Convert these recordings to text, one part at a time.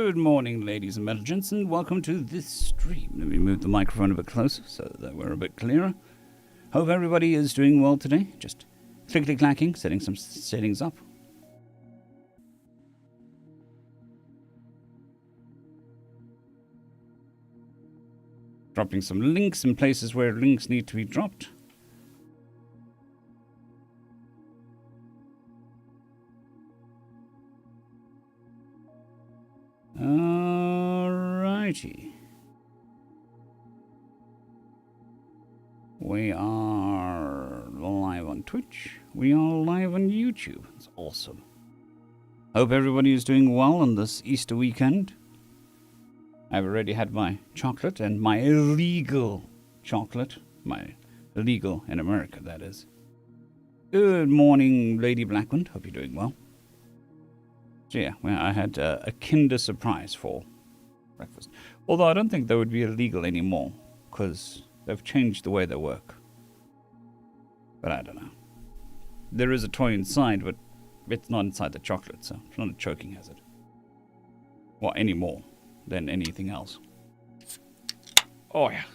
Good morning, ladies and gents, and welcome to this stream. Let me move the microphone a bit closer so that we're a bit clearer. Hope everybody is doing well today. Just clickety-clacking, setting some settings up. Dropping some links in places where links need to be dropped. Alrighty. We are live on Twitch. We are live on YouTube. It's awesome. Hope everybody is doing well on this Easter weekend. I've already had my chocolate and my illegal chocolate. My illegal in America, that is. Good morning, Lady Blackwind. Hope you're doing well. So yeah, well, I had a Kinder Surprise for breakfast. Although I don't think they would be illegal anymore, because they've changed the way they work. But I don't know. There is a toy inside, but it's not inside the chocolate, so it's not a choking hazard. Well, any more than anything else. Oh yeah.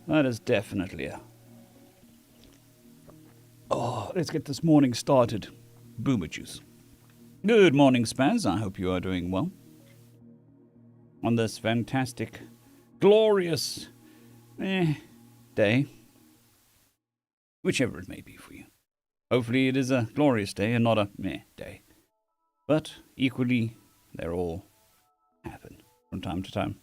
That is definitely a... Oh, let's get this morning started. Boomer juice. Good morning, Spaz. I hope you are doing well. On this fantastic, glorious day. Whichever it may be for you. Hopefully it is a glorious day and not a meh day. But equally, they're all happen from time to time.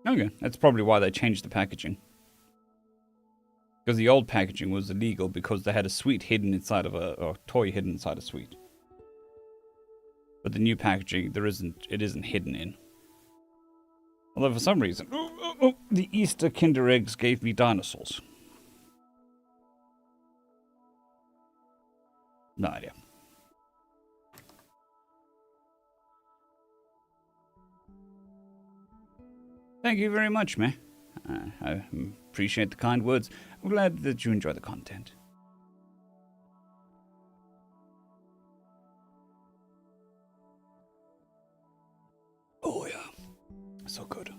Okay, that's probably why they changed the packaging. Because the old packaging was illegal because they had a sweet hidden inside of a toy hidden inside a sweet. But the new packaging, it isn't hidden in. Although for some reason, the Easter Kinder Eggs gave me dinosaurs. No idea. Thank you very much, meh. I appreciate the kind words. I'm glad that you enjoy the content. Oh yeah, so good.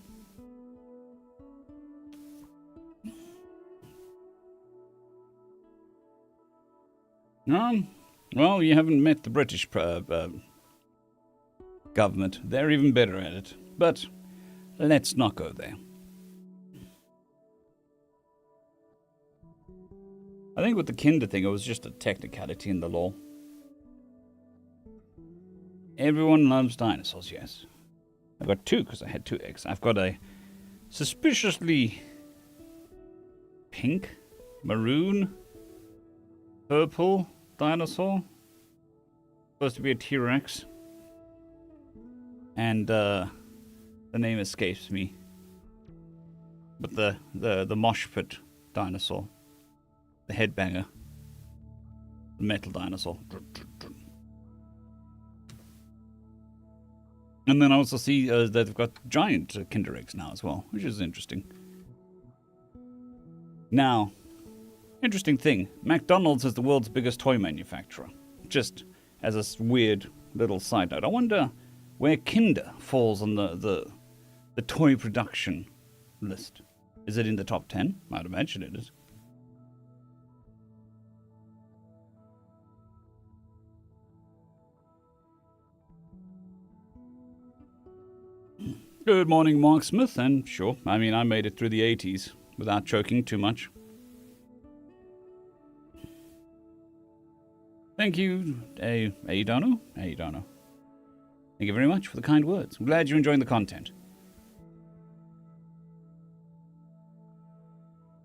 Well, you haven't met the British government. They're even better at it. But let's not go there. I think with the Kinder thing, it was just a technicality in the law. Everyone loves dinosaurs, yes. I've got two because I had 2 eggs. I've got a suspiciously pink, maroon, purple dinosaur. Supposed to be a T-Rex. And the name escapes me. But the mosh pit dinosaur. The headbanger. The metal dinosaur. And then I also see that they've got giant Kinder Eggs now as well, which is interesting. Now, interesting thing. McDonald's is the world's biggest toy manufacturer. Just as a weird little side note. I wonder where Kinder falls on the toy production list. Is it in the top 10? I'd imagine it is. Good morning, Mark Smith, and sure, I mean, I made it through the 80s without choking too much. Thank you, Aidano. Thank you very much for the kind words. I'm glad you're enjoying the content.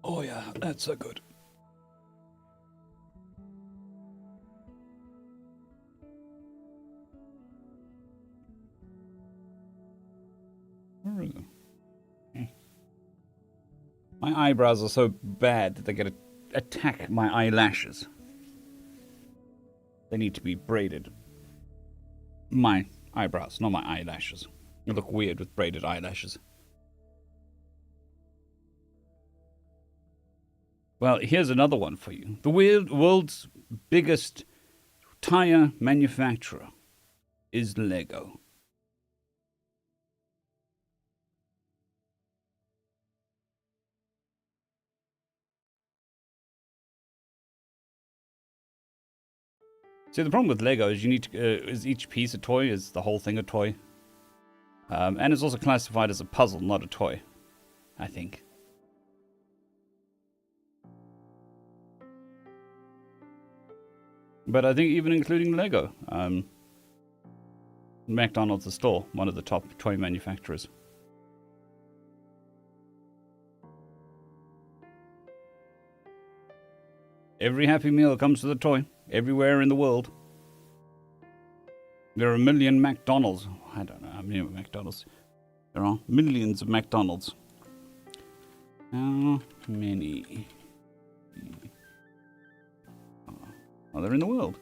Oh yeah, that's so good. My eyebrows are so bad that they're going to attack my eyelashes. They need to be braided. My eyebrows, not my eyelashes. They look weird with braided eyelashes. Well, here's another one for you. The world's biggest tire manufacturer is Lego. See, the problem with Lego is you need to, is each piece a toy? Is the whole thing a toy? And it's also classified as a puzzle, not a toy, I think. But I think even including Lego, McDonald's is still one of the top toy manufacturers. Every Happy Meal comes with a toy, everywhere in the world. There are a million McDonald's. I don't know how many McDonald's. There are millions of McDonald's. How many are there in the world?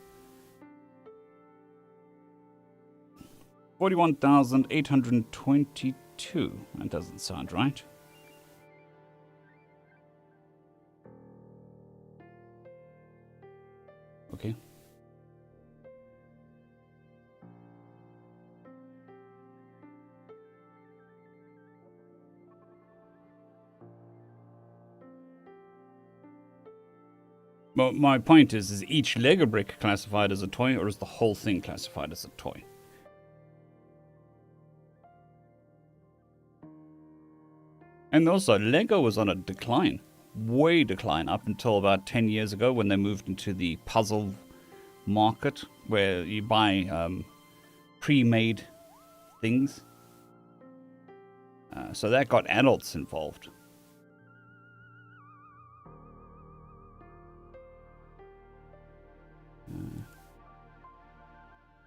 41,822. That doesn't sound right. Okay. Well, my point is each Lego brick classified as a toy, or is the whole thing classified as a toy? And also, Lego was on a decline, way decline, up until about 10 years ago when they moved into the puzzle market, where you buy pre-made things. So that got adults involved.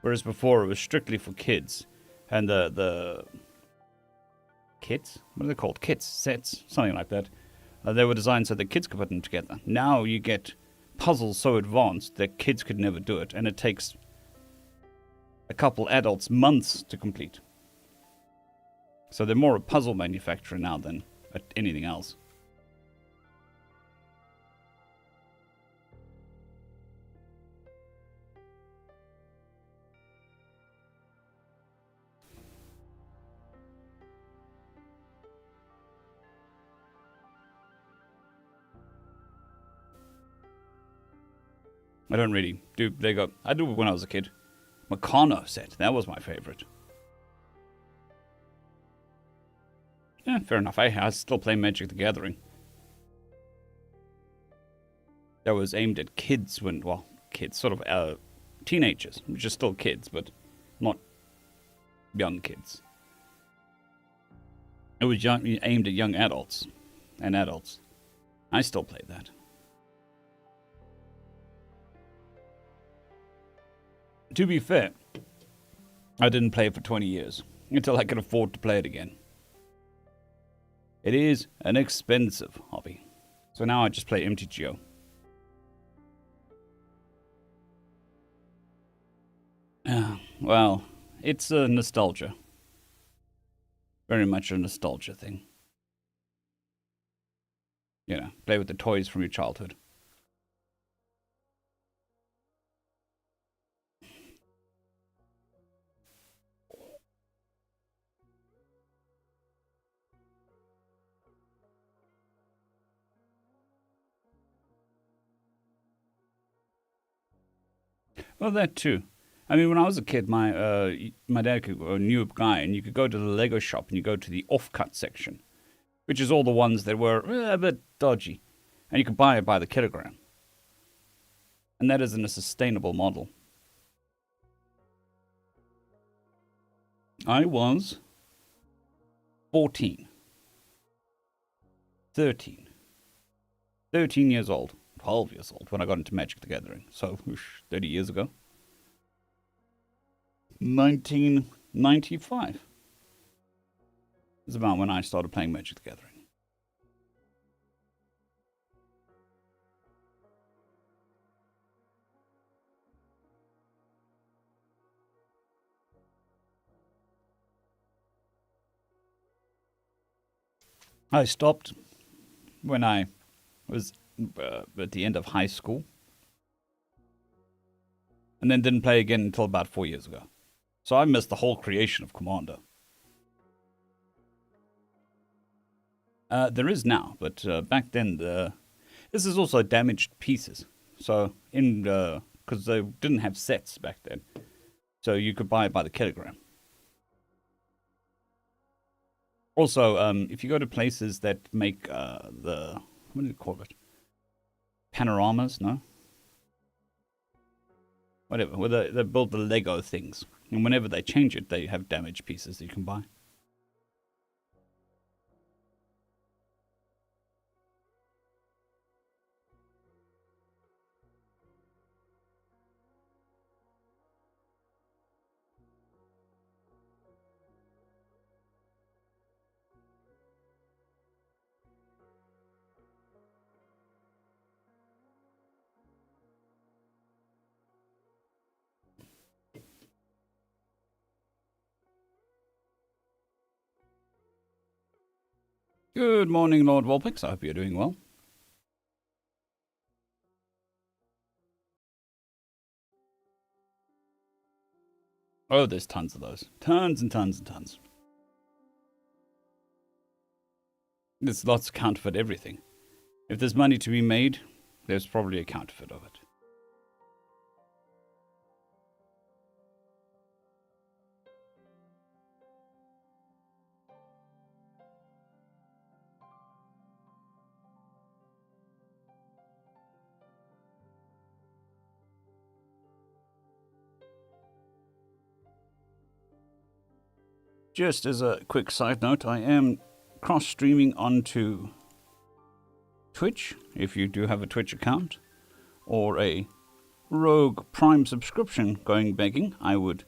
Whereas before it was strictly for kids. And the kits? What are they called? Kits, sets, something like that. They were designed so that kids could put them together. Now you get puzzles so advanced that kids could never do it. And it takes a couple adults months to complete. So they're more a puzzle manufacturer now than anything else. I don't really do Lego. I do it when I was a kid. Meccano set, that was my favorite. Yeah, fair enough. I still play Magic the Gathering. That was aimed at kids kids, sort of teenagers, which are still kids, but not young kids. It was aimed at young adults and adults. I still play that. To be fair, I didn't play it for 20 years until I could afford to play it again. It is an expensive hobby. So now I just play MTGO. Well, it's a nostalgia. Very much a nostalgia thing. You know, play with the toys from your childhood. Well, that too. I mean, when I was a kid, my dad knew a guy, and you could go to the Lego shop and you go to the off-cut section, which is all the ones that were a bit dodgy, and you could buy it by the kilogram. And that isn't a sustainable model. I was 14, 13, 13 years old, 12 years old when I got into Magic the Gathering. So, 30 years ago. 1995 is about when I started playing Magic the Gathering. I stopped when I was at the end of high school. And then didn't play again until about 4 years ago. So I missed the whole creation of Commander. There is now, but back then this is also damaged pieces. So because they didn't have sets back then, so you could buy it by the kilogram. Also, if you go to places that make what do you call it? Panoramas, no? Whatever, where they build the Lego things. And whenever they change it, they have damaged pieces that you can buy. Good morning, Lord Wolpix. I hope you're doing well. Oh, there's tons of those. Tons and tons and tons. There's lots of counterfeit everything. If there's money to be made, there's probably a counterfeit of it. Just as a quick side note, I am cross-streaming onto Twitch, if you do have a Twitch account, or a Rogue Prime subscription going begging. I would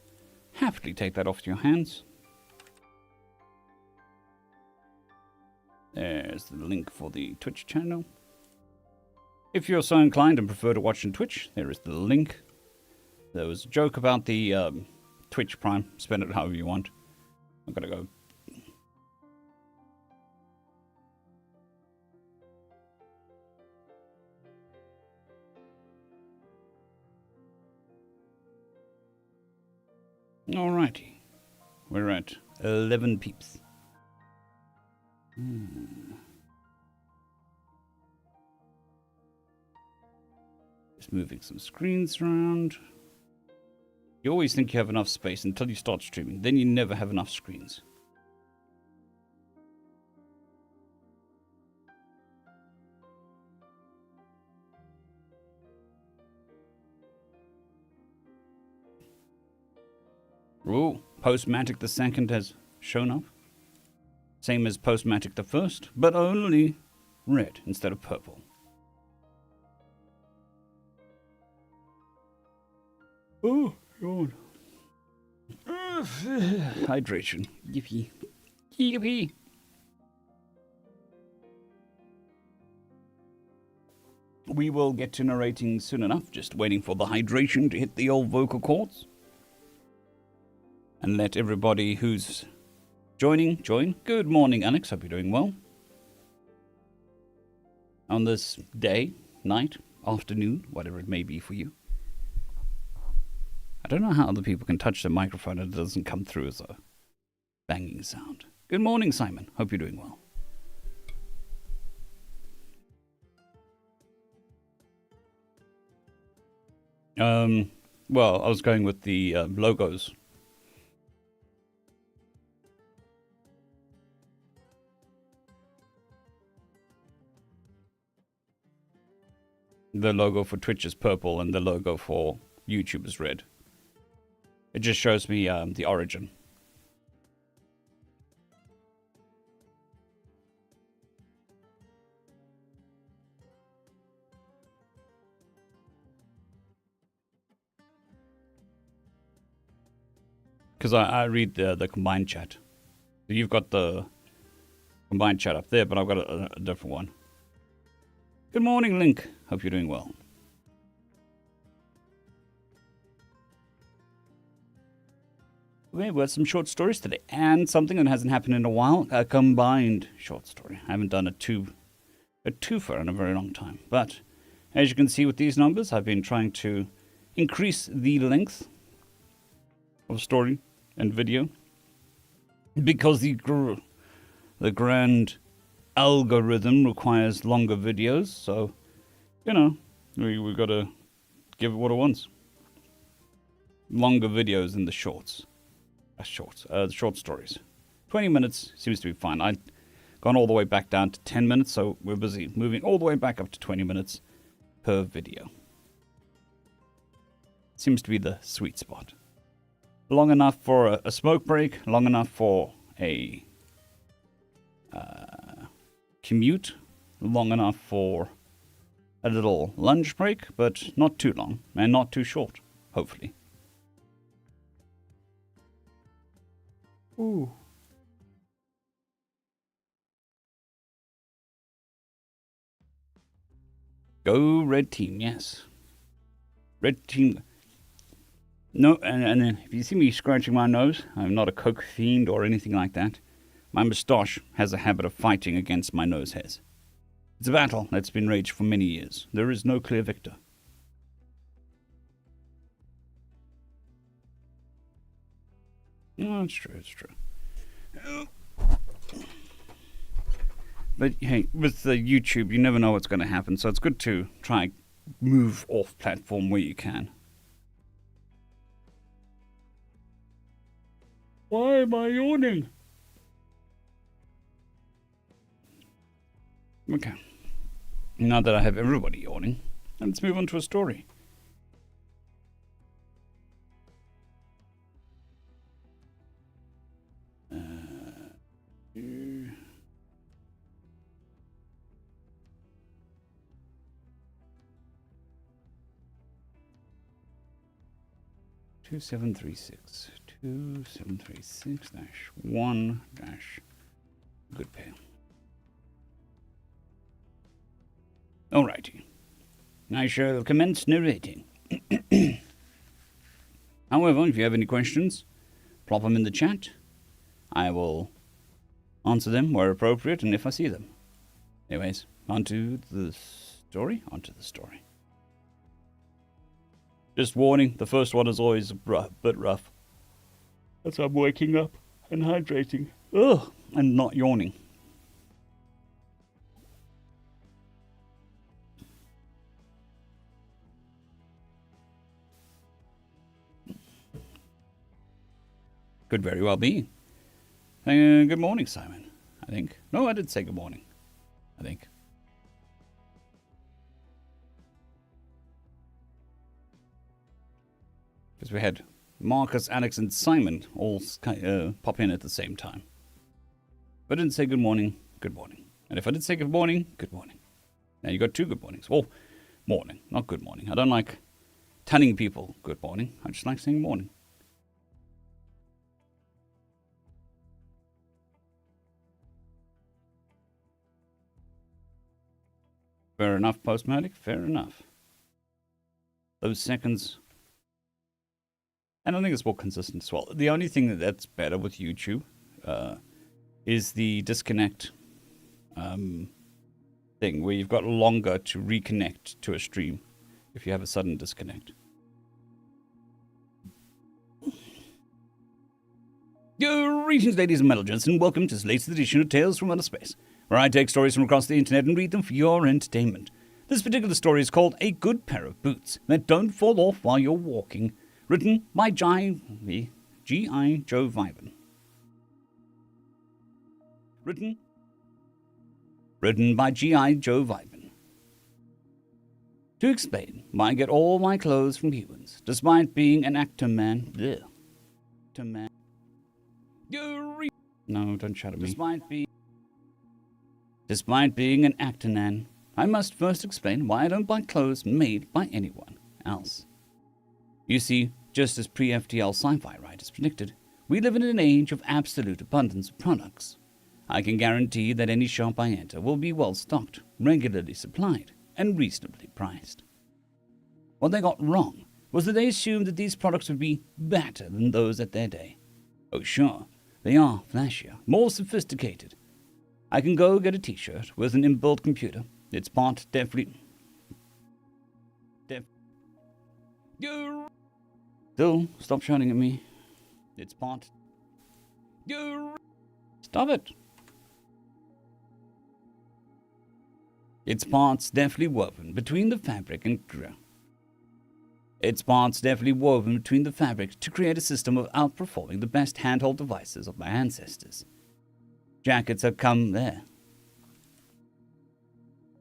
happily take that off your hands. There's the link for the Twitch channel. If you're so inclined and prefer to watch on Twitch, there is the link. There was a joke about the Twitch Prime. Spend it however you want. I'm gonna go. Alrighty. We're at 11 peeps. Just moving some screens around. You always think you have enough space until you start streaming. Then you never have enough screens. Oh, Postmatic the second has shown up. Same as Postmatic the first, but only red instead of purple. Oh, God. Hydration. Yippee. Yippee. We will get to narrating soon enough. Just waiting for the hydration to hit the old vocal cords. And let everybody who's joining join. Good morning, Alex. Hope you're doing well. On this day, night, afternoon, whatever it may be for you. I don't know how other people can touch the microphone and it doesn't come through as a banging sound. Good morning, Simon. Hope you're doing well. Well, I was going with the logos. The logo for Twitch is purple and the logo for YouTube is red. It just shows me the origin. Because I read the combined chat. So you've got the combined chat up there, but I've got a different one. Good morning, Link. Hope you're doing well. We've got some short stories today, and something that hasn't happened in a while, a combined short story. I haven't done a a twofer in a very long time. But as you can see with these numbers, I've been trying to increase the length of story and video because the grand algorithm requires longer videos. So, you know, we've got to give it what it wants. Longer videos than the shorts. The short stories. 20 minutes seems to be fine. I've gone all the way back down to 10 minutes, so we're busy moving all the way back up to 20 minutes per video. Seems to be the sweet spot. Long enough for a smoke break, long enough for a commute, long enough for a little lunch break, but not too long and not too short, hopefully. Ooh. Go red team, yes. Red team. No, and if you see me scratching my nose, I'm not a coke fiend or anything like that. My moustache has a habit of fighting against my nose hairs. It's a battle that's been raged for many years. There is no clear victor. No, it's true, it's true. But hey, with the YouTube, you never know what's going to happen, so it's good to try and move off platform where you can. Why am I yawning? Okay. Now that I have everybody yawning, let's move on to a story. Two 736 -1 good pay. Alrighty. I shall commence narrating. However, if you have any questions, plop them in the chat. I will answer them where appropriate and if I see them. Anyways, onto the story. Just warning, the first one is always a bit rough. As I'm waking up and hydrating. Ugh, and not yawning. Could very well be. Good morning, Simon, I think. No, I did say good morning, I think. Because we had Marcus, Alex, and Simon all pop in at the same time. If I didn't say good morning, good morning. And if I did say good morning, good morning. Now you got two good mornings. Well, morning, not good morning. I don't like telling people good morning. I just like saying morning. Fair enough, Postmatic. Fair enough. Those seconds. And I think it's more consistent as well. The only thing that's better with YouTube is the disconnect thing, where you've got longer to reconnect to a stream if you have a sudden disconnect. Greetings, ladies and metal-gents, and welcome to this latest edition of Tales from Outer Space, where I take stories from across the internet and read them for your entertainment. This particular story is called A Good Pair of Boots That Don't Fall Off While You're Walking, written by G.I. Joe Viben. Written by G.I. Joe Viben. To explain why I get all my clothes from humans, despite being an actor man. No, don't shout at me. Despite being an actor man, I must first explain why I don't buy clothes made by anyone else. You see, just as pre-FTL sci-fi writers predicted, we live in an age of absolute abundance of products. I can guarantee that any shop I enter will be well stocked, regularly supplied, and reasonably priced. What they got wrong was that they assumed that these products would be better than those at their day. Oh sure, they are flashier, more sophisticated. I can go get a t-shirt with an inbuilt computer, It's part definitely... Still, stop shouting at me. It's part... Stop it. Its parts deftly woven between the fabric and Its parts deftly woven between the fabric to create a system of outperforming the best handheld devices of my ancestors. Jackets have come there.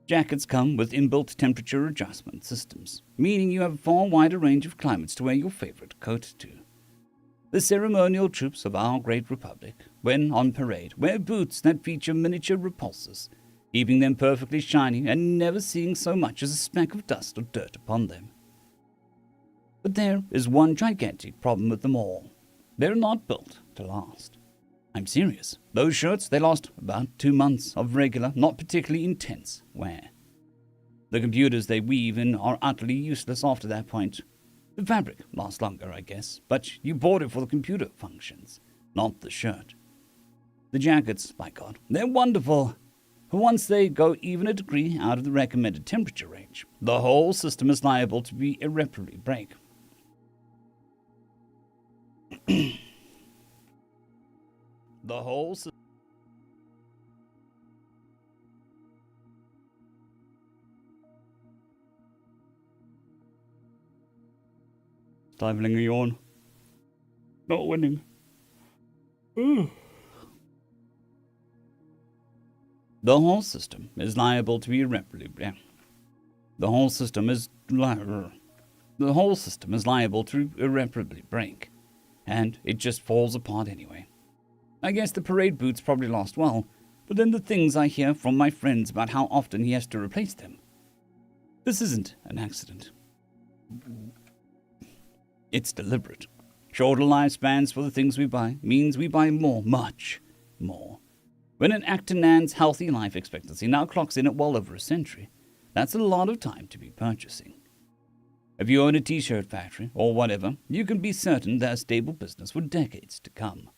Jackets come with inbuilt temperature adjustment systems, meaning you have a far wider range of climates to wear your favorite coat to. The ceremonial troops of our great republic, when on parade, wear boots that feature miniature repulsors, keeping them perfectly shiny and never seeing so much as a speck of dust or dirt upon them. But there is one gigantic problem with them all. They're not built to last. I'm serious. Those shirts, they last about 2 months of regular, not particularly intense wear. The computers they weave in are utterly useless after that point. The fabric lasts longer, I guess, but you bought it for the computer functions, not the shirt. The jackets, by God, they're wonderful. For once they go even a degree out of the recommended temperature range, the whole system is liable to be irreparably break. The whole system. Stifling a yawn. Not winning. The whole system is liable to be irreparably. The whole system is liable to irreparably break, and it just falls apart anyway. I guess the parade boots probably last well, but then the things I hear from my friends about how often he has to replace them. This isn't an accident. It's deliberate. Shorter lifespans for the things we buy means we buy more, much more. When an Actonan's healthy life expectancy now clocks in at well over a century, that's a lot of time to be purchasing. If you own a t-shirt factory or whatever, you can be certain there's stable business for decades to come.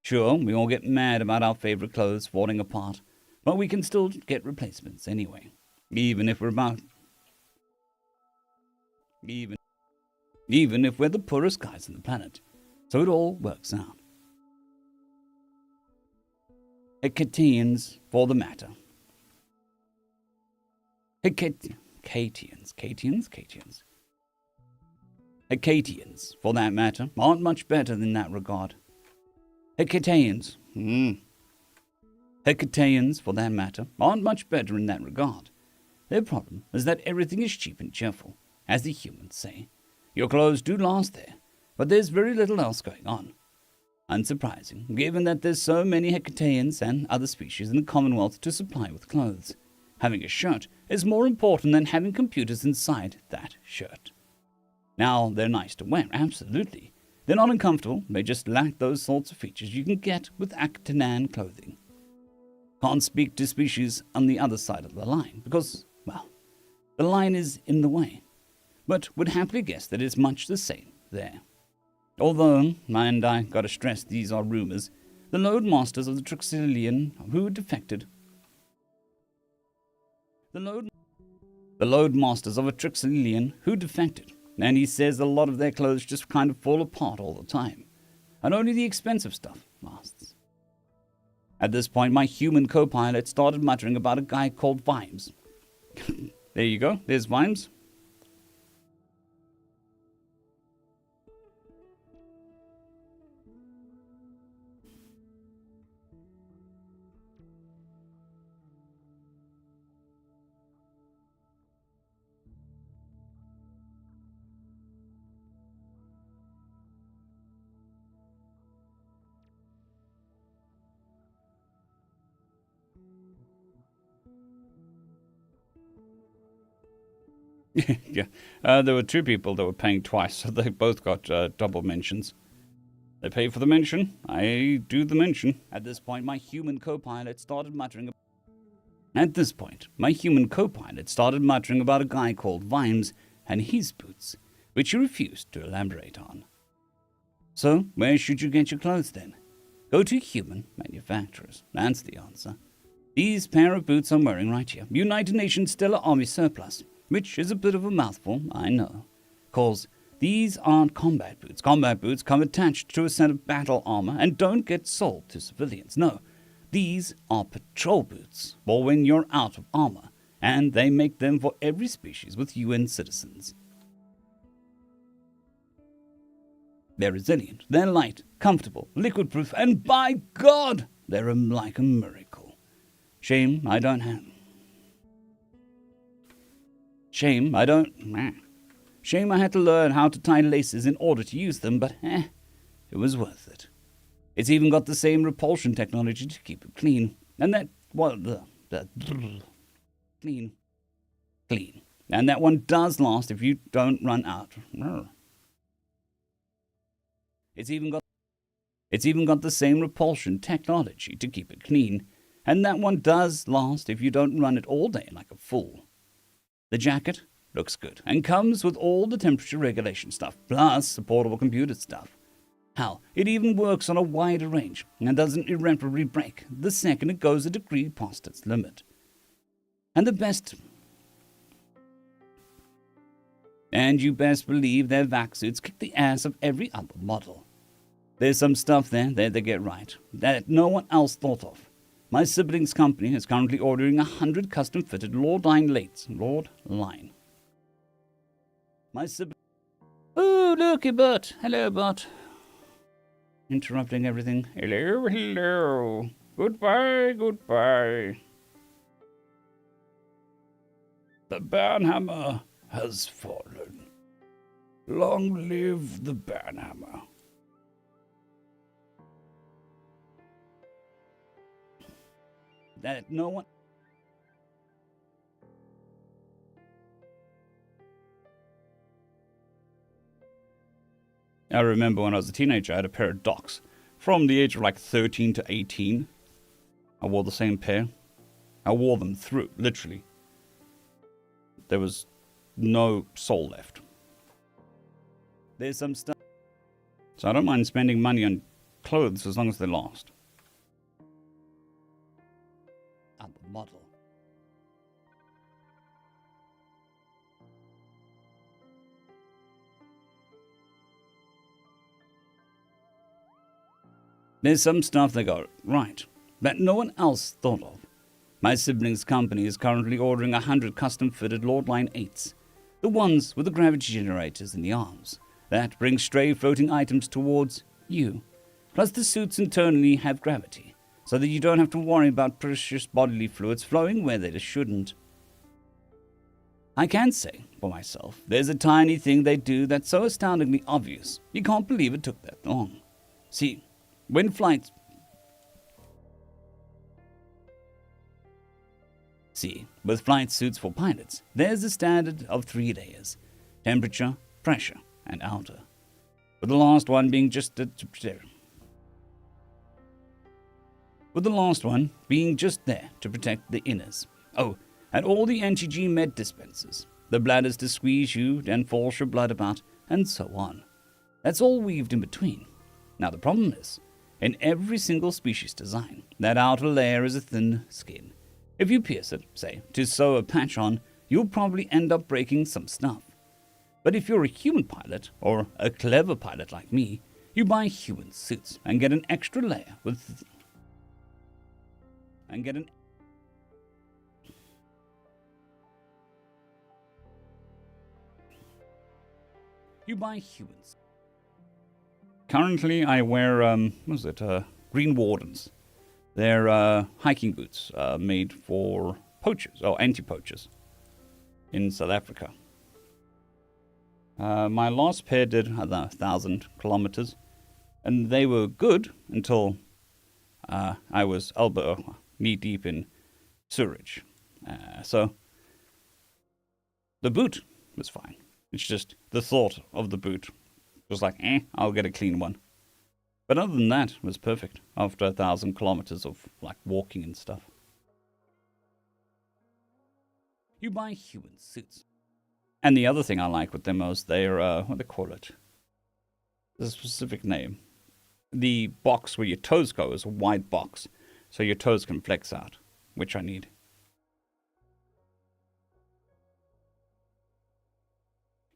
Sure, we all get mad about our favorite clothes falling apart, but we can still get replacements anyway, even if we're the poorest guys on the planet. So it all works out. Hecatians for the matter. Hecatians, for that matter, aren't much better in that regard. Hecatians, for that matter, aren't much better in that regard. Their problem is that everything is cheap and cheerful, as the humans say. Your clothes do last there, but there's very little else going on. Unsurprising, given that there's so many Hecatians and other species in the Commonwealth to supply with clothes. Having a shirt is more important than having computers inside that shirt. Now, they're nice to wear, absolutely. They're not uncomfortable, they just lack those sorts of features you can get with Actonan clothing. Can't speak to species on the other side of the line, because, well, the line is in the way. But would happily guess that it's much the same there. Although, and I gotta stress these are rumors, the Lord Masters of the Trixilian who defected. The Lord Masters of a Trixilian who defected, and he says a lot of their clothes just kind of fall apart all the time, and only the expensive stuff lasts. At this point, my human co-pilot started muttering about a guy called Vimes. There you go, there's Vimes. Yeah, there were 2 people that were paying twice, so they both got double mentions. They pay for the mention, I do the mention. At this point, my human co-pilot started muttering about a guy called Vimes and his boots, which he refused to elaborate on. So, where should you get your clothes then? Go to human manufacturers, that's the answer. These pair of boots I'm wearing right here, United Nations Stellar Army Surplus, which is a bit of a mouthful, I know. 'Cause these aren't combat boots. Combat boots come attached to a set of battle armor and don't get sold to civilians. No, these are patrol boots, for when you're out of armor, and they make them for every species with UN citizens. They're resilient, they're light, comfortable, liquid-proof, and by God, they're like a miracle. Shame I don't have. Shame I had to learn how to tie laces in order to use them, but it was worth it. It's even got the same repulsion technology to keep it clean, and that, well, clean. And that one does last if you don't run out. It's even got the same repulsion technology to keep it clean, and that one does last if you don't run it all day like a fool. The jacket looks good and comes with all the temperature regulation stuff, plus the portable computer stuff. Hell, it even works on a wider range and doesn't irreparably break the second it goes a degree past its limit. And you best believe their vac suits kick the ass of every other model. There's some stuff there that they get right, that no one else thought of. My sibling's company is currently ordering 100 custom-fitted Lord Line. My sibling... Oh, looky, bot. Hello, bot. Interrupting everything. Hello. Goodbye. The Banhammer has fallen. Long live the Banhammer. That no one... I remember when I was a teenager, I had a pair of Docs. From the age of like 13 to 18, I wore the same pair. I wore them through, literally. There was no sole left. There's some stuff. So I don't mind spending money on clothes as long as they last. And the model. There's some stuff they got right that no one else thought of. My sibling's company is currently ordering 100 custom-fitted Lord Line 8s, the ones with the gravity generators in the arms that bring stray floating items towards you. Plus the suits internally have gravity, so that you don't have to worry about precious bodily fluids flowing where they shouldn't. I can say, for myself, there's a tiny thing they do that's so astoundingly obvious, you can't believe it took that long. See, with flight suits for pilots, there's a standard of 3 layers: temperature, pressure, and outer. With the last one being just there to protect the inners. Oh, and all the NTG med dispensers, the bladders to squeeze you and force your blood about, and so on. That's all weaved in between. Now the problem is, in every single species design, that outer layer is a thin skin. If you pierce it, say, to sew a patch on, you'll probably end up breaking some stuff. But if you're a human pilot, or a clever pilot like me, you buy human suits and get an extra layer You buy humans. Currently, I wear, Green Wardens. They're hiking boots made for poachers, or anti-poachers, in South Africa. My last pair did 1,000 kilometers, and they were good until I was knee-deep in sewage. So the boot was fine. It's just the thought of the boot was like, I'll get a clean one. But other than that, it was perfect after 1,000 kilometers of like walking and stuff. You buy human suits. And the other thing I like with them is they're, what do they call it? There's a specific name. The box where your toes go is a wide box, so your toes can flex out. which I need.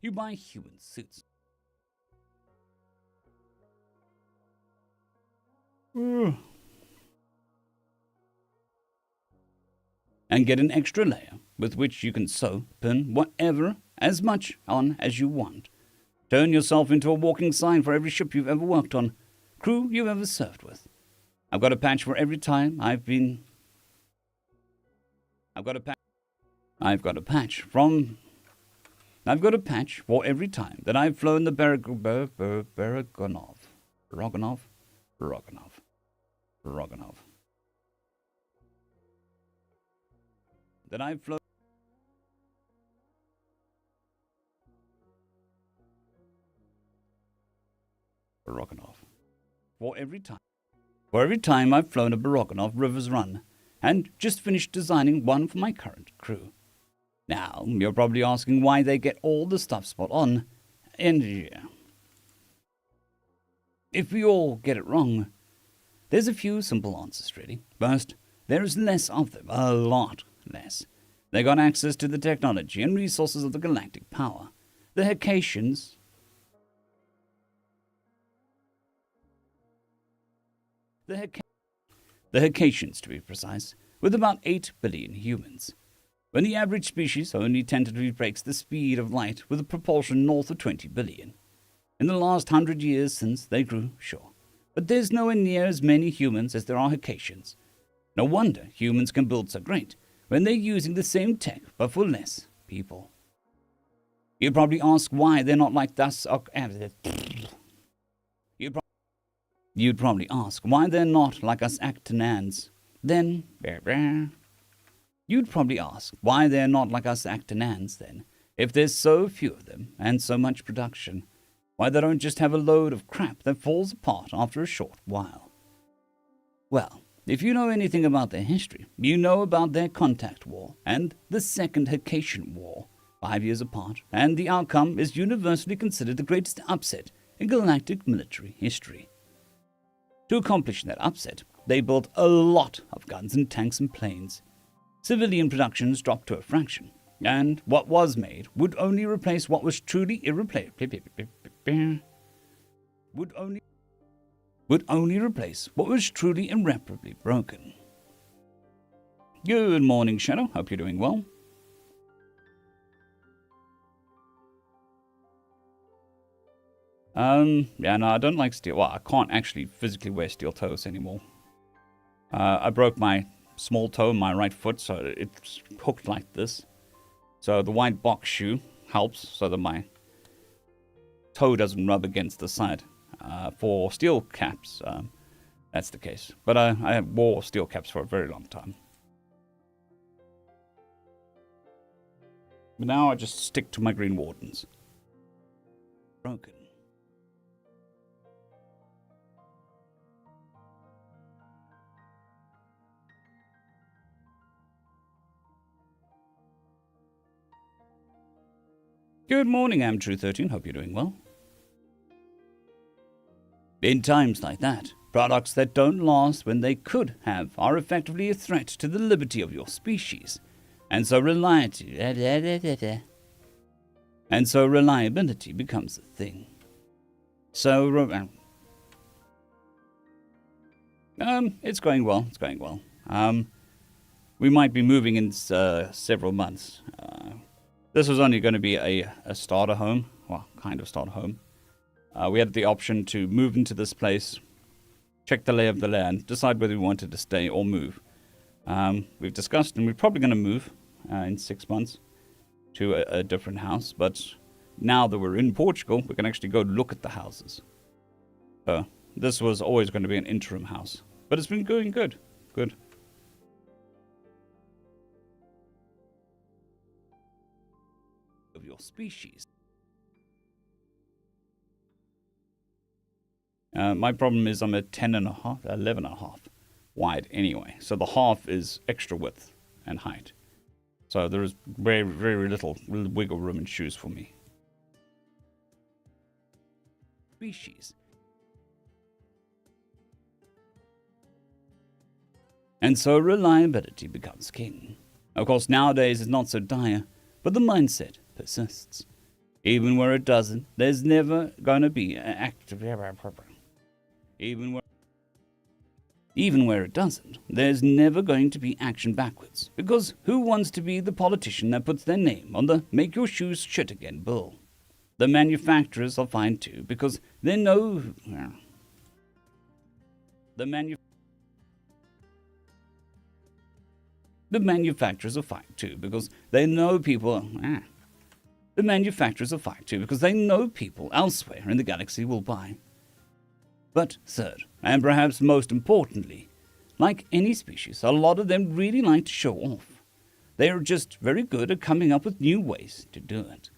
You buy human suits. And get an extra layer with which you can sew, pin, whatever, as much on as you want. Turn yourself into a walking sign for every ship you've ever worked on, crew you've ever served with. I've got a patch for every time I've got a patch for every time that I've flown the Baragonov. That I've flown. Baragonov. For every time I've flown a Baragonov River's Run, and just finished designing one for my current crew. Now, you're probably asking why they get all the stuff spot on, and yeah. If we all get it wrong, there's a few simple answers, really. First, there's less of them, a lot less. They got access to the technology and resources of the galactic power. The Hecatians... The Hecatians, to be precise, with about 8 billion humans. When the average species only tentatively breaks the speed of light with a propulsion north of 20 billion. In the last 100 years since they grew, sure. But there's nowhere near as many humans as there are Hecatians. No wonder humans can build so great when they're using the same tech but for less people. You'd probably ask why they're not like us. You'd probably ask why they're not like us Actonans. Then, you'd probably ask why they're not like us Actonans then, if there's so few of them and so much production. Why they don't just have a load of crap that falls apart after a short while. Well, if you know anything about their history, you know about their contact war and the Second Hecatian War, 5 years apart, and the outcome is universally considered the greatest upset in galactic military history. To accomplish that upset, they built a lot of guns and tanks and planes. Civilian productions dropped to a fraction, and what was made would only replace what was truly irreparably broken. Good morning, Shadow. Hope you're doing well. Yeah, no, I don't like steel. Well, I can't actually physically wear steel toes anymore. I broke my small toe in my right foot, so it's hooked like this. So the white box shoe helps so that my toe doesn't rub against the side. For steel caps, that's the case. But I wore steel caps for a very long time. But now I just stick to my Green Wardens. Broken. Good morning, Amtrue13. Hope you're doing well. In times like that, products that don't last when they could have are effectively a threat to the liberty of your species. And so reliability becomes a thing. So, it's going well. It's going well. We might be moving in several months. This was only going to be a starter home. Well, kind of starter home. We had the option to move into this place, check the lay of the land, decide whether we wanted to stay or move. We've discussed, and we're probably going to move in 6 months to a different house. But now that we're in Portugal, we can actually go look at the houses. So this was always going to be an interim house. But it's been going good. Good. Of your species. My problem is I'm at 11 and a half wide anyway. So the half is extra width and height. So there is very, very little wiggle room in shoes for me. Species. And so reliability becomes king. Of course, nowadays it's not so dire, but the mindset persists. Even where it doesn't, there's never going to be an active... Even where it doesn't, there's never going to be action backwards. Because who wants to be the politician that puts their name on the make your shoes shit again bill? The manufacturers are fine too, because they know... The manufacturers are fine too, because they know people... The manufacturers are fine too, because they know people elsewhere in the galaxy will buy. But third, and perhaps most importantly, like any species, a lot of them really like to show off. They are just very good at coming up with new ways to do it.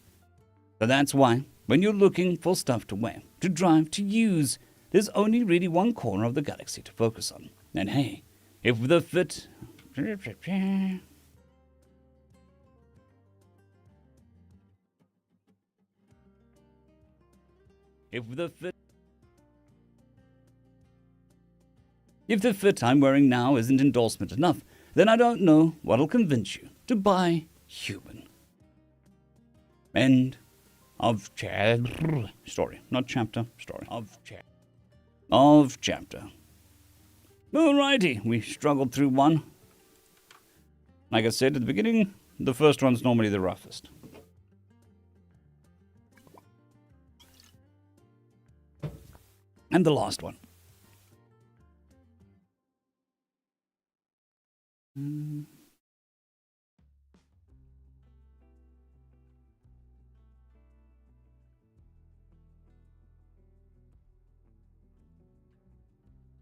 So that's why, when you're looking for stuff to wear, to drive, to use, there's only really one corner of the galaxy to focus on. And hey, if the fit... If the fit I'm wearing now isn't endorsement enough, then I don't know what'll convince you to buy human. End of story. Not chapter, story. Of chapter. Alrighty, we struggled through one. Like I said at the beginning, the first one's normally the roughest. And the last one.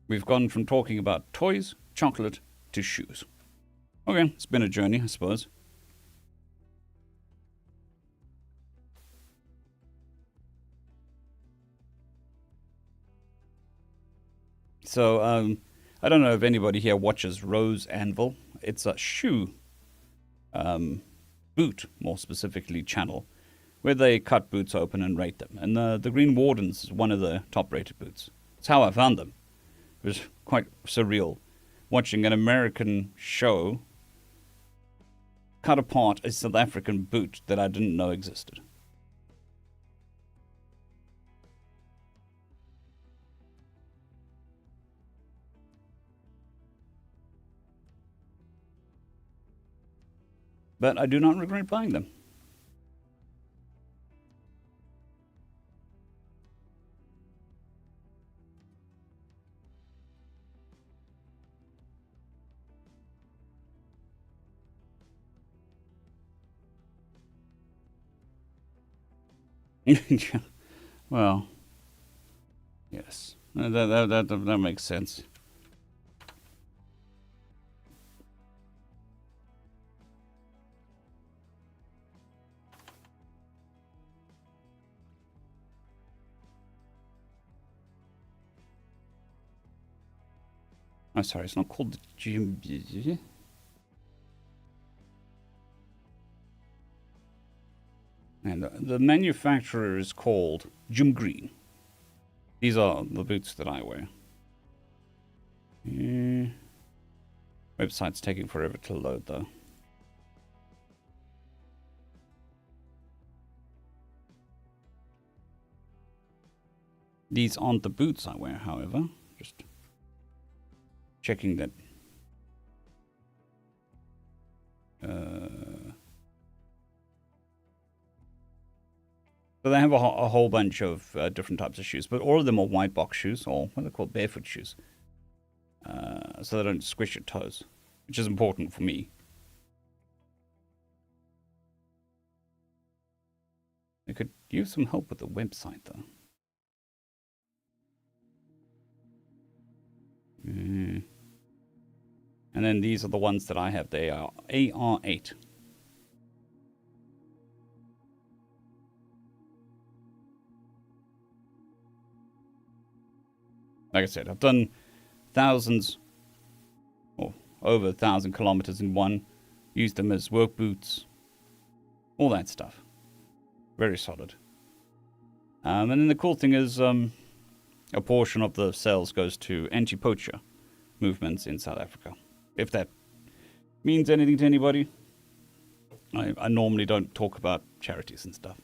We've gone from talking about toys, chocolate, to shoes. Okay, it's been a journey, I suppose. So, I don't know if anybody here watches Rose Anvil. It's a shoe, boot, more specifically, channel, where they cut boots open and rate them. And the Green Wardens is one of the top-rated boots. It's how I found them. It was quite surreal, watching an American show cut apart a South African boot that I didn't know existed. But I do not regret buying them. Well, yes, that makes sense. Oh, sorry, it's not called the gym. And the manufacturer is called Jim Green. These are the boots that I wear. Website's taking forever to load, though. These aren't the boots I wear, however. Just checking that. So they have a whole bunch of different types of shoes, but all of them are white box shoes, or what are they called, barefoot shoes. So they don't squish your toes, which is important for me. I could use some help with the website, though. And then these are the ones that I have. They are AR8. Like I said, I've done thousands, or over 1,000 kilometers in one. Used them as work boots. All that stuff. Very solid. And then the cool thing is, a portion of the sales goes to anti-poacher movements in South Africa. if that means anything to anybody. I normally don't talk about charities and stuff.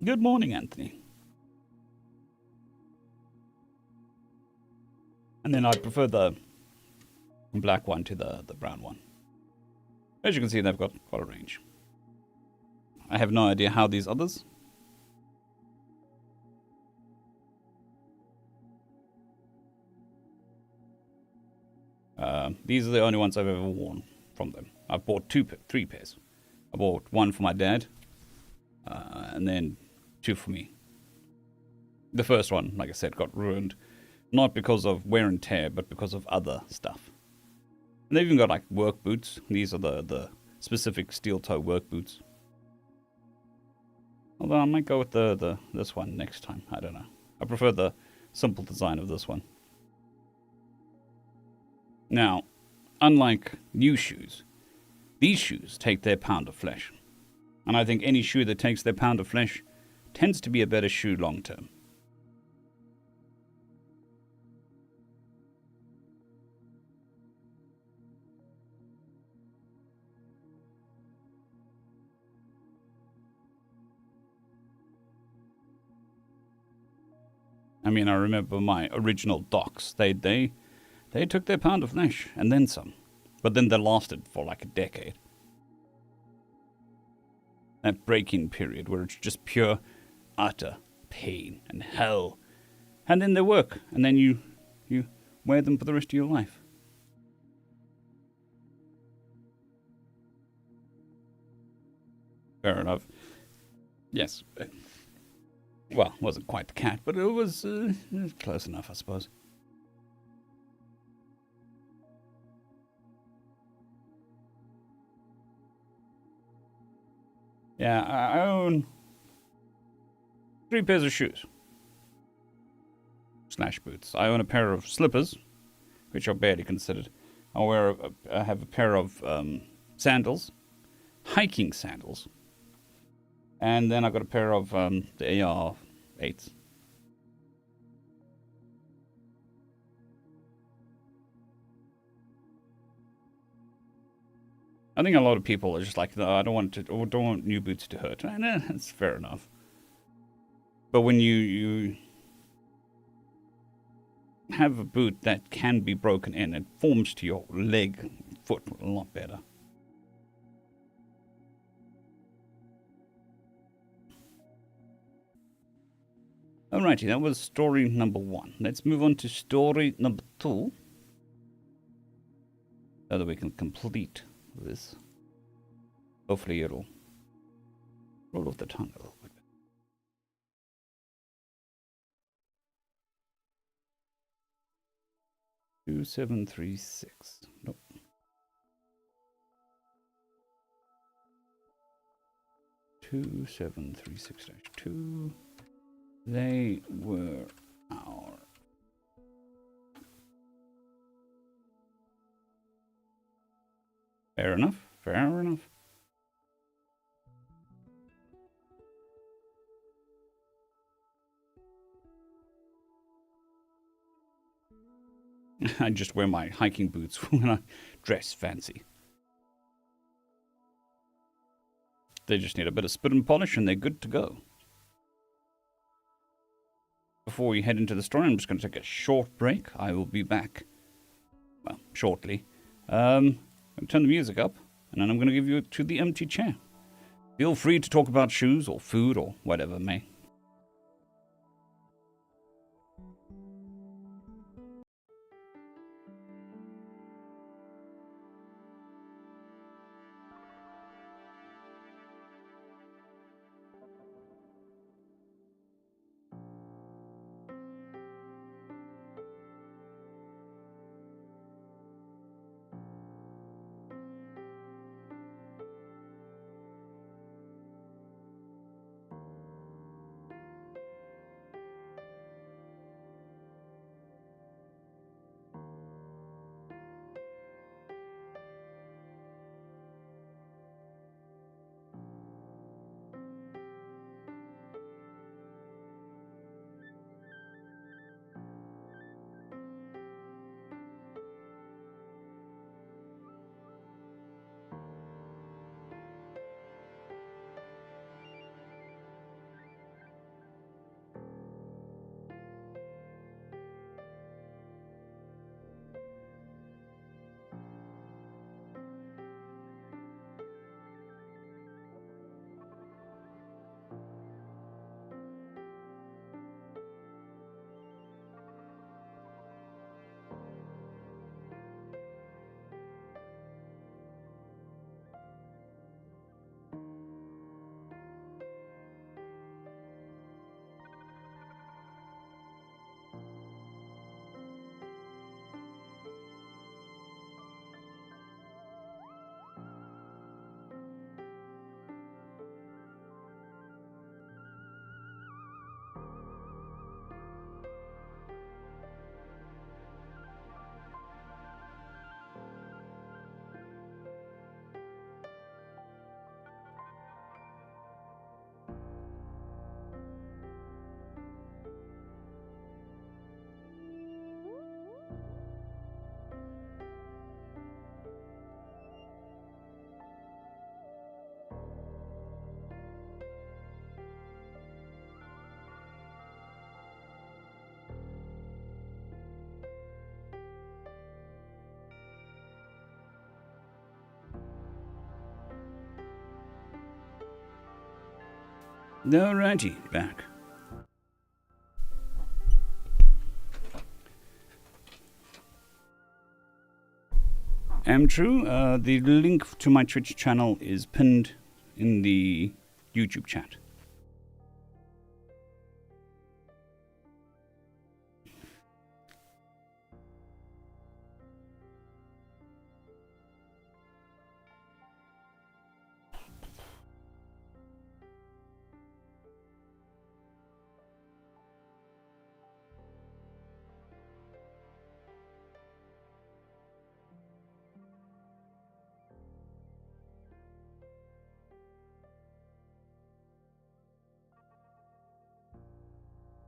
Good morning, Anthony. And then I prefer the black one to the brown one. As you can see, they've got quite a range. I have no idea how these others. These are the only ones I've ever worn from them. I've bought three pairs. I bought one for my dad, and then two for me. The first one, like I said, got ruined. Not because of wear and tear, but because of other stuff. And they've even got like work boots. These are the specific steel toe work boots. Although I might go with this one next time. I don't know. I prefer the simple design of this one. Now, unlike new shoes, these shoes take their pound of flesh. And I think any shoe that takes their pound of flesh tends to be a better shoe long term. I mean, I remember my original Docs. They took their pound of flesh and then some. But then they lasted for like a decade. That break-in period where it's just pure, utter pain and hell. And then they work. And then you wear them for the rest of your life. Fair enough. Yes. Well, it wasn't quite the cat, but it was close enough, I suppose. Yeah, I own 3 pairs of shoes. / boots. I own a pair of slippers, which are barely considered. I have a pair of sandals, hiking sandals. And then I've got a pair of the AR-8s. I think a lot of people are just like, no, I don't want new boots to hurt. And that's fair enough. But when you have a boot that can be broken in, it forms to your leg, foot a lot better. Alrighty, that was story number 1. Let's move on to story number 2. So that we can complete this. Hopefully it'll roll off the tongue a little bit. Two 736. Nope. 2736-2. They were our fair enough. Fair enough. I just wear my hiking boots when I dress fancy. They just need a bit of spit and polish and they're good to go. Before we head into the story, I'm just going to take a short break. I will be back, well, shortly. I'm going to turn the music up, and then I'm going to give you to the empty chair. Feel free to talk about shoes or food or whatever may. Alrighty, back. True. The link to my Twitch channel is pinned in the YouTube chat.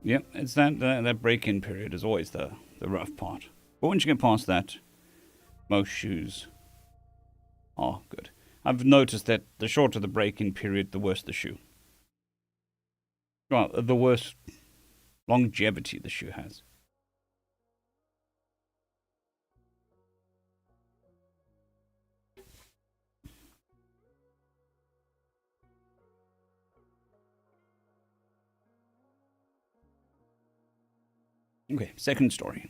Yep, it's that break-in period is always the rough part. But once you get past that, most shoes are good. I've noticed that the shorter the break-in period, the worse the shoe. Well, the worse longevity the shoe has. Okay, second story.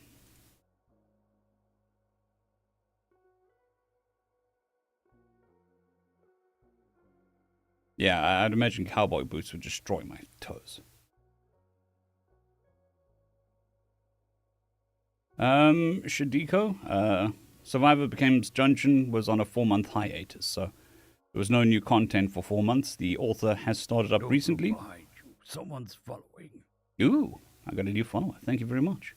Yeah, I'd imagine cowboy boots would destroy my toes. Shadiko, Survivor Becomes Dungeon was on a 4-month hiatus, so there was no new content for 4 months. The author has started up recently. Someone's following. Ooh, I got a new follower. Thank you very much.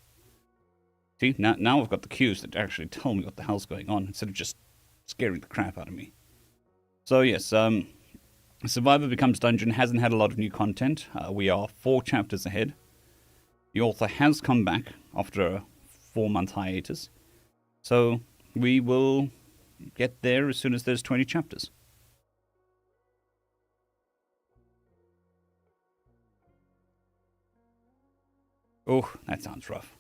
See, now I've got the cues that actually tell me what the hell's going on instead of just scaring the crap out of me. So yes, Survivor Becomes Dungeon hasn't had a lot of new content. We are 4 chapters ahead. The author has come back after a 4-month hiatus. So we will get there as soon as there's 20 chapters. Oh, that sounds rough.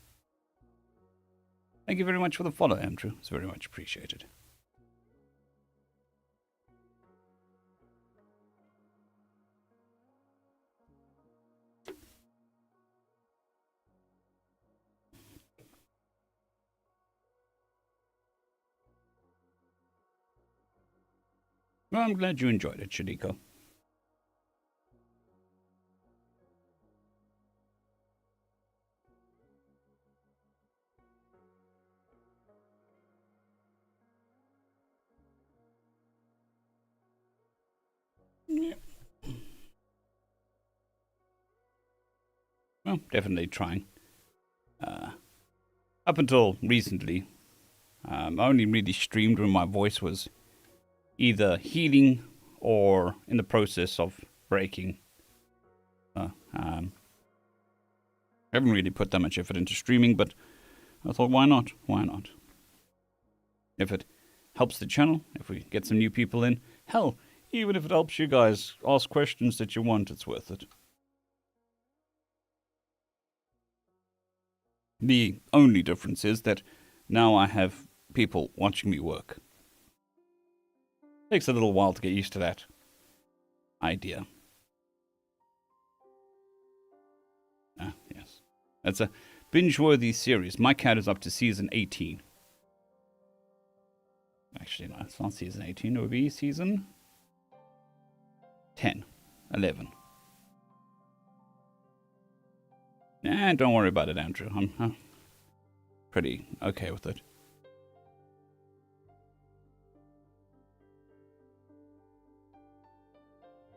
Thank you very much for the follow, Andrew. It's very much appreciated. Well, I'm glad you enjoyed it, Shadiko. Yeah. Well, definitely trying. Up until recently, I only really streamed when my voice was either healing or in the process of breaking. I haven't really put that much effort into streaming, but I thought, why not? Why not? If it helps the channel, if we get some new people in, hell, even if it helps you guys ask questions that you want, it's worth it. The only difference is that now I have people watching me work. Takes a little while to get used to that idea. Yes. That's a binge-worthy series. My cat is up to season 18. Actually, no, it's not season 18. It would be season 10, 11. Nah, don't worry about it, Andrew. I'm pretty okay with it.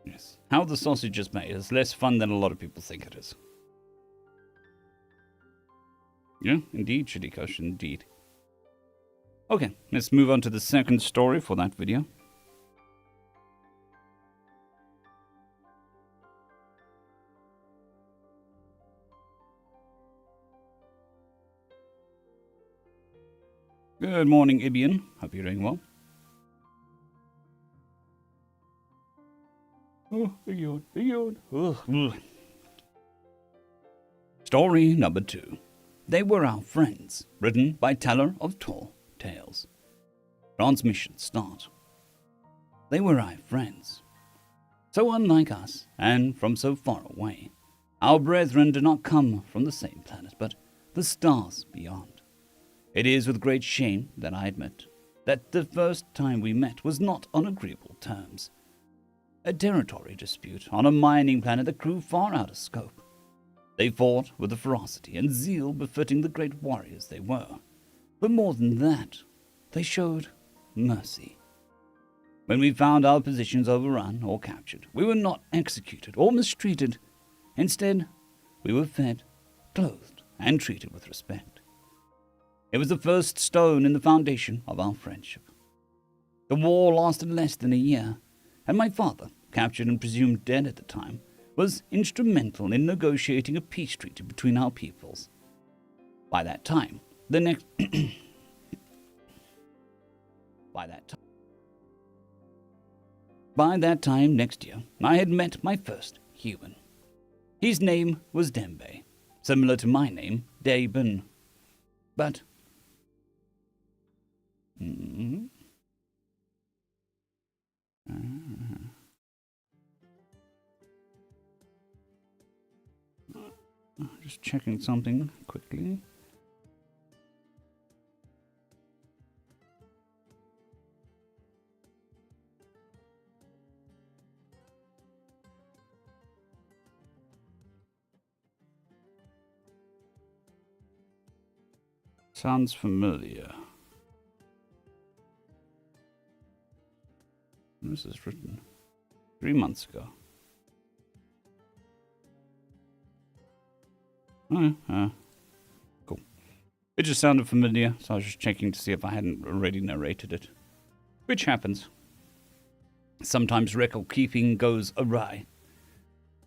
Yes. How the sausage is made is less fun than a lot of people think it is. Yeah, indeed, Shadikosh, indeed. Okay, let's move on to the second story for that video. Good morning, Ibian. Hope you're doing well. Oh, big yawn, big yawn. Ugh. Story number 2. They Were Our Friends, written by Teller of Tall Tales. Transmission start. They were our friends. So unlike us, and from so far away. Our brethren do not come from the same planet, but the stars beyond. It is with great shame that I admit that the first time we met was not on agreeable terms. A territory dispute on a mining planet that grew far out of scope. They fought with a ferocity and zeal befitting the great warriors they were. But more than that, they showed mercy. When we found our positions overrun or captured, we were not executed or mistreated. Instead, we were fed, clothed, and treated with respect. It was the first stone in the foundation of our friendship. The war lasted less than a year, and my father, captured and presumed dead at the time, was instrumental in negotiating a peace treaty between our peoples. By that time, next year, I had met my first human. His name was Dembe, similar to my name, Daben. But just checking something quickly. Sounds familiar. This is written 3 months ago. Cool. It just sounded familiar, so I was just checking to see if I hadn't already narrated it. Which happens. Sometimes record keeping goes awry.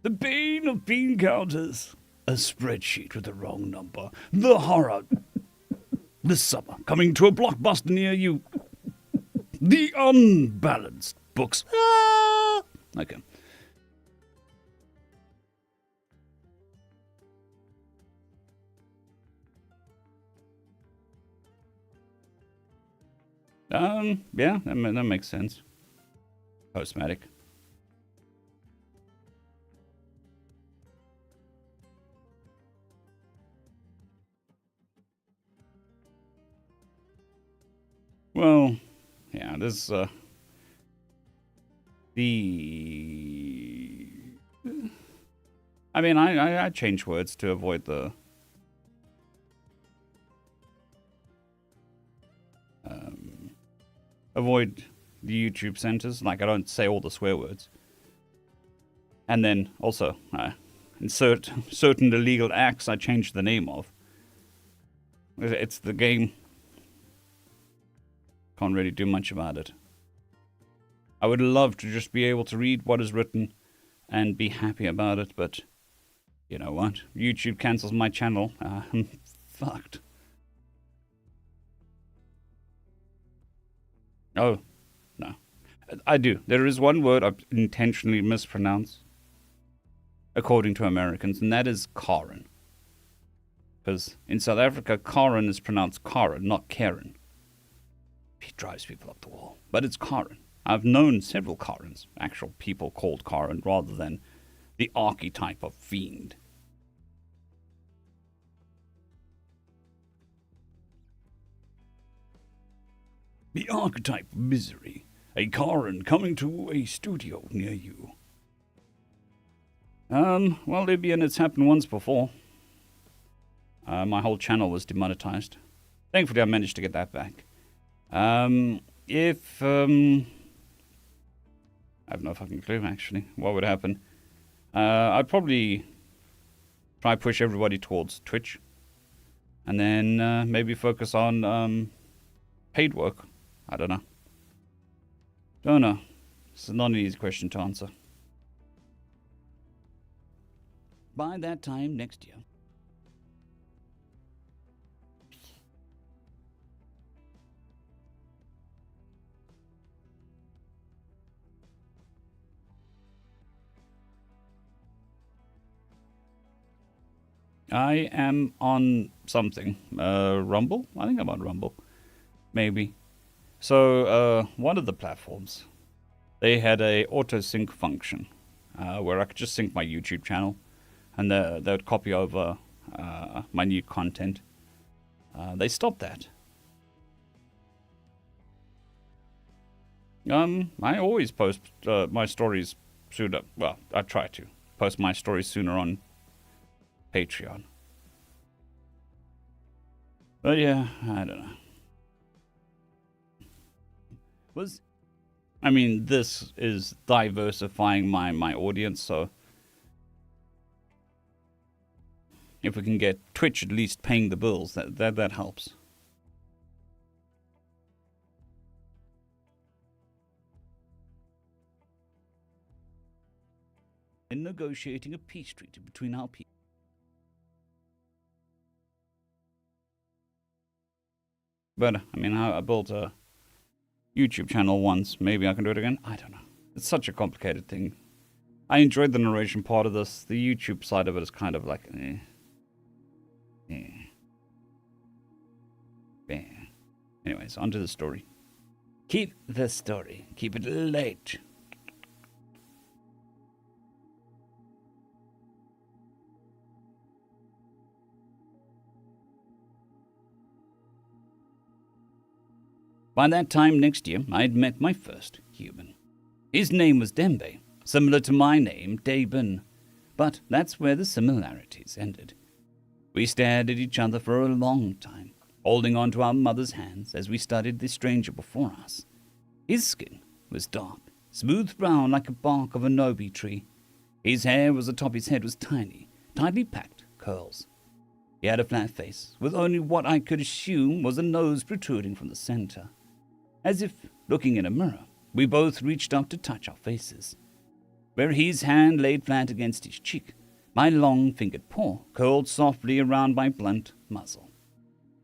The bane of bean counters. A spreadsheet with the wrong number. The horror. This summer, coming to a blockbuster near you. The unbalanced books. Ah! Okay. Yeah, that makes sense. Postmatic. Well, yeah, this, I mean, I change words to avoid the, avoid the YouTube centers. Like, I don't say all the swear words. And then, also, insert certain illegal acts I change the name of. It's the game. Can't really do much about it. I would love to just be able to read what is written and be happy about it, but you know what? YouTube cancels my channel. I'm fucked. Oh, no. I do. There is one word I intentionally mispronounce, according to Americans, and that is Karen. Because in South Africa, Karen is pronounced Karen, not Karen. It drives people up the wall. But it's Karen. I've known several Karens, actual people called Karen, rather than the archetype of fiend. The archetype of misery. A Karen coming to a studio near you. Well, Libyan, it's happened once before. My whole channel was demonetized. Thankfully, I managed to get that back. I have no fucking clue, actually, what would happen. I'd probably try push everybody towards Twitch. And then maybe focus on paid work. I don't know. Don't know. It's not an easy question to answer. By that time next year. I am on something. Rumble? I think I'm on Rumble. Maybe. So, one of the platforms. they had a auto-sync function where I could just sync my YouTube channel, and they would copy over my new content. They stopped that. I always post my stories sooner. Well, I try to post my stories sooner on Patreon. But yeah, I don't know. This is diversifying my audience, so if we can get Twitch at least paying the bills, that helps. In negotiating a peace treaty between our people. But, I built a YouTube channel once. Maybe I can do it again. I don't know. It's such a complicated thing. I enjoyed the narration part of this. The YouTube side of it is kind of like, Anyways, on to the story. Keep the story. Keep it light. By that time next year, I had met my first human. His name was Dembe, similar to my name, Dabin. But that's where the similarities ended. We stared at each other for a long time, holding on to our mother's hands as we studied the stranger before us. His skin was dark, smooth brown like the bark of a nobi tree. His hair atop his head was tiny, tightly packed curls. He had a flat face, with only what I could assume was a nose protruding from the center. As if looking in a mirror, we both reached up to touch our faces. Where his hand laid flat against his cheek, my long-fingered paw curled softly around my blunt muzzle.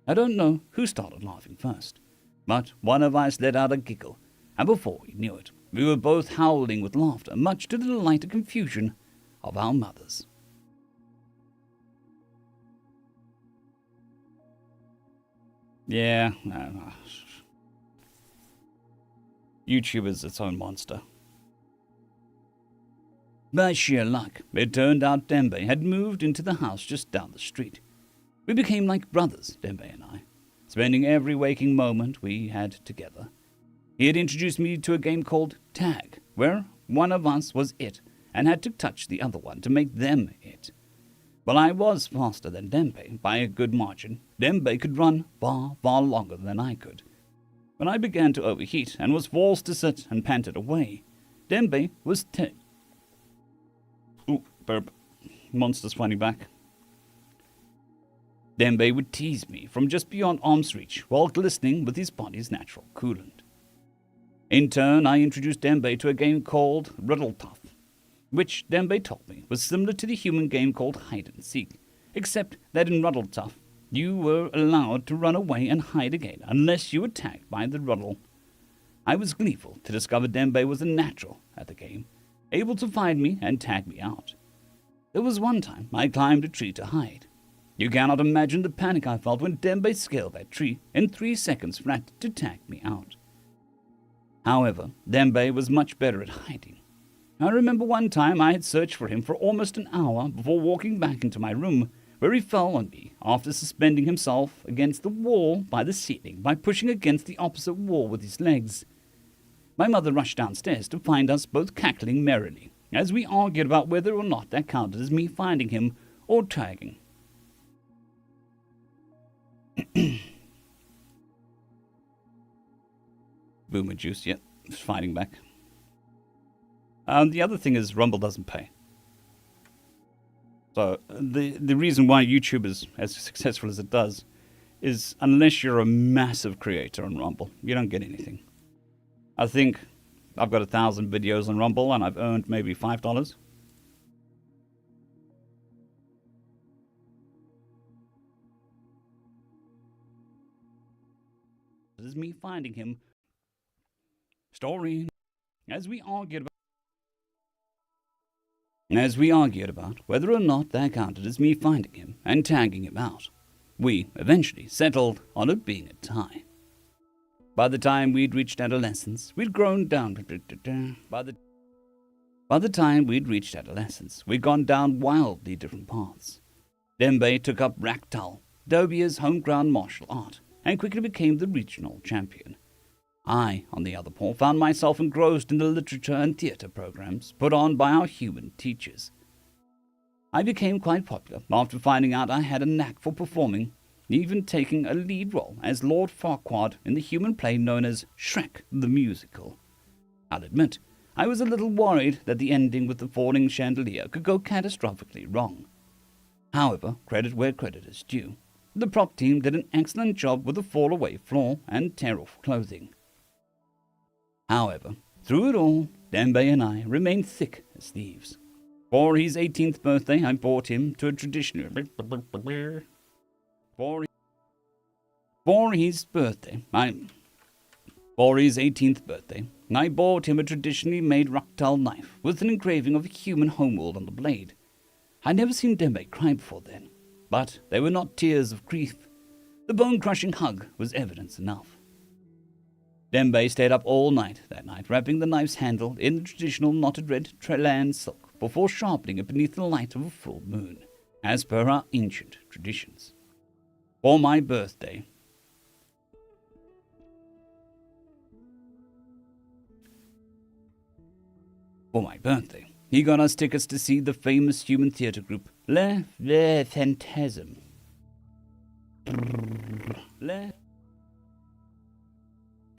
I don't know who started laughing first, but one of us let out a giggle, and before we knew it, we were both howling with laughter, much to the delight and confusion of our mothers. Yeah, YouTube is its own monster. By sheer luck, it turned out Dembe had moved into the house just down the street. We became like brothers, Dembe and I, spending every waking moment we had together. He had introduced me to a game called Tag, where one of us was it and had to touch the other one to make them it. While I was faster than Dembe by a good margin, Dembe could run far longer than I could. When I began to overheat and was forced to sit and panted away, Dembe was Ooh, burp. Monster's fighting back. Dembe would tease me from just beyond arm's reach while glistening with his body's natural coolant. In turn, I introduced Dembe to a game called Riddle Tough, which Dembe told me was similar to the human game called Hide and Seek, except that in Riddle Tough, you were allowed to run away and hide again unless you were tagged by the riddle. I was gleeful to discover Dembe was a natural at the game, able to find me and tag me out. There was one time I climbed a tree to hide. You cannot imagine the panic I felt when Dembe scaled that tree in 3 seconds flat to tag me out. However, Dembe was much better at hiding. I remember one time I had searched for him for almost an hour before walking back into my room, where he fell on me after suspending himself against the wall by the ceiling by pushing against the opposite wall with his legs. My mother rushed downstairs to find us both cackling merrily, as we argued about whether or not that counted as me finding him or tagging. Boomer juice, yep, it's fighting back. The other thing is Rumble doesn't pay. So the reason why YouTube is as successful as it does is unless you're a massive creator on Rumble, you don't get anything. I think I've got 1,000 videos on Rumble and I've earned maybe $5. This is me finding him. Story. As we argued about whether or not that counted as me finding him and tagging him out, we eventually settled on it being a tie. By the time we'd reached adolescence, we'd grown down. By the time we'd reached adolescence, we'd gone down wildly different paths. Dembe took up Raktal, Dobia's homegrown martial art, and quickly became the regional champion. I, on the other pole, found myself engrossed in the literature and theatre programs put on by our human teachers. I became quite popular after finding out I had a knack for performing, even taking a lead role as Lord Farquaad in the human play known as Shrek the Musical. I'll admit, I was a little worried that the ending with the falling chandelier could go catastrophically wrong. However, credit where credit is due. The prop team did an excellent job with the fall-away floor and tear-off clothing. However, through it all, Dembe and I remained thick as thieves. For his 18th birthday, I bought him to a traditional... For his 18th birthday, I bought him a traditionally made Raktal knife with an engraving of a human homeworld on the blade. I'd never seen Dembe cry before then, but they were not tears of grief. The bone-crushing hug was evidence enough. Dembe stayed up all night that night, wrapping the knife's handle in the traditional knotted red Trelan silk before sharpening it beneath the light of a full moon, as per our ancient traditions. For my birthday, he got us tickets to see the famous human theatre group Le Fantasme. Le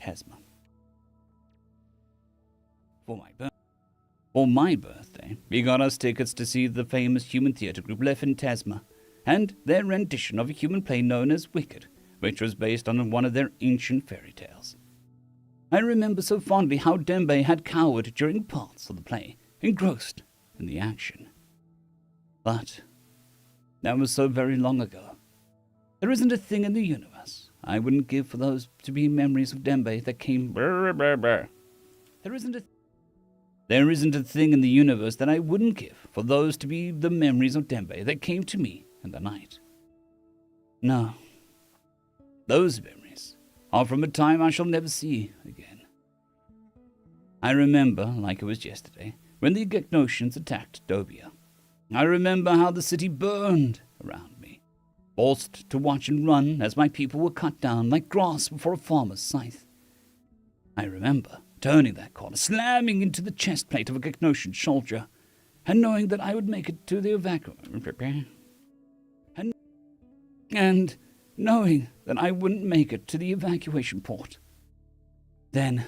Fantasme. For my birthday, he got us tickets to see the famous human theatre group Le Fantasme and their rendition of a human play known as Wicked, which was based on one of their ancient fairy tales. I remember so fondly how Dembe had cowered during parts of the play, engrossed in the action. But that was so very long ago. There isn't a thing in the universe I wouldn't give for those to be memories of Dembe that came... There isn't a thing in the universe that I wouldn't give for those to be the memories of Dembe that came to me in the night. No, those memories are from a time I shall never see again. I remember, like it was yesterday, when the Gegnosians attacked Dobia. I remember how the city burned around me, forced to watch and run as my people were cut down like grass before a farmer's scythe. I remember turning that corner, slamming into the chest plate of a Gegnosian soldier, and knowing that I would make it to the evacuation. And knowing that I wouldn't make it to the evacuation port. Then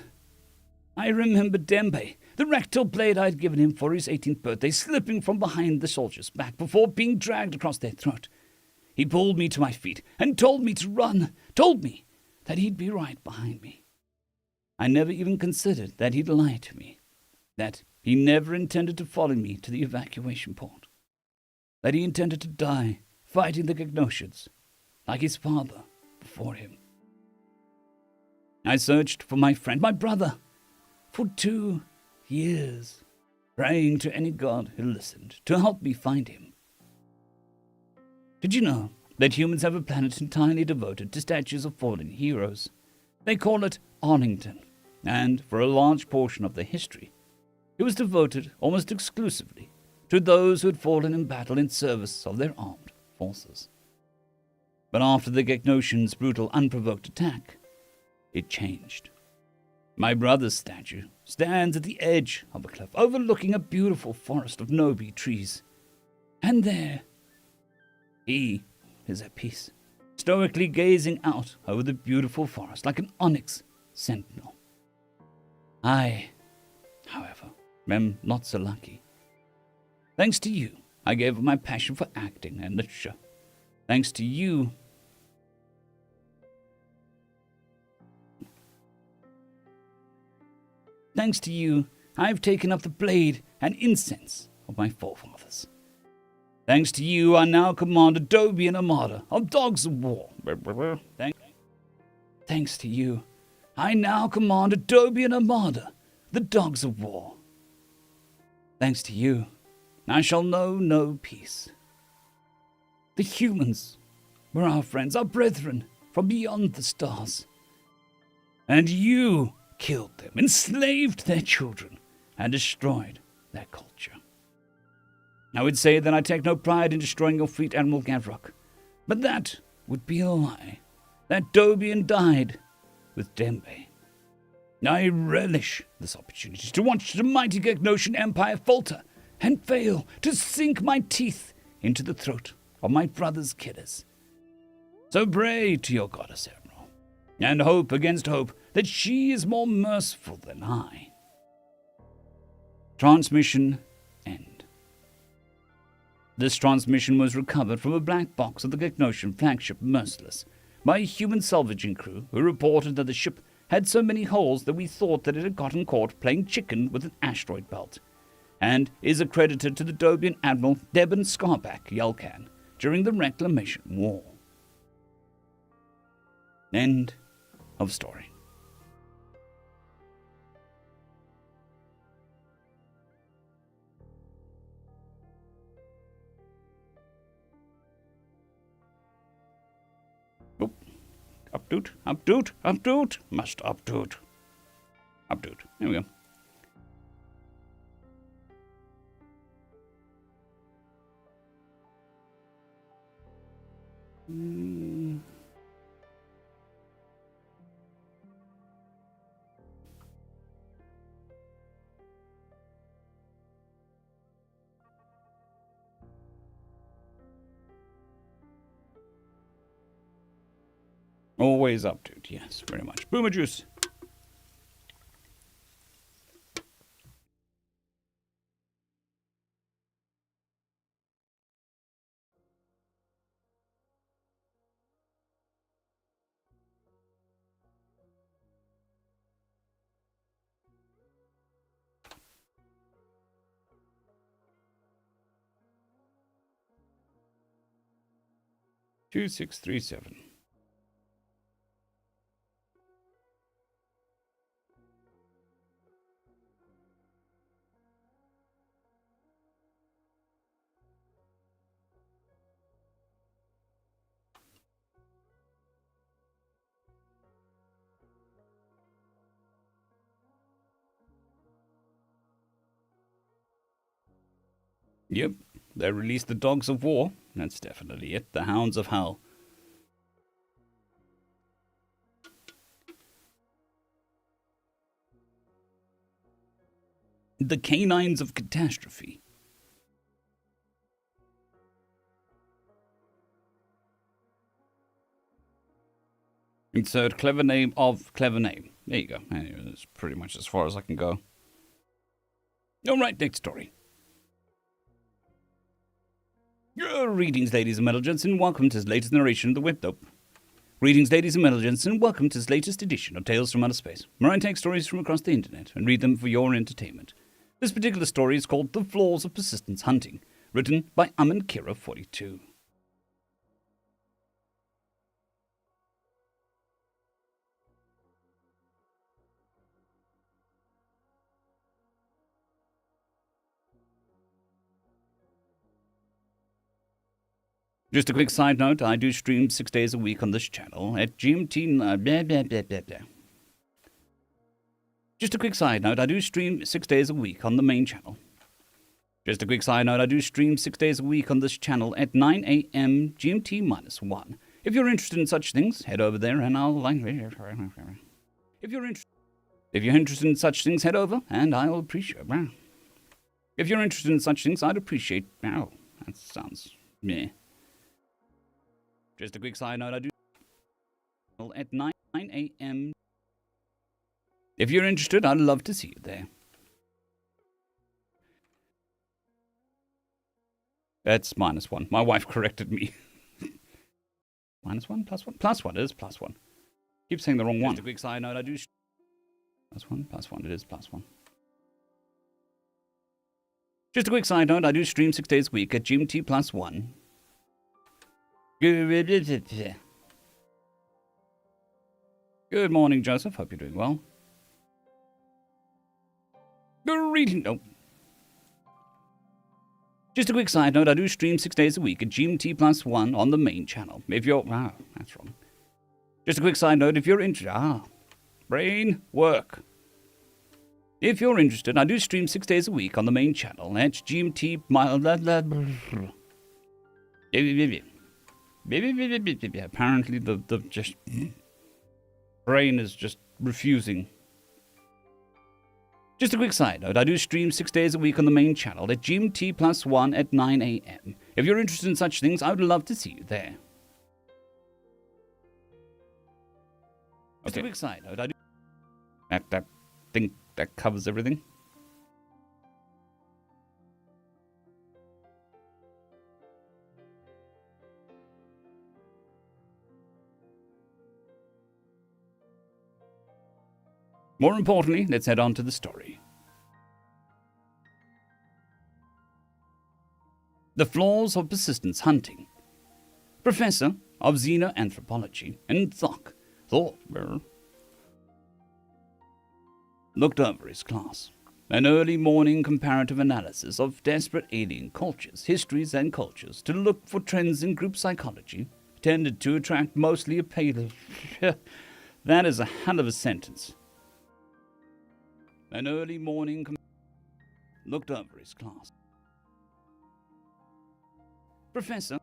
I remembered Dembe, the rectal blade I'd given him for his 18th birthday, slipping from behind the soldier's back before being dragged across their throat. He pulled me to my feet and told me to run, told me that he'd be right behind me. I never even considered that he'd lie to me, that he never intended to follow me to the evacuation port, that he intended to die fighting the Gegnosians, like his father before him. I searched for my friend, my brother, for 2 years, praying to any god who listened to help me find him. Did you know that humans have a planet entirely devoted to statues of fallen heroes? They call it Arlington, and for a large portion of their history, it was devoted almost exclusively to those who had fallen in battle in service of their armed forces. But after the Gegnosians' brutal, unprovoked attack, it changed. My brother's statue stands at the edge of a cliff, overlooking a beautiful forest of Nobi trees. And there, he is at peace, stoically gazing out over the beautiful forest like an onyx sentinel. I, however, am not so lucky. Thanks to you, I gave up my passion for acting and literature. Thanks to you, I've taken up the blade and incense of my forefathers. Thanks to you, I now command a Dobian armada of dogs of war. Thanks to you, I now command a Dobian armada, the dogs of war. Thanks to you, I shall know no peace. The humans were our friends, our brethren, from beyond the stars. And you killed them, enslaved their children, and destroyed their culture. I would say that I take no pride in destroying your fleet, Admiral Gavrok, but that would be a lie. That Dobian died with Dembe. I relish this opportunity to watch the mighty Gegnosian Empire falter and fail, to sink my teeth into the throat of my brother's killers. So pray to your goddess, Admiral, and hope against hope that she is more merciful than I. Transmission end. This transmission was recovered from a black box of the Gegnosian flagship Merciless by a human salvaging crew who reported that the ship had so many holes that we thought that it had gotten caught playing chicken with an asteroid belt, and is accredited to the Dobian Admiral Deben Skarbak Yelkan during the Reclamation War. End of story. Update. Must update. Update. There we go. Always update, yes, very much. Boomer juice. Two 637. Yep, they released the Dogs of War. That's definitely it. The Hounds of Hell. The Canines of Catastrophe. Insert clever name of clever name. There you go. Anyway, that's pretty much as far as I can go. Alright, next story. Greetings, ladies and gentlemen, and welcome to this latest narration of the web dope. Greetings, ladies and gentlemen, and welcome to this latest edition of Tales from Outer Space, where I take stories from across the internet and read them for your entertainment. This particular story is called The Flaws of Persistence Hunting, written by Amankira42. Just a quick side note, I do stream 6 days a week on this channel at GMT... blah, blah, blah, blah, blah. Just a quick side note, I do stream 6 days a week on the main channel. Just a quick side note, I do stream 6 days a week on this channel at 9 a.m. GMT-1. If you're interested in such things, head over there and I'll... If you're interested in such things, head over and I'll appreciate... If you're interested in such things, I'd appreciate... Oh, that sounds... meh. Just a quick side note, I do at 9 a.m. If you're interested, I'd love to see you there. That's -1. My wife corrected me. -1, +1? +1, it is +1. Keep saying the wrong one. Just a quick side note, I do... +1, it is +1. Just a quick side note, I do stream 6 days a week at GMT+1. Good morning, Joseph. Hope you're doing well. Greeting. Oh. Just a quick side note, I do stream 6 days a week at GMT+1 on the main channel. If you're... Ah, that's wrong. Just a quick side note, if you're interested... Brain, work. If you're interested, I do stream 6 days a week on the main channel at GMT. Apparently, the just brain is just refusing. Just a quick side note, I do stream 6 days a week on the main channel at GMT+1 at 9 a.m. If you're interested in such things, I would love to see you there. Just a quick side note, I do... That thing that covers everything. More importantly, let's head on to the story. The Flaws of Persistence Hunting. Professor of Xenoanthropology and Thok looked over his class. An early morning comparative analysis of desperate alien cultures, histories, and cultures to look for trends in group psychology tended to attract mostly a pale... That is a hell of a sentence. An early morning looked over his class. Professor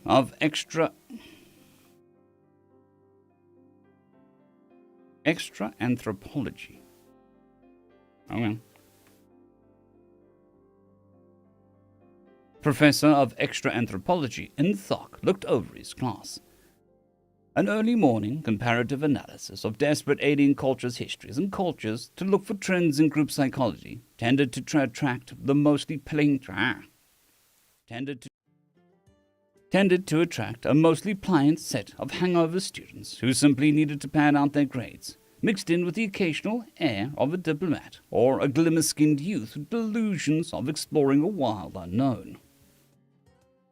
of extra anthropology. Okay. Professor of Extra Anthropology in Thok looked over his class. An early morning comparative analysis of desperate alien cultures, histories, and cultures to look for trends in group psychology tended to attract the mostly tended to attract a mostly pliant set of hangover students who simply needed to pad out their grades, mixed in with the occasional air of a diplomat or a glimmer-skinned youth with delusions of exploring a wild unknown.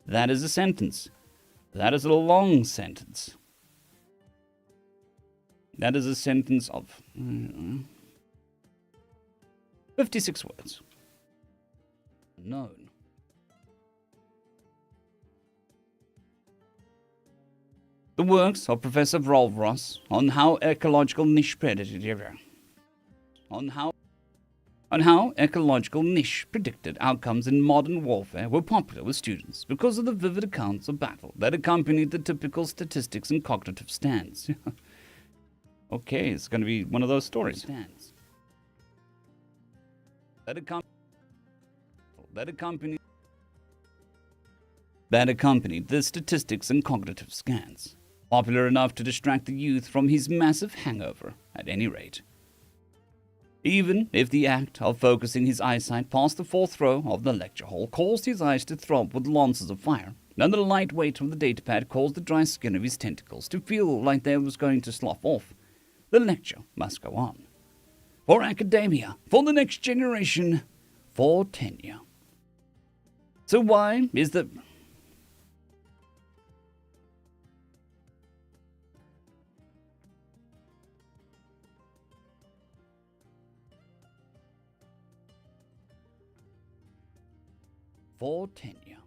That is a sentence. That is a long sentence. That is a sentence of 56 words. Known. The works of Professor Vrolvros on how ecological niche predicted outcomes in modern warfare were popular with students because of the vivid accounts of battle that accompanied the typical statistics and cognitive stands. Okay, it's going to be one of those stories. That accompanied the statistics and cognitive scans, popular enough to distract the youth from his massive hangover, at any rate. Even if the act of focusing his eyesight past the fourth row of the lecture hall caused his eyes to throb with lances of fire, and the light weight of the datapad caused the dry skin of his tentacles to feel like they was going to slough off, the lecture must go on. For academia, for the next generation, for tenure. So why is the... For tenure.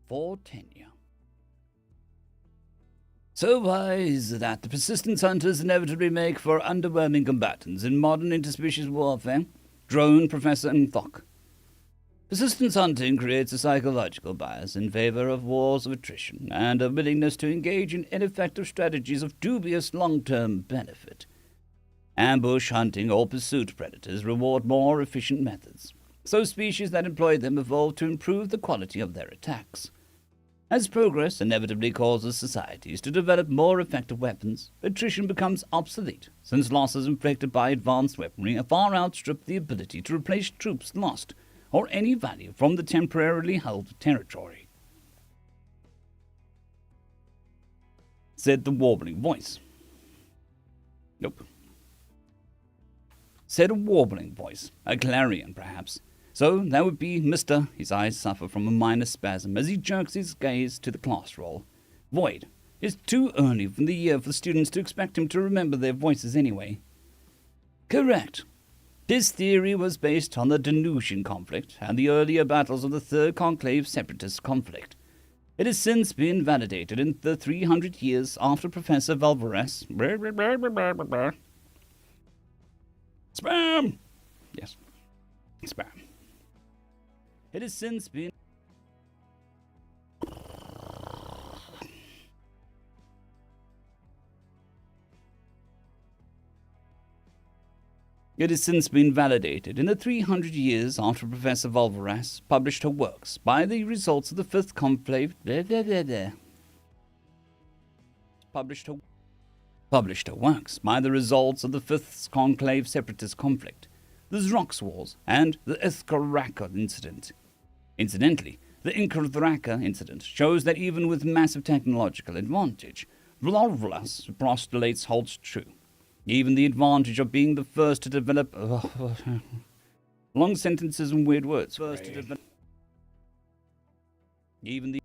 For tenure. So why is it that the persistence hunters inevitably make for underwhelming combatants in modern interspecies warfare? Drone Professor Thok. Persistence hunting creates a psychological bias in favor of wars of attrition and a willingness to engage in ineffective strategies of dubious long-term benefit. Ambush hunting or pursuit predators reward more efficient methods, so species that employ them evolve to improve the quality of their attacks. As progress inevitably causes societies to develop more effective weapons, attrition becomes obsolete, since losses inflicted by advanced weaponry far outstrip the ability to replace troops lost or any value from the temporarily held territory, said the warbling voice. Nope. Said a warbling voice, a clarion perhaps. So that would be Mr. His eyes suffer from a minor spasm as he jerks his gaze to the class roll. Void. It's too early in the year for students to expect him to remember their voices anyway. Correct. This theory was based on the Danusian conflict and the earlier battles of the Third Conclave Separatist conflict. It has since been validated in the 300 years after Professor Valvares... Spam! Yes. Spam. It has since been... It has since been validated in the 300 years after Professor Valvares published her works by the results of the Fifth Conclave... Published her works by the results of the Fifth Conclave Separatist conflict, the Zrox Wars, and the Iskaraka incident. Incidentally, the Inkarthraka incident shows that even with massive technological advantage, Valvares postulates holds true. Even the advantage of being the first to develop... long sentences and weird words. First to develop... Even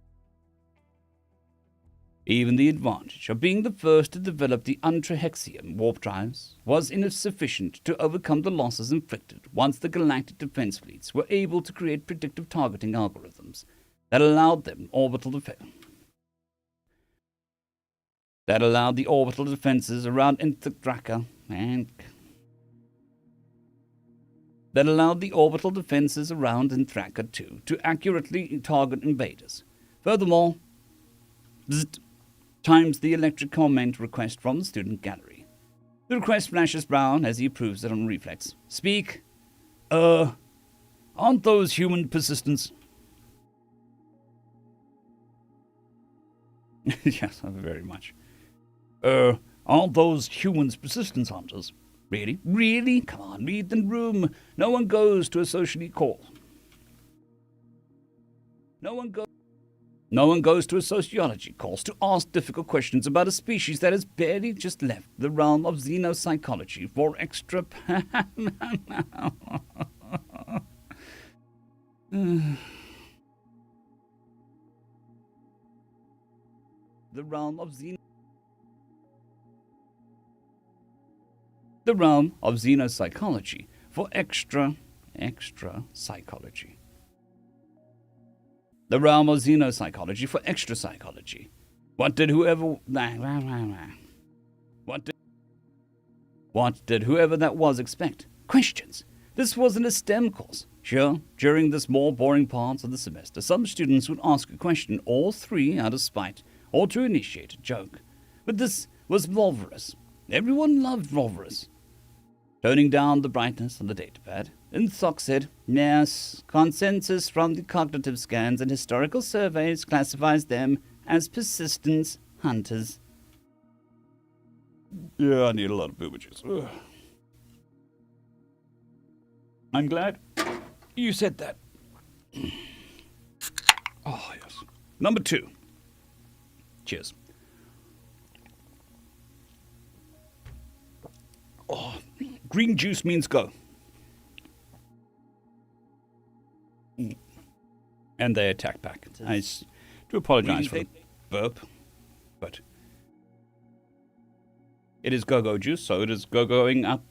the advantage of being the first to develop the Untrahexium warp drives was insufficient to overcome the losses inflicted once the galactic defense fleets were able to create predictive targeting algorithms that allowed the orbital defenses around Inthraca to accurately target invaders. Furthermore, times the electric comment request from the student gallery. The request flashes brown as he approves it on reflex. Speak. Aren't those human persistence? Yes, very much. Aren't those humans persistence hunters? Really? Really? Come on, read the room. No one goes to a socially call. No one goes to a sociology course to ask difficult questions about a species that has barely just left the realm of xenopsychology for extra... The realm of xenopsychology for extra psychology. The realm of xenopsychology for extra psychology. What did whoever that was expect? Questions. This wasn't a STEM course. Sure, during this more boring parts of the semester, some students would ask a question or three out of spite, or to initiate a joke. But this was Valvares. Everyone loved Valvares. Turning down the brightness on the datapad, Inthok said, yes, consensus from the cognitive scans and historical surveys classifies them as persistence hunters. Yeah, I need a lot of booba juice. Ugh. I'm glad you said that. Oh, yes. Number 2. Cheers. Oh, green juice means go. And they attack back. I do apologize for the burp, but it is go-go juice, so it is go-going up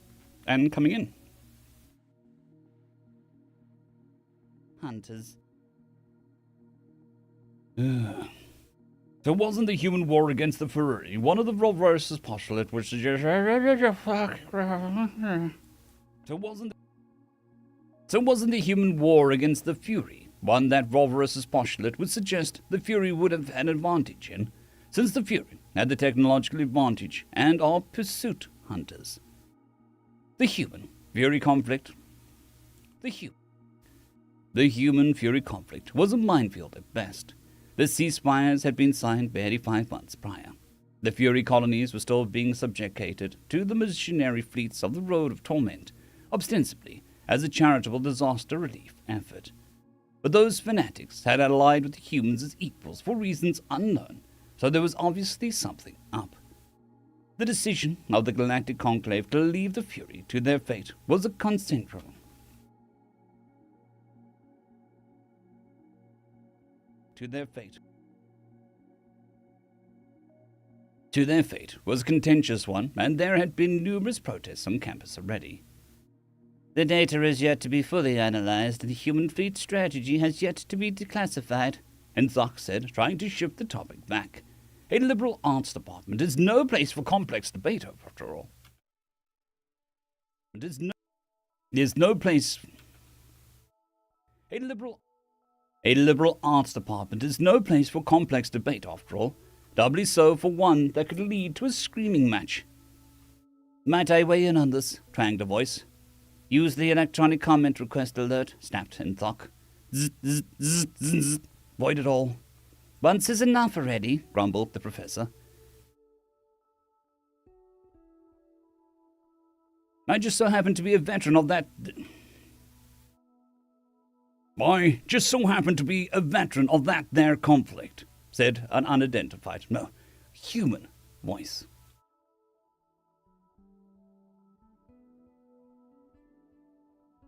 and coming in. Hunters. So wasn't the human war against the Ferrari one of the Valvares' postulate which suggests... So wasn't the human war against the Fury one that Valvares' postulate would suggest the Fury would have an advantage in, since the Fury had the technological advantage and are pursuit hunters? The human-Fury conflict. The human-Fury conflict was a minefield at best. The ceasefires had been signed barely 5 months prior. The Fury colonies were still being subjugated to the missionary fleets of the Road of Torment, ostensibly as a charitable disaster relief effort. But those fanatics had allied with the humans as equals for reasons unknown, so there was obviously something up. The decision of the Galactic Conclave to leave the Fury to their fate was a consensual. To their fate was a contentious one, and there had been numerous protests on campus already. The data is yet to be fully analyzed, and the human fleet strategy has yet to be declassified, Enthok said, trying to shift the topic back. A liberal arts department is no place for complex debate, after all. There's no place. A liberal arts department is no place for complex debate, after all. Doubly so for one that could lead to a screaming match. Might I weigh in on this? Twanged a voice. Use the electronic comment request alert, snapped Enthok. Zzz, zzz, zzz, zzz. Void it all. Once is enough already, grumbled the professor. I just so happen to be a veteran of that... I just so happen to be a veteran of that there conflict, said an unidentified, human voice.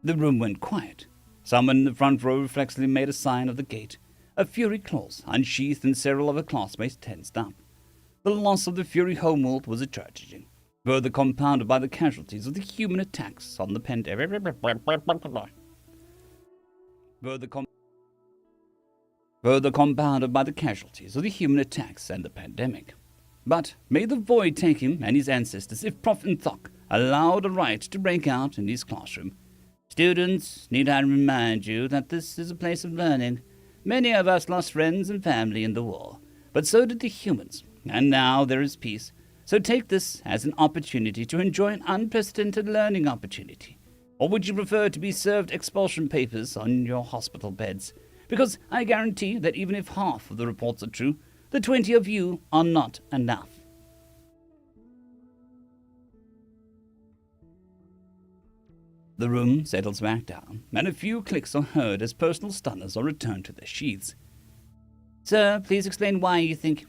The room went quiet. Someone in the front row reflexively made a sign of the gate. A Fury claws unsheathed and several of her classmates tensed up. The loss of the Fury homeworld was a tragedy, further compounded by the casualties of the human attacks on the pandemic. But may the void take him and his ancestors if Prof. Enthok allowed a riot to break out in his classroom. Students, need I remind you that this is a place of learning? Many of us lost friends and family in the war, but so did the humans, and now there is peace. So take this as an opportunity to enjoy an unprecedented learning opportunity. Or would you prefer to be served expulsion papers on your hospital beds? Because I guarantee that even if half of the reports are true, the 20 of you are not enough. The room settles back down, and a few clicks are heard as personal stunners are returned to their sheaths. Sir, please explain why you think...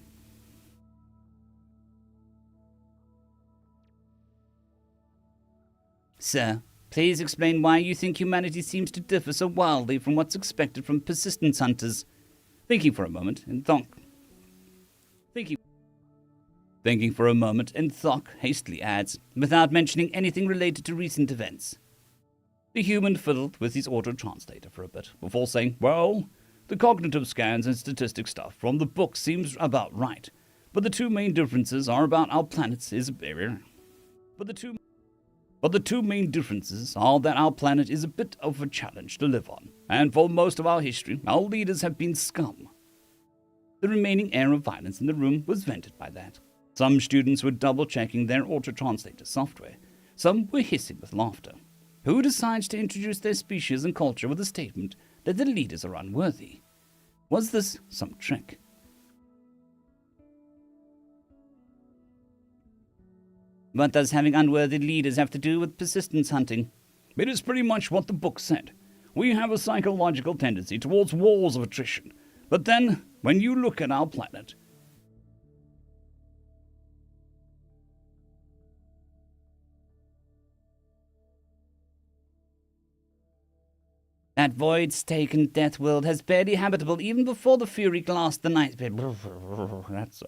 Sir, please explain why you think humanity seems to differ so wildly from what's expected from persistence hunters. Thinking for a moment, Enthok hastily adds, without mentioning anything related to recent events. The human fiddled with his auto-translator for a bit, before saying, well, the cognitive scans and statistic stuff from the book seems about right, but the two main differences are about our planet's is a barrier. But the two main differences are that our planet is a bit of a challenge to live on, and for most of our history, our leaders have been scum. The remaining air of violence in the room was vented by that. Some students were double-checking their auto-translator software. Some were hissing with laughter. Who decides to introduce their species and culture with a statement that the leaders are unworthy? Was this some trick? What does having unworthy leaders have to do with persistence hunting? It is pretty much what the book said. We have a psychological tendency towards wars of attrition. But then, when you look at our planet... That void-staken death world has barely habitable even before the Fury glassed the night. That's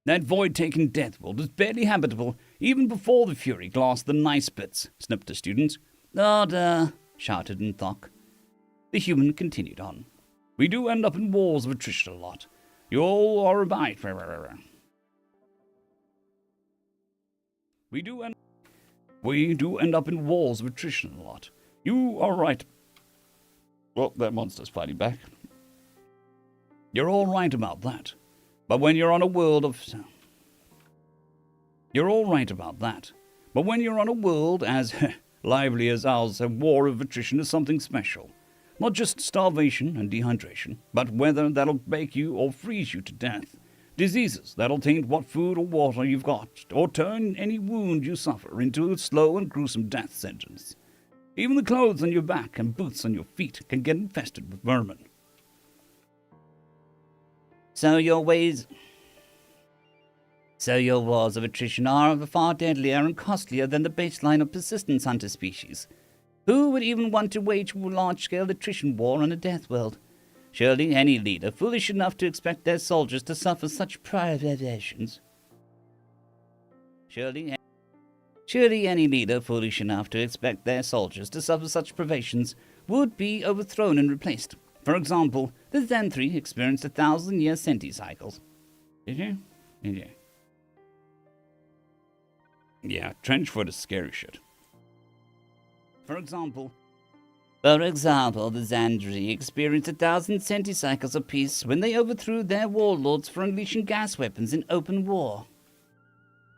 That void-taken death world is barely habitable even before the Fury glassed the nice bits, snipped the student. Order, shouted Enthok. The human continued on. We do end up in wars of attrition a lot. You all are right. We do end up in wars of attrition a lot. You are right. Well, that monster's fighting back. You're all right about that. But when you're on a world of... You're all right about that. But when you're on a world as lively as ours, a war of attrition is something special. Not just starvation and dehydration, but weather that'll bake you or freeze you to death. Diseases that'll taint what food or water you've got, or turn any wound you suffer into a slow and gruesome death sentence. Even the clothes on your back and boots on your feet can get infested with vermin. So your ways... So your wars of attrition are far deadlier and costlier than the baseline of persistence hunter species. Who would even want to wage a large-scale attrition war on a death world? Surely any leader foolish enough to expect their soldiers to suffer such privations. Surely any leader foolish enough to expect their soldiers to suffer such privations would be overthrown and replaced. For example, the Xanthri experienced 1,000-year centicycles. Did you? Did you? Yeah, Trenchfoot is scary shit. For example, the Xandri experienced 1,000 centicycles apiece when they overthrew their warlords for unleashing gas weapons in open war.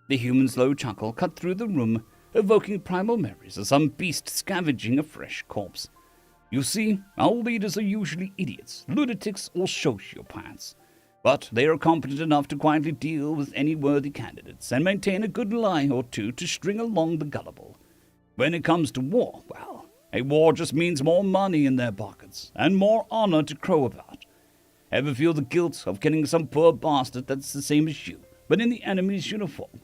The human's low chuckle cut through the room, evoking primal memories of some beast scavenging a fresh corpse. You see, our leaders are usually idiots, lunatics, or sociopaths. But they are competent enough to quietly deal with any worthy candidates and maintain a good lie or two to string along the gullible. When it comes to war, well, a war just means more money in their pockets and more honor to crow about. Ever feel the guilt of killing some poor bastard that's the same as you, but in the enemy's uniform?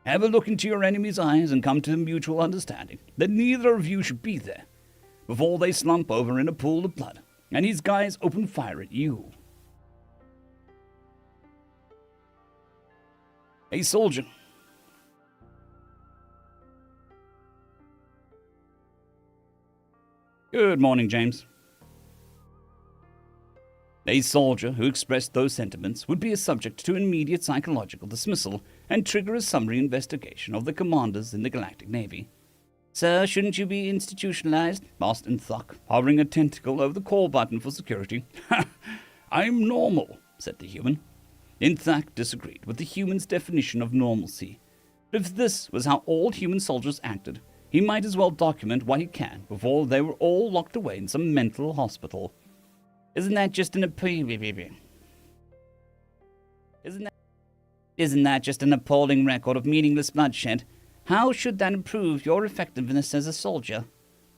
Have a look into your enemy's eyes and come to a mutual understanding that neither of you should be there before they slump over in a pool of blood and these guys open fire at you. A soldier. Good morning, James. A soldier who expressed those sentiments would be a subject to immediate psychological dismissal and trigger a summary investigation of the commanders in the Galactic Navy. Sir, shouldn't you be institutionalized? Asked Thok, hovering a tentacle over the call button for security. I'm normal, said the human. Inthak disagreed with the human's definition of normalcy. But if this was how all human soldiers acted, he might as well document what he can before they were all locked away in some mental hospital. Isn't that just an appalling record of meaningless bloodshed? How should that improve your effectiveness as a soldier?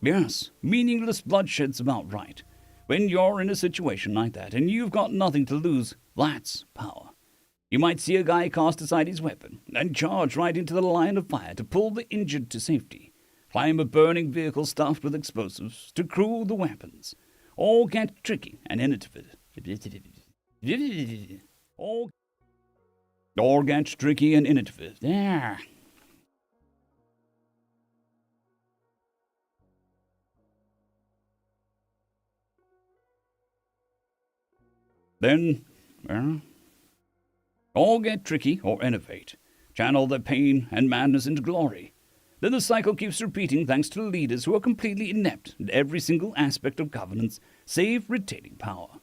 Yes, meaningless bloodshed's about right. When you're in a situation like that and you've got nothing to lose, that's power. You might see a guy cast aside his weapon and charge right into the line of fire to pull the injured to safety, climb a burning vehicle stuffed with explosives to crew the weapons, or get tricky and innovative. Or get tricky and innovative. There. Then, all get tricky or innovate, channel their pain and madness into glory. Then the cycle keeps repeating thanks to leaders who are completely inept in every single aspect of governance, save retaining power.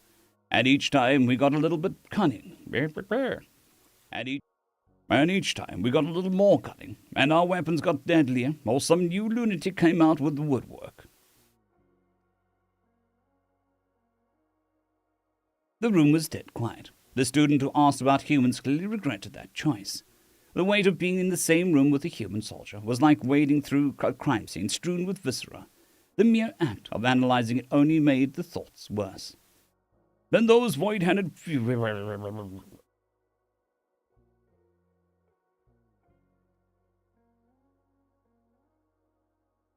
And each time we got a little bit cunning. And each time we got a little more cunning, and our weapons got deadlier, or some new lunatic came out with the woodwork. The room was dead quiet. The student who asked about humans clearly regretted that choice. The weight of being in the same room with a human soldier was like wading through a crime scene strewn with viscera. The mere act of analyzing it only made the thoughts worse. Then those void-headed...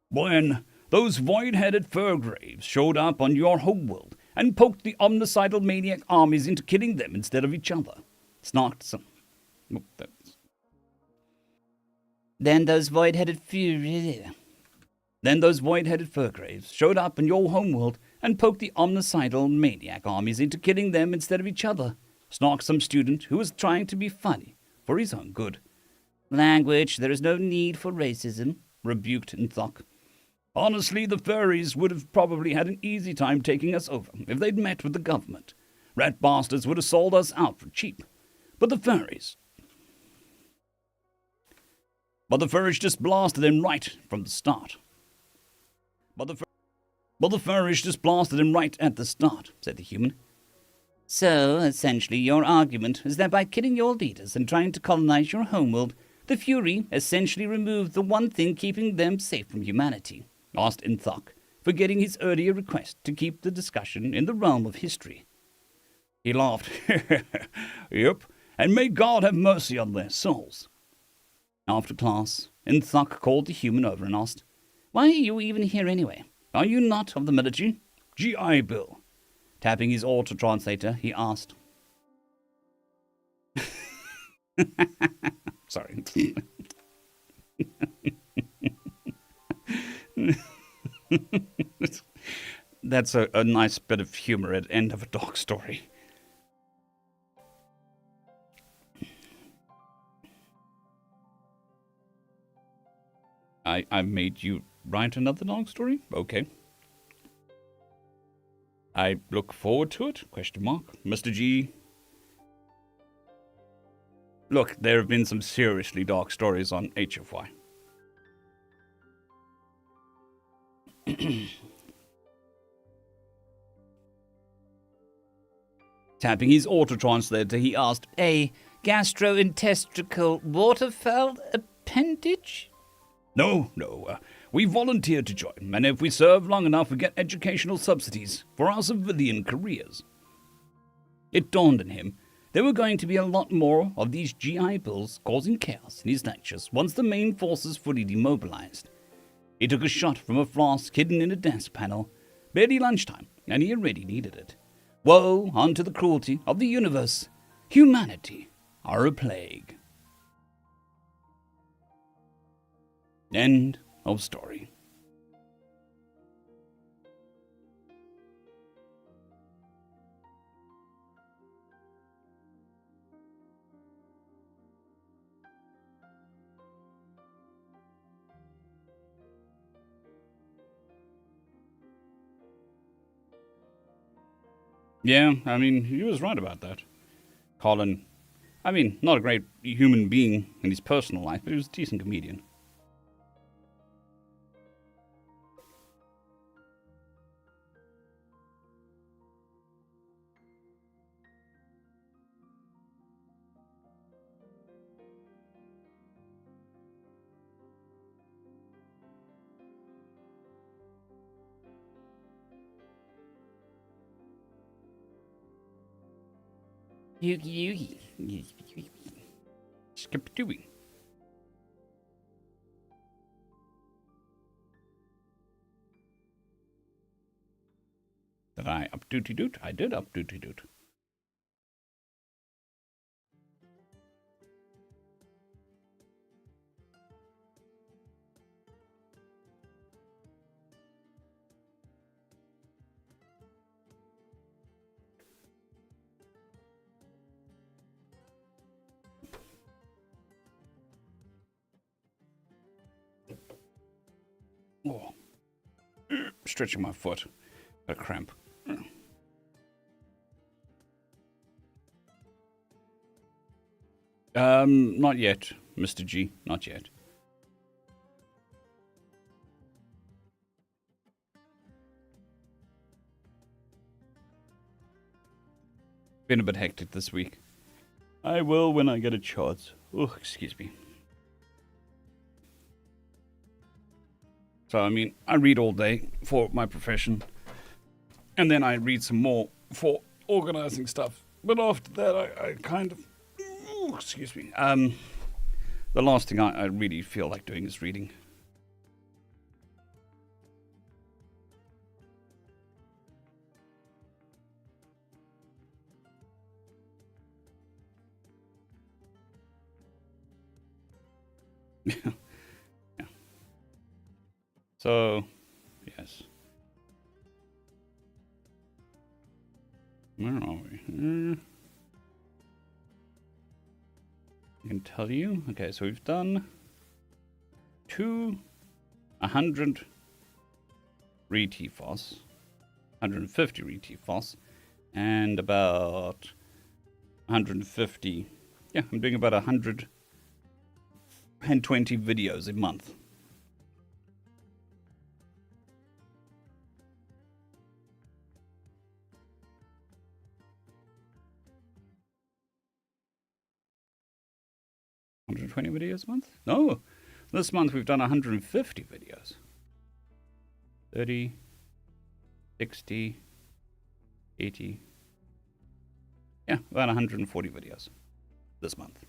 When those void-headed fur-graves showed up on your homeworld and poked the omnicidal maniac armies into killing them instead of each other. Snarked some... Then those void-headed fur-graves showed up in your homeworld and poked the omnicidal maniac armies into killing them instead of each other. Snarked some student who was trying to be funny for his own good. Language, there is no need for racism, rebuked Nthok. Honestly, the furries would have probably had an easy time taking us over if they'd met with the government. Rat bastards would have sold us out for cheap. But the furries just blasted them right from the start. But the furries just blasted them right at the start, said the human. So, essentially, your argument is that by killing your leaders and trying to colonize your homeworld, the Fury essentially removed the one thing keeping them safe from humanity, asked Nthok, forgetting his earlier request to keep the discussion in the realm of history. He laughed. Yep, and may God have mercy on their souls. After class, Inthuck called the human over and asked, Why are you even here anyway? Are you not of the military? G.I. Bill. Tapping his auto translator, he asked. Sorry. That's a nice bit of humor at the end of a dog story. I made you write another dog story? Okay. I look forward to it? Question mark. Mr. G. Look, there have been some seriously dark stories on HFY. Tapping his auto-translator, he asked, A gastrointestinal waterfowl appendage? No. We volunteer to join, and if we serve long enough, we get educational subsidies for our civilian careers. It dawned on him there were going to be a lot more of these GI Bills causing chaos in his lectures once the main forces fully demobilized. He took a shot from a flask hidden in a desk panel, barely lunchtime, and he already needed it. Woe unto the cruelty of the universe. Humanity are a plague. End of story. Yeah, I mean, he was right about that. Colin, I mean, not a great human being in his personal life, but he was a decent comedian. Yugi. Skip-dooey. Did I up-dooty-doot? I did up-dooty-doot. Oh. Stretching my foot. Got a cramp. Not yet, Mr. G. Not yet. Been a bit hectic this week. I will when I get a chance. Oh, excuse me. So, I mean, I read all day for my profession. And then I read some more for organizing stuff. But after that, I kind of... Oh, excuse me. The last thing I really feel like doing is reading. Yeah. So, yes. Where are we? I can tell you. Okay, so we've done 100 re-TFOS, 150 re-TFOS, and about 150. Yeah, I'm doing about 120 videos a month. $120 videos a month? No, this month we've done 150 videos. 30, 60, 80, Yeah, about 140 videos this month.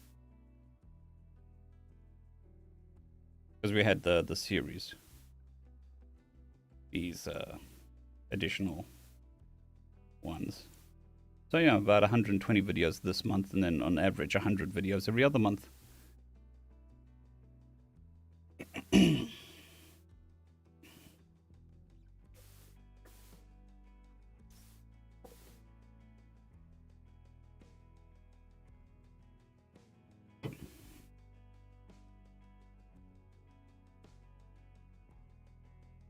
Because we had the series. These additional ones. So yeah, about 120 videos this month, and then on average 100 videos every other month.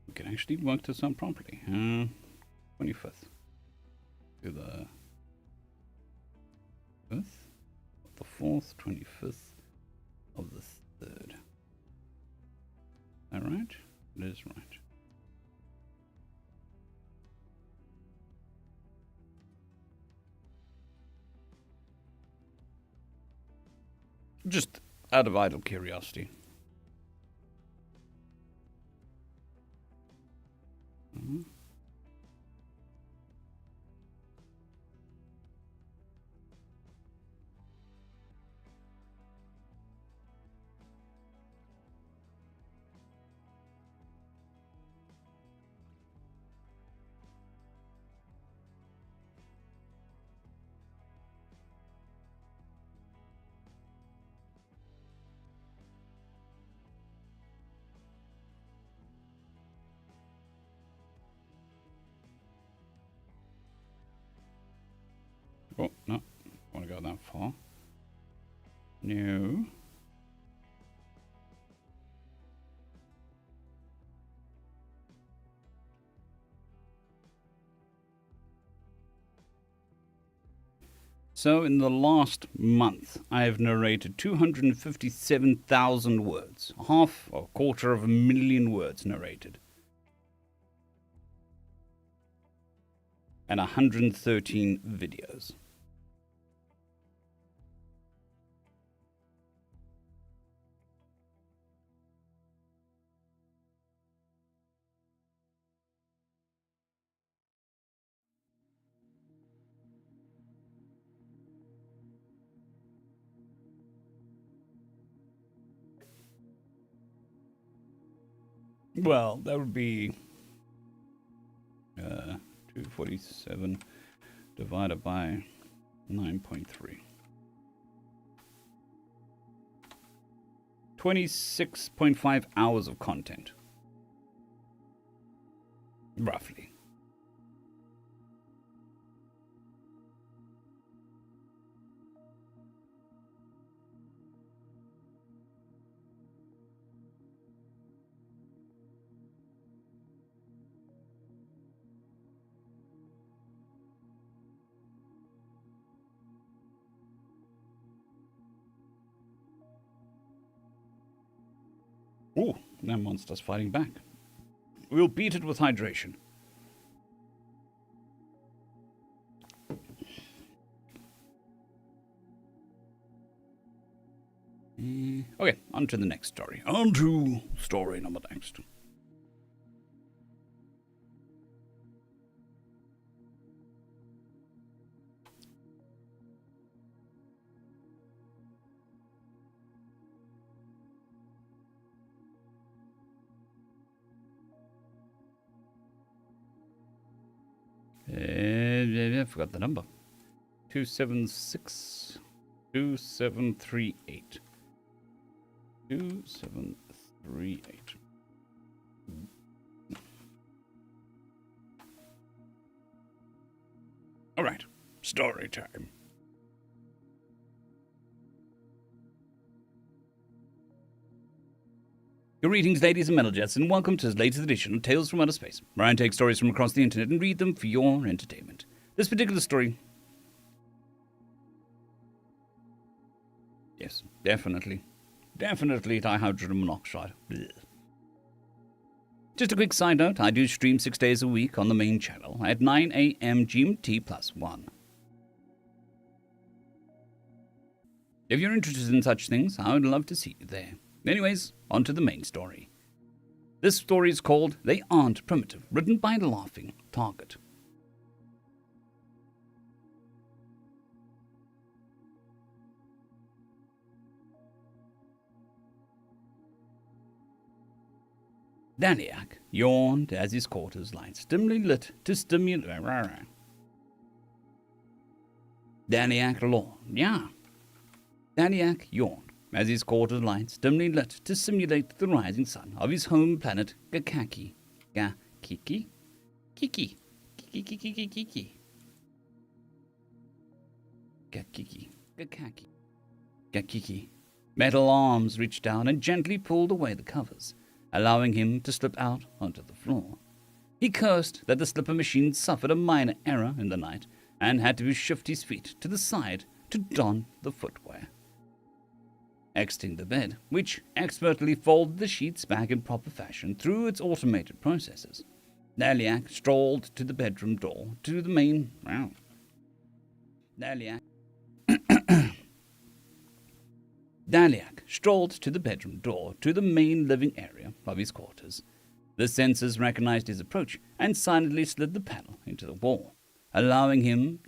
We can actually work this out properly. 25th to the 5th of the 4th, 25th of the 3rd. Is that right? It is right. Just out of idle curiosity. Oh, no. I want to go that far. No. So in the last month, I have narrated 257,000 words. Half or quarter of a million words narrated. And 113 videos. Well, that would be 247 divided by 9.3. 26.5 hours of content. Roughly. Ooh, that monster's fighting back. We'll beat it with hydration. Okay, on to the next story. On to story number next. I forgot the number. 276 2738. 2738. All right, story time. Greetings, ladies and metalheads, and welcome to this latest edition of Tales from Outer Space, where I take stories from across the internet and read them for your entertainment. This particular story... Yes, definitely. Definitely dihydrogen monoxide. Blech. Just a quick side note, I do stream 6 days a week on the main channel at 9 a.m. GMT +1. If you're interested in such things, I would love to see you there. Anyways, on to the main story. This story is called They Aren't Primitive, written by Laughing Target. Daniak yawned as his quarters lights dimly lit to stimulate. Daniak yawned as his quarters lights dimly lit to simulate the rising sun of his home planet Gakaki. Gakiki? Kiki. Kiki. Gakiki. Metal arms reached down and gently pulled away the covers, allowing him to slip out onto the floor. He cursed that the slipper machine suffered a minor error in the night and had to shift his feet to the side to don the footwear. Exiting the bed, which expertly folded the sheets back in proper fashion through its automated processes, Daliak strolled to the bedroom door to the main... Daliak strolled to the bedroom door to the main living area of his quarters. The sensors recognized his approach and silently slid the panel into the wall, allowing him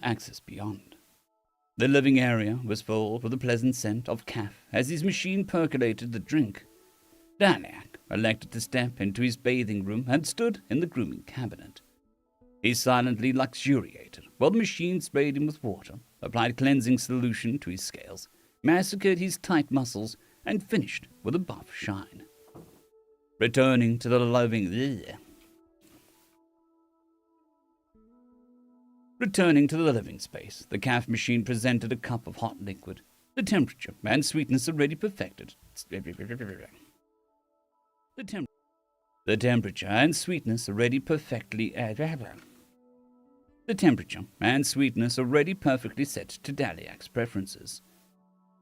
access beyond. The living area was filled with a pleasant scent of calf as his machine percolated the drink. Daliak elected to step into his bathing room and stood in the grooming cabinet. He silently luxuriated while the machine sprayed him with water, applied cleansing solution to his scales, massacred his tight muscles, and finished with a buff shine. Returning to the living space, the calf machine presented a cup of hot liquid, the temperature and sweetness already perfected. The temperature and sweetness already perfectly set to Daliak's preferences.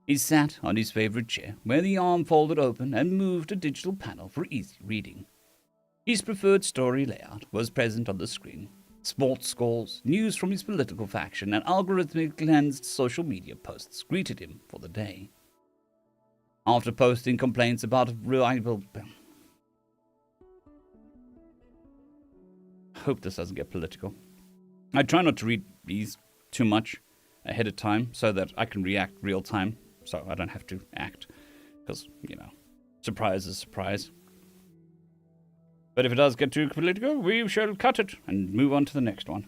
He sat on his favorite chair, where the arm folded open and moved a digital panel for easy reading. His preferred story layout was present on the screen. Sports scores, news from his political faction, and algorithmically cleansed social media posts greeted him for the day. After posting complaints about rival... Hope this doesn't get political. I try not to read these too much ahead of time so that I can react real time, so I don't have to act, because, surprise is surprise. But if it does get too political, we shall cut it and move on to the next one.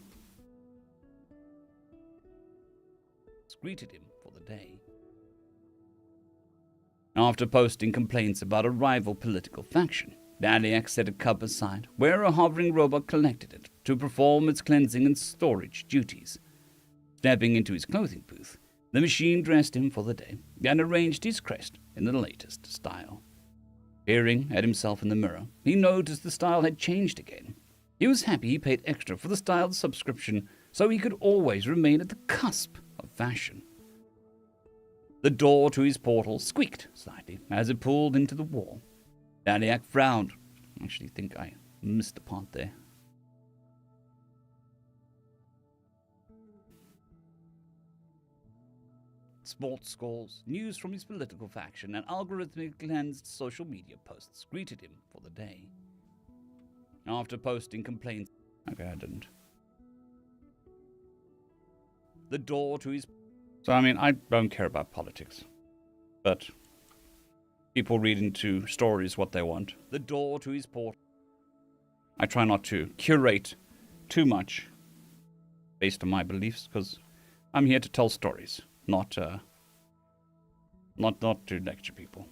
Greeted him for the day. After posting complaints about a rival political faction, Daliak set a cup aside where a hovering robot collected it to perform its cleansing and storage duties. Stepping into his clothing booth, the machine dressed him for the day and arranged his crest in the latest style. Peering at himself in the mirror, he noticed the style had changed again. He was happy he paid extra for the style subscription so he could always remain at the cusp of fashion. The door to his portal squeaked slightly as it pulled into the wall. Daliak frowned. I actually think I missed a part there. Sports scores, news from his political faction, and algorithmically cleansed social media posts greeted him for the day. After posting complaints... Okay, I didn't. The door to his... So, I don't care about politics. But people read into stories what they want. The door to his portal... I try not to curate too much based on my beliefs, because I'm here to tell stories, not to lecture people.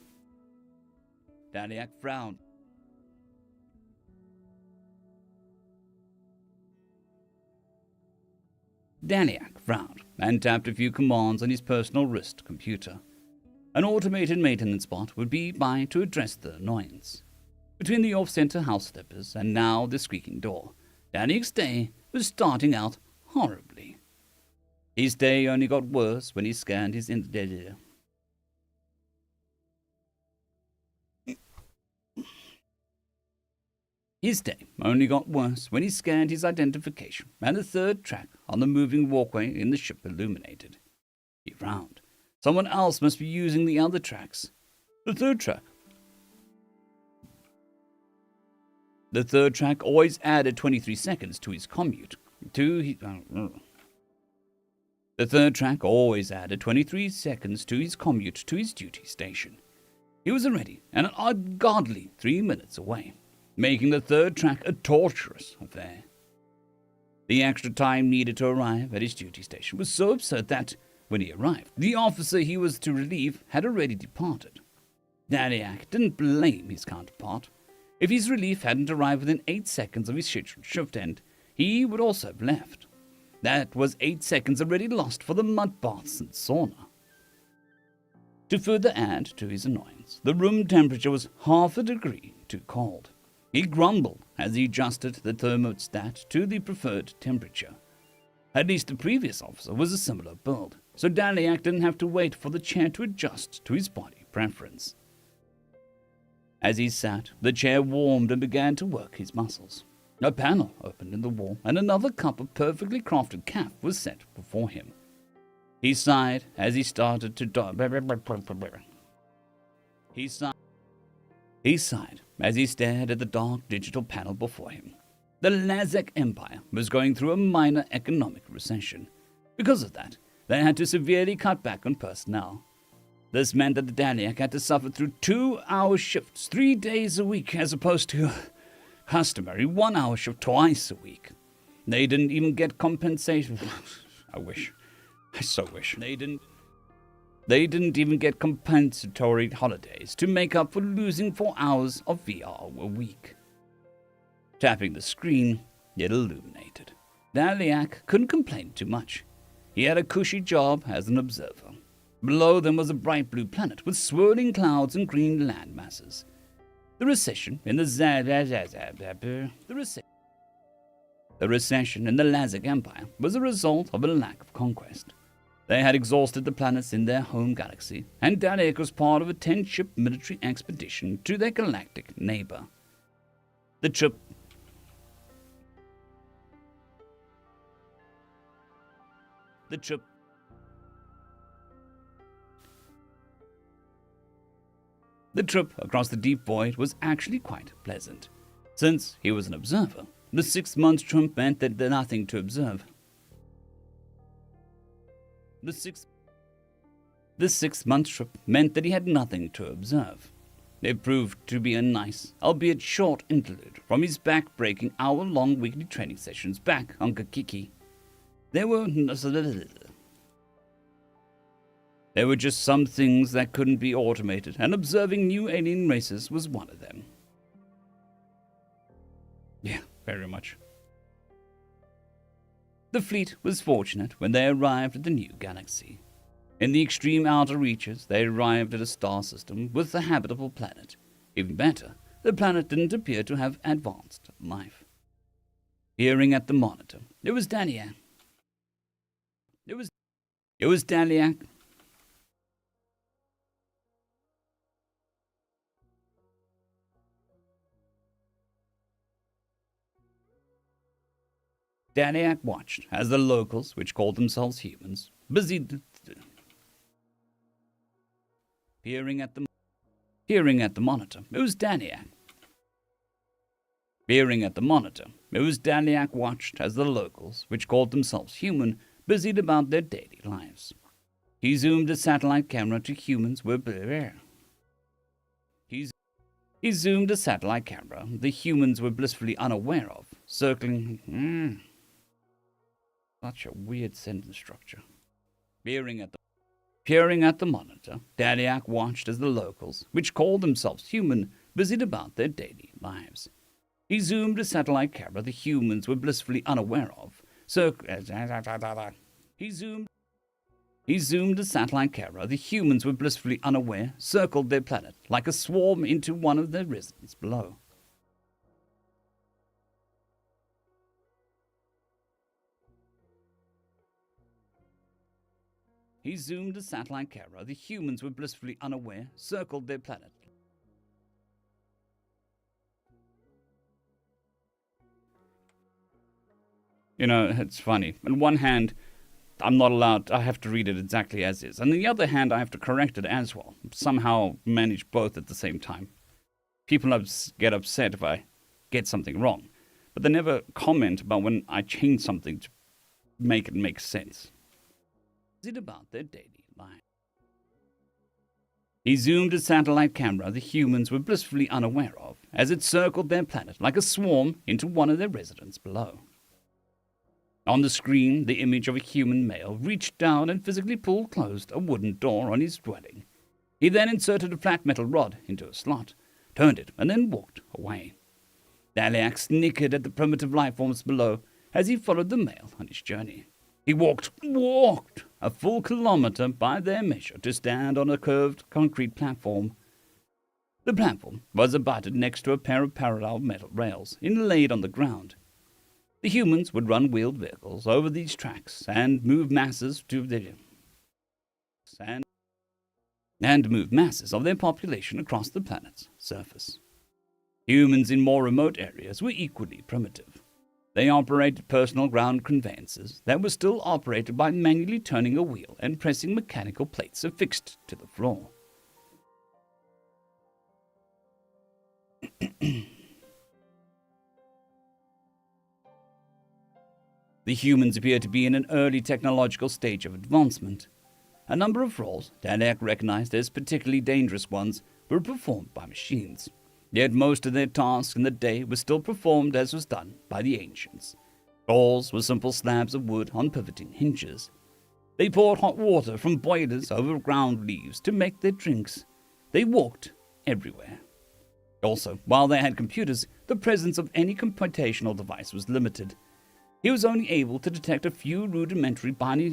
Daliak frowned. Daliak frowned and tapped a few commands on his personal wrist computer. An automated maintenance bot would be by to address the annoyance. Between the off-center house slippers and now the squeaking door, Daliak's day was starting out horribly. His day only got worse when he scanned his identification, and the third track on the moving walkway in the ship illuminated. He frowned. Someone else must be using the other tracks. The third track always added 23 seconds to his commute. The The third track always added 23 seconds to his commute to his duty station. He was already an ungodly 3 minutes away, making the third track a torturous affair. The extra time needed to arrive at his duty station was so absurd that, when he arrived, the officer he was to relieve had already departed. Daliak didn't blame his counterpart. If his relief hadn't arrived within 8 seconds of his scheduled shift end, he would also have left. That was 8 seconds already lost for the mud baths and sauna. To further add to his annoyance, the room temperature was half a degree too cold. He grumbled as he adjusted the thermostat to the preferred temperature. At least the previous officer was a similar build, so Daliak didn't have to wait for the chair to adjust to his body preference. As he sat, the chair warmed and began to work his muscles. A panel opened in the wall, and another cup of perfectly crafted caf was set before him. He sighed as he started to He sighed as he stared at the dark digital panel before him. The Lazak Empire was going through a minor economic recession. Because of that, they had to severely cut back on personnel. This meant that the Daliak had to suffer through 2-hour shifts 3 days a week as opposed to customary 1-hour shift twice a week. They didn't even get compensation. I wish. I so wish. They didn't even get compensatory holidays to make up for losing 4 hours of VR a week. Tapping the screen, it illuminated. Daliak couldn't complain too much. He had a cushy job as an observer. Below them was a bright blue planet with swirling clouds and green land masses. The recession in the Lazak Empire was a result of a lack of conquest. They had exhausted the planets in their home galaxy, and Daliak was part of a 10-ship military expedition to their galactic neighbor. The trip across the deep void was actually quite pleasant. Since he was an observer, the 6-month trip meant that there was nothing to observe. The 6-month trip meant that he had nothing to observe. It proved to be a nice, albeit short interlude from his back-breaking hour-long weekly training sessions back on Kakiki. There were just some things that couldn't be automated, and observing new alien races was one of them. Yeah, very much. The fleet was fortunate when they arrived at the new galaxy. In the extreme outer reaches, they arrived at a star system with a habitable planet. Even better, the planet didn't appear to have advanced life. Peering at the monitor, it was Daliak. Daliak watched as the locals, which called themselves humans, busied peering at the monitor. It was Daliak. Peering at the monitor, it was Daliak watched as the locals, which called themselves human, busied about their daily lives. He zoomed a satellite camera to humans were He zoomed a satellite camera the humans were blissfully unaware of, circling. Such a weird sentence structure. Peering at the monitor, Daliak watched as the locals, which called themselves human, busied about their daily lives. He zoomed a satellite camera the humans were blissfully unaware of, He zoomed a satellite camera the humans were blissfully unaware, circled their planet like a swarm into one of their residents below. He zoomed a satellite camera the humans were blissfully unaware, circled their planet. You know, it's funny. On one hand, I'm not allowed, I have to read it exactly as is. On the other hand, I have to correct it as well. Somehow manage both at the same time. People get upset if I get something wrong, but they never comment about when I change something to make it make sense. about their daily life. He zoomed a satellite camera the humans were blissfully unaware of as it circled their planet like a swarm into one of their residents below. On the screen, the image of a human male reached down and physically pulled closed a wooden door on his dwelling. He then inserted a flat metal rod into a slot, turned it, and then walked away. Daliak snickered at the primitive life forms below as he followed the male on his journey. He walked a full kilometer by their measure to stand on a curved concrete platform. The platform was abutted next to a pair of parallel metal rails inlaid on the ground. The humans would run wheeled vehicles over these tracks and move masses of their population across the planet's surface. Humans in more remote areas were equally primitive. They operated personal ground conveyances that were still operated by manually turning a wheel and pressing mechanical plates affixed to the floor. The humans appear to be in an early technological stage of advancement. A number of roles Daliak recognized as particularly dangerous ones were performed by machines. Yet most of their tasks in the day were still performed as was done by the ancients. Doors were simple slabs of wood on pivoting hinges. They poured hot water from boilers over ground leaves to make their drinks. They walked everywhere. Also, while they had computers, the presence of any computational device was limited. He was only able to detect a few rudimentary binary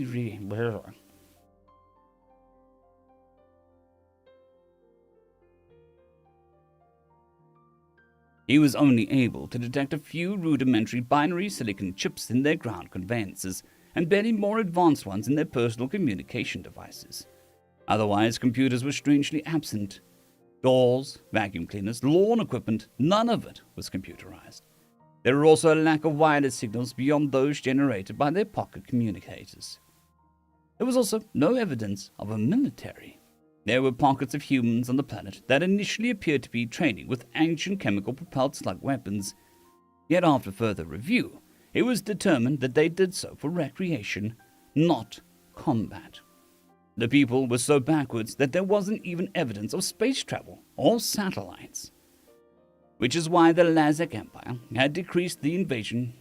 silicon chips in their ground conveyances, and barely more advanced ones in their personal communication devices. Otherwise, computers were strangely absent. Doors, vacuum cleaners, lawn equipment, none of it was computerized. There were also a lack of wireless signals beyond those generated by their pocket communicators. There was also no evidence of a military. There were pockets of humans on the planet that initially appeared to be training with ancient chemical-propelled slug weapons. Yet after further review, it was determined that they did so for recreation, not combat. The people were so backwards that there wasn't even evidence of space travel or satellites. Which is why the Lazak Empire had decreased the invasion.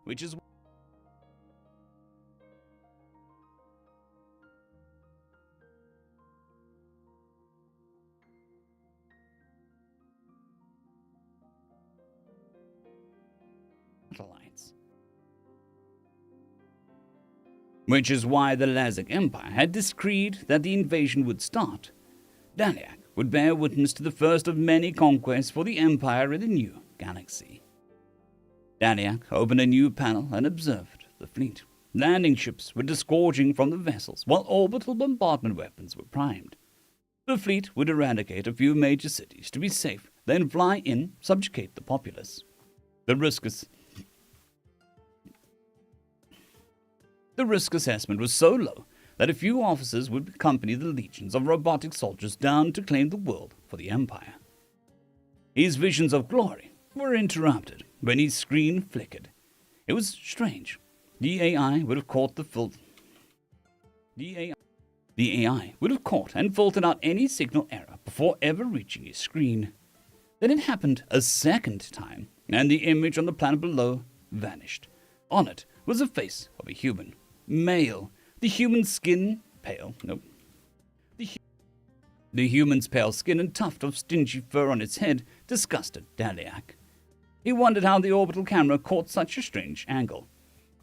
Which is satellites. Which is why the Lazak Empire had decreed that the invasion would start. Daliak would bear witness to the first of many conquests for the Empire in the new galaxy. Daliak opened a new panel and observed the fleet. Landing ships were disgorging from the vessels, while orbital bombardment weapons were primed. The fleet would eradicate a few major cities to be safe, then fly in, subjugate the populace. The risk assessment was so low that a few officers would accompany the legions of robotic soldiers down to claim the world for the Empire. His visions of glory were interrupted when his screen flickered. It was strange. The AI would have caught and filtered out any signal error before ever reaching his screen. Then it happened a second time, and the image on the planet below vanished. On it was the face of a human. Male. The human's pale skin and tuft of stingy fur on its head disgusted Daliak. He wondered how the orbital camera caught such a strange angle.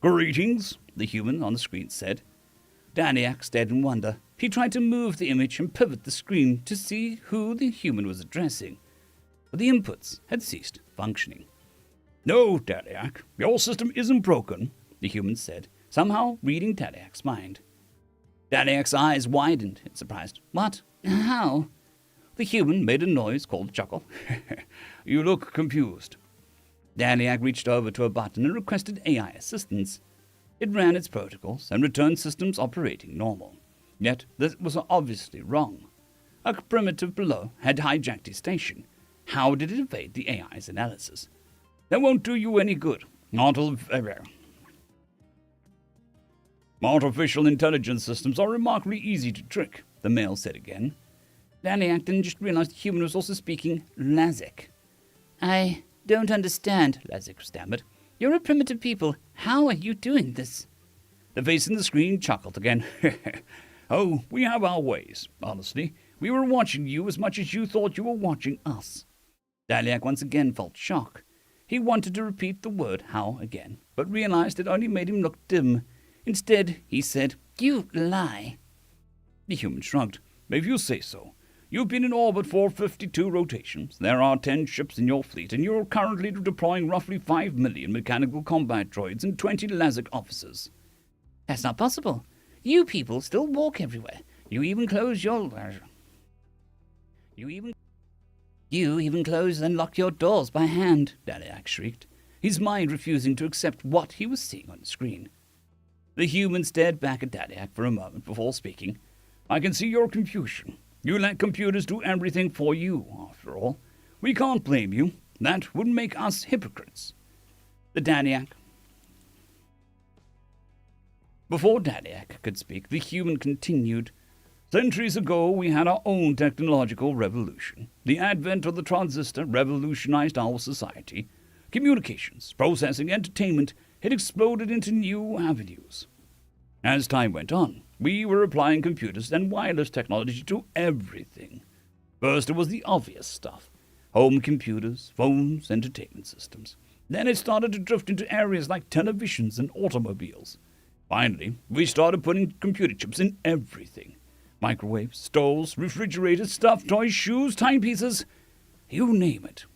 "Greetings," the human on the screen said. Daliak stared in wonder. He tried to move the image and pivot the screen to see who the human was addressing, but the inputs had ceased functioning. "No, Daliak, your system isn't broken," the human said, somehow reading Daliak's mind. Daliak's eyes widened in surprise. "What? How?" The human made a noise called a chuckle. "You look confused." Daliak reached over to a button and requested AI assistance. It ran its protocols and returned systems operating normal. Yet this was obviously wrong. A primitive below had hijacked his station. How did it evade the AI's analysis? "That won't do you any good," Artificial intelligence systems are remarkably easy to trick, the male said again. Daliak didn't just realize the human was also speaking Lazic. I don't understand, Lazic stammered. You're a primitive people. How are you doing this? The face in the screen chuckled again. Oh, we have our ways, honestly. We were watching you as much as you thought you were watching us. Daliak once again felt shock. He wanted to repeat the word how again, but realized it only made him look dim. Instead, he said, You lie. The human shrugged. If you say so. You've been in orbit for 52 rotations. There are 10 ships in your fleet, and you're currently deploying roughly 5 million mechanical combat droids and 20 Lazic officers. That's not possible. You people still walk everywhere. You even close your... You even close and lock your doors by hand, Daliak shrieked, his mind refusing to accept what he was seeing on the screen. The human stared back at Daliak for a moment before speaking. I can see your confusion. You let computers do everything for you, after all. We can't blame you. That would make us hypocrites. Before Daliak could speak, the human continued. Centuries ago, we had our own technological revolution. The advent of the transistor revolutionized our society. Communications, processing, entertainment had exploded into new avenues. As time went on, we were applying computers and wireless technology to everything. First, it was the obvious stuff. Home computers, phones, entertainment systems. Then it started to drift into areas like televisions and automobiles. Finally, we started putting computer chips in everything. Microwaves, stoves, refrigerators, stuffed toys, shoes, timepieces, you name it.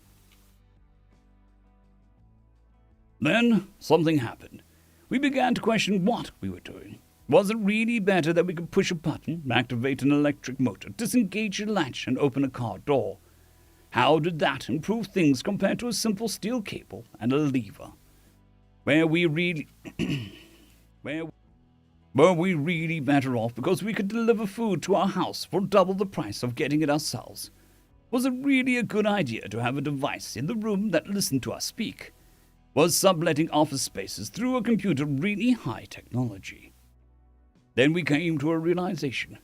Then something happened. We began to question what we were doing. Was it really better that we could push a button, activate an electric motor, disengage a latch, and open a car door? How did that improve things compared to a simple steel cable and a lever? Were we really better off because we could deliver food to our house for double the price of getting it ourselves? Was it really a good idea to have a device in the room that listened to us speak? Was subletting office spaces through a computer really high technology? Then we came to a realization.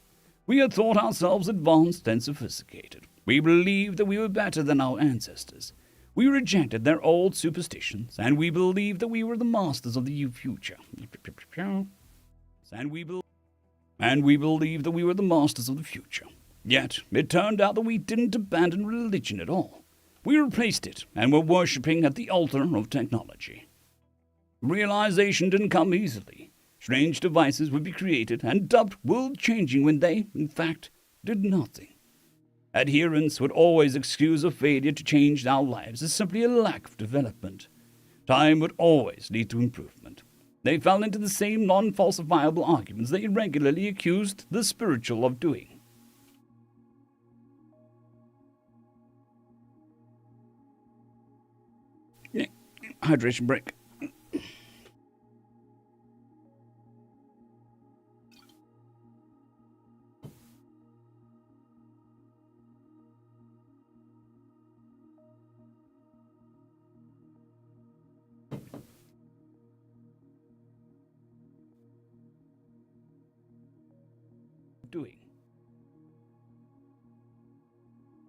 We had thought ourselves advanced and sophisticated. We believed that we were better than our ancestors. We rejected their old superstitions, and we believed that we were the masters of the future. And we believed that we were the masters of the future. Yet, it turned out that we didn't abandon religion at all. We replaced it and were worshipping at the altar of technology. Realization didn't come easily. Strange devices would be created and dubbed world-changing when they, in fact, did nothing. Adherents would always excuse a failure to change our lives as simply a lack of development. Time would always lead to improvement. They fell into the same non-falsifiable arguments they regularly accused the spiritual of doing. Hydration break. Doing.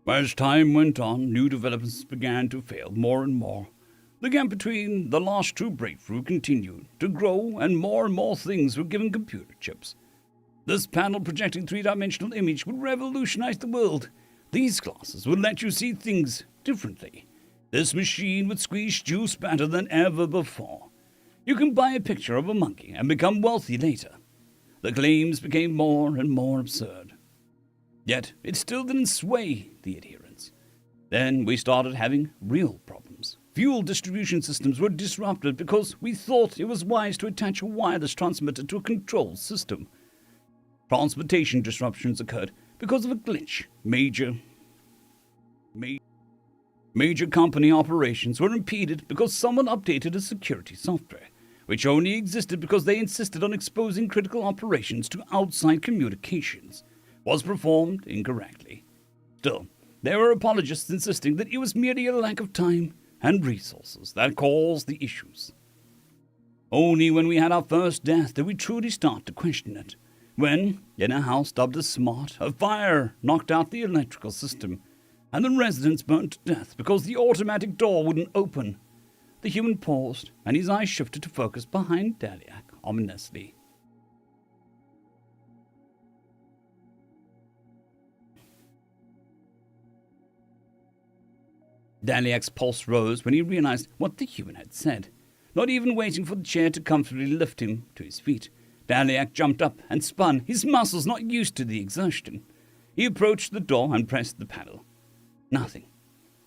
As time went on, new developments began to fail more and more. The gap between the last true breakthrough continued to grow, and more things were given computer chips. This panel projecting three-dimensional image would revolutionize the world. These glasses would let you see things differently. This machine would squeeze juice better than ever before. You can buy a picture of a monkey and become wealthy later. The claims became more and more absurd. Yet, it still didn't sway the adherents. Then we started having real problems. Fuel distribution systems were disrupted because we thought it was wise to attach a wireless transmitter to a control system. Transportation disruptions occurred because of a glitch. Major company operations were impeded because someone updated a security software, which only existed because they insisted on exposing critical operations to outside communications, was performed incorrectly. Still, there were apologists insisting that it was merely a lack of time and resources that caused the issues. Only when we had our first death did we truly start to question it. When, in a house dubbed as smart, a fire knocked out the electrical system, and the residents burnt to death because the automatic door wouldn't open. The human paused, and his eyes shifted to focus behind Daliak ominously. Daliak's pulse rose when he realized what the human had said. Not even waiting for the chair to comfortably lift him to his feet, Daliak jumped up and spun, his muscles not used to the exertion. He approached the door and pressed the panel. Nothing.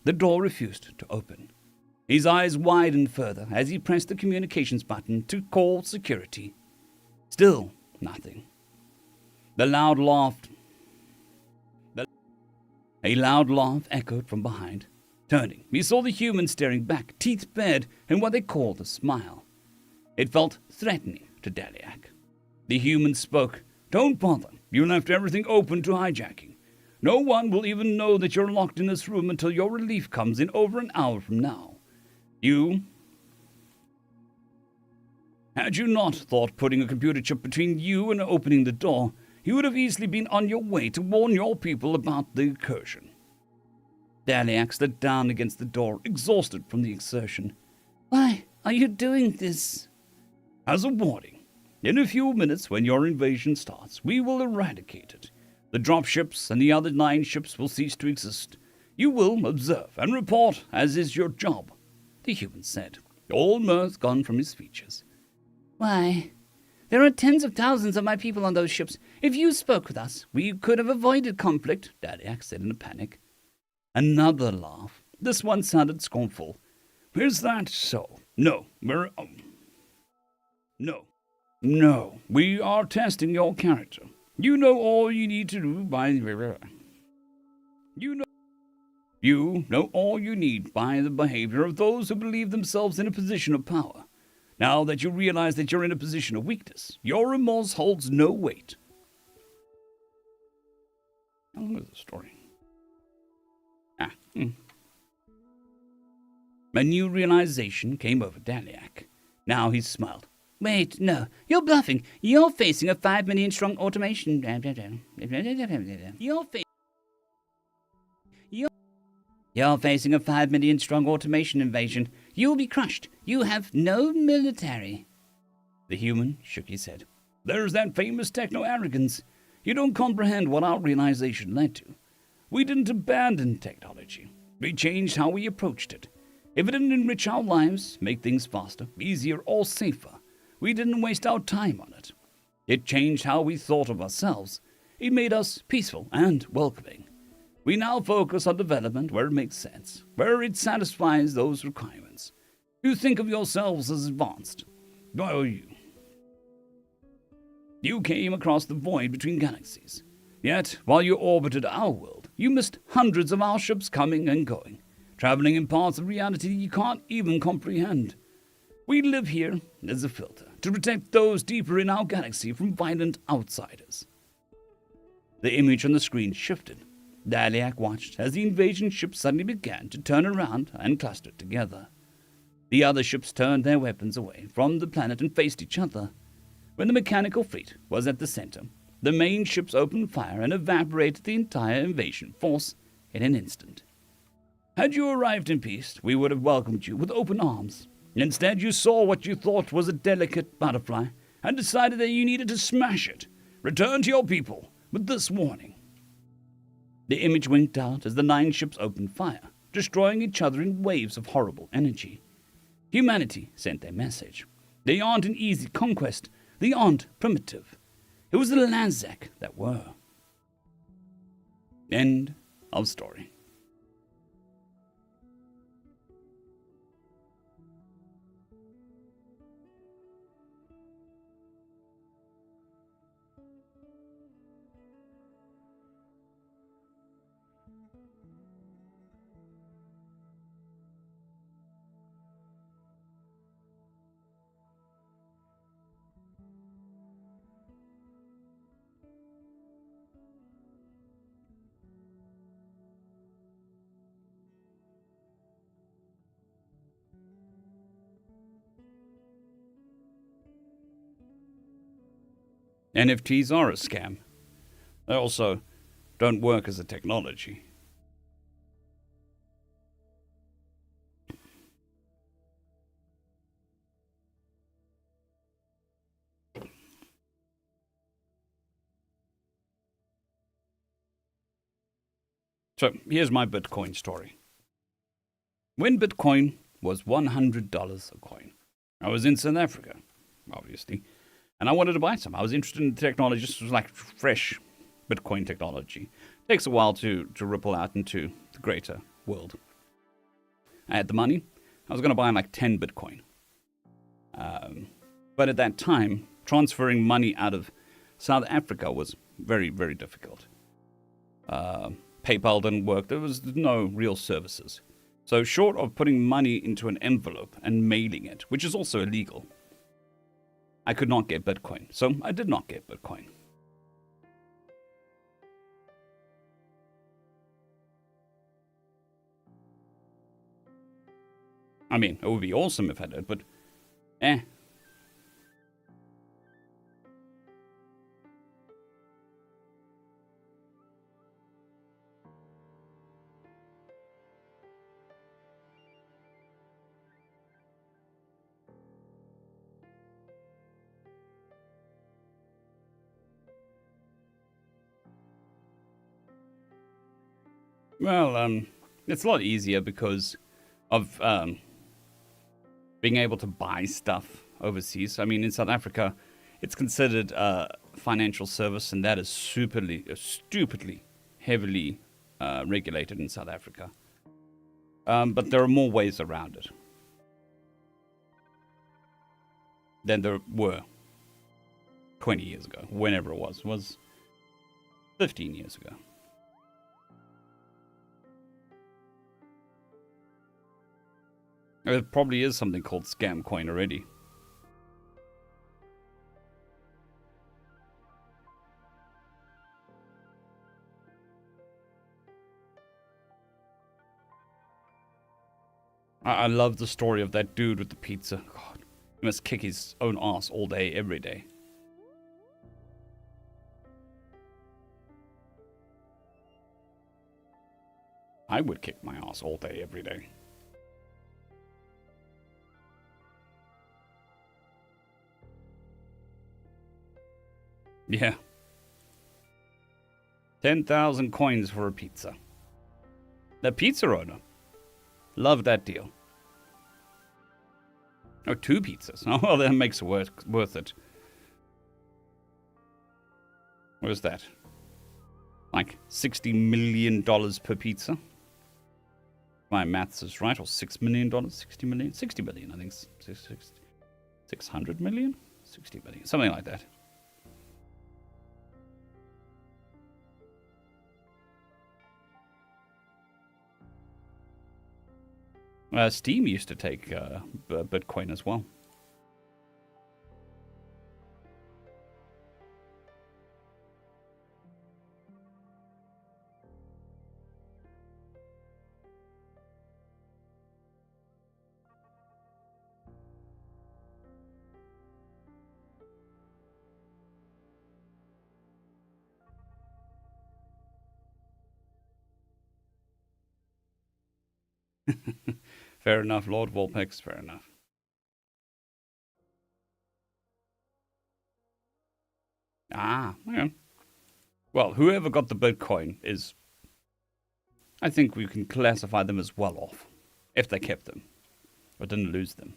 The door refused to open. His eyes widened further as he pressed the communications button to call security. Still nothing. A loud laugh echoed from behind. Turning, he saw the human staring back, teeth bared in what they called a smile. It felt threatening to Daliak. The human spoke. "Don't bother. You left everything open to hijacking. No one will even know that you're locked in this room until your relief comes in over an hour from now. Had you not thought putting a computer chip between you and opening the door, you would have easily been on your way to warn your people about the incursion." Daliak slid down against the door, exhausted from the exertion. "Why are you doing this?" "As a warning. In a few minutes, when your invasion starts, we will eradicate it. The dropships and the other 9 ships will cease to exist. You will observe and report, as is your job," the human said, all mirth gone from his features. "Why, there are tens of thousands of my people on those ships. If you spoke with us, we could have avoided conflict," Daliak said in a panic. Another laugh. This one sounded scornful. "Is that so? No, No, we are testing your character. You know all you need to do by the behavior of those who believe themselves in a position of power. Now that you realize that you're in a position of weakness, your remorse holds no weight." How long is the story? A new realization came over Daliak. Now he smiled. "Wait, no, you're bluffing. You're facing a 5 million strong automation. You're facing a 5 million strong automation invasion. You'll be crushed. You have no military." The human shook his head. "There's that famous techno-arrogance. You don't comprehend what our realization led to. We didn't abandon technology. We changed how we approached it. If it didn't enrich our lives, make things faster, easier, or safer, we didn't waste our time on it. It changed how we thought of ourselves. It made us peaceful and welcoming. We now focus on development where it makes sense, where it satisfies those requirements. You think of yourselves as advanced. Well, you came across the void between galaxies. Yet, while you orbited our world, you missed hundreds of our ships coming and going, traveling in parts of reality you can't even comprehend. We live here as a filter to protect those deeper in our galaxy from violent outsiders." The image on the screen shifted. Daliak watched as the invasion ships suddenly began to turn around and cluster together. The other ships turned their weapons away from the planet and faced each other. When the mechanical fleet was at the center, the main ships opened fire and evaporated the entire invasion force in an instant. Had you arrived in peace, we would have welcomed you with open arms. Instead, you saw what you thought was a delicate butterfly and decided that you needed to smash it. Return to your people with this warning. The image winked out as the 9 ships opened fire, destroying each other in waves of horrible energy. Humanity sent their message. They aren't an easy conquest. They aren't primitive. It was the Lanzac that were. End of story. NFTs are a scam. They also don't work as a technology. So here's my Bitcoin story. When Bitcoin was $100 a coin, I was in South Africa, obviously, and I wanted to buy some. I was interested in the technology. This was like fresh Bitcoin technology. It takes a while to ripple out into the greater world. I had the money. I was going to buy like 10 Bitcoin. But at that time, transferring money out of South Africa was very, very difficult. PayPal didn't work. There was no real services. So short of putting money into an envelope and mailing it, which is also illegal, I could not get Bitcoin. So I did not get Bitcoin. I mean, it would be awesome if I did, but Well, it's a lot easier because of being able to buy stuff overseas. I mean, in South Africa, it's considered a financial service, and that is stupidly heavily regulated in South Africa. But there are more ways around it than there were 20 years ago, whenever it was 15 years ago. There probably is something called scam coin already. I love the story of that dude with the pizza. God, he must kick his own ass all day, every day. I would kick my ass all day, every day. Yeah. 10,000 coins for a pizza. The pizza owner. Love that deal. Oh, 2 pizzas. Oh, well, that makes it worth it. What is that? Like $60 million per pizza? My maths is right. Or $6 million? 60 million? 60 million, I think. 600 million? 60 million. Something like that. Steam used to take Bitcoin as well. Fair enough, Lord Volpex, fair enough. Ah, okay. Well, whoever got the Bitcoin is... I think we can classify them as well off. If they kept them. Or didn't lose them.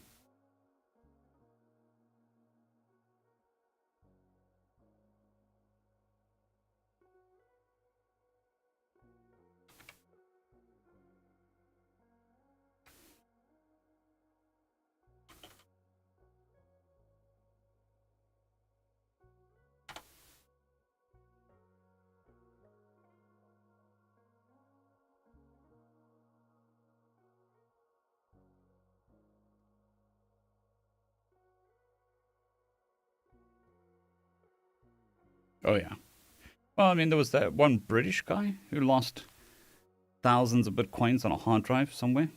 Oh, yeah. Well, I mean, there was that one British guy who lost thousands of Bitcoins on a hard drive somewhere.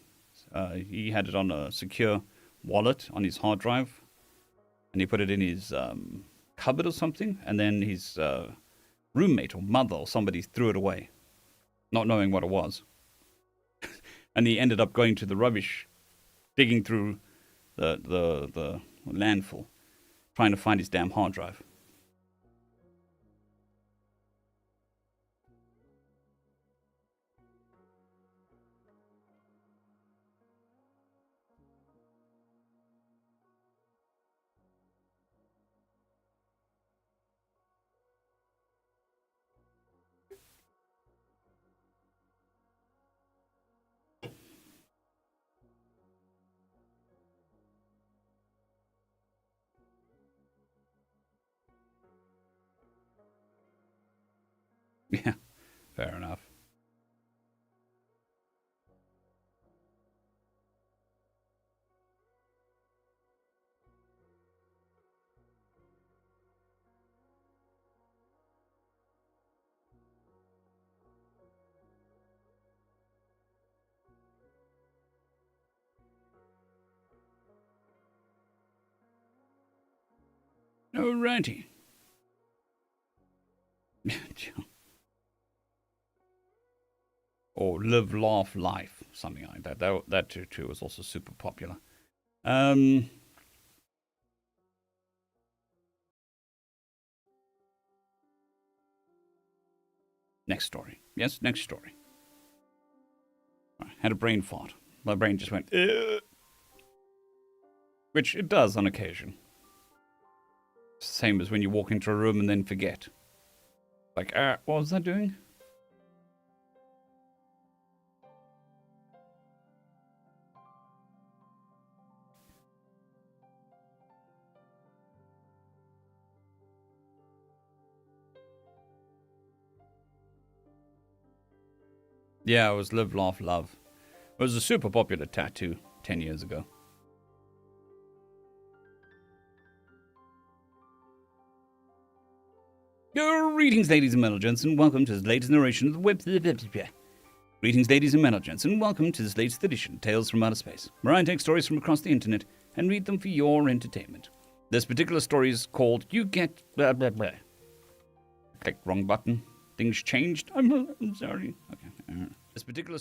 He had it on a secure wallet on his hard drive. And he put it in his cupboard or something, and then his roommate or mother or somebody threw it away, not knowing what it was. And he ended up going to the rubbish, digging through the landfill, trying to find his damn hard drive. Yeah, fair enough. Alrighty. Or Live, Laugh, Life, something like that. That too was also super popular. Next story. Yes, next story. I had a brain fart. My brain just went, ugh. Which it does on occasion. Same as when you walk into a room and then forget. Like, what was I doing? Yeah, it was Live, Laugh, Love. It was a super popular tattoo 10 years ago. Greetings, ladies and gentlemen, and welcome to this latest narration of the web. Greetings, ladies and gentlemen, and welcome to this latest edition of Tales from Outer Space, where I take stories from across the internet and read them for your entertainment. This particular story is called You Get blah blah blah. Click wrong button. Things changed. I'm sorry. Okay. This particular.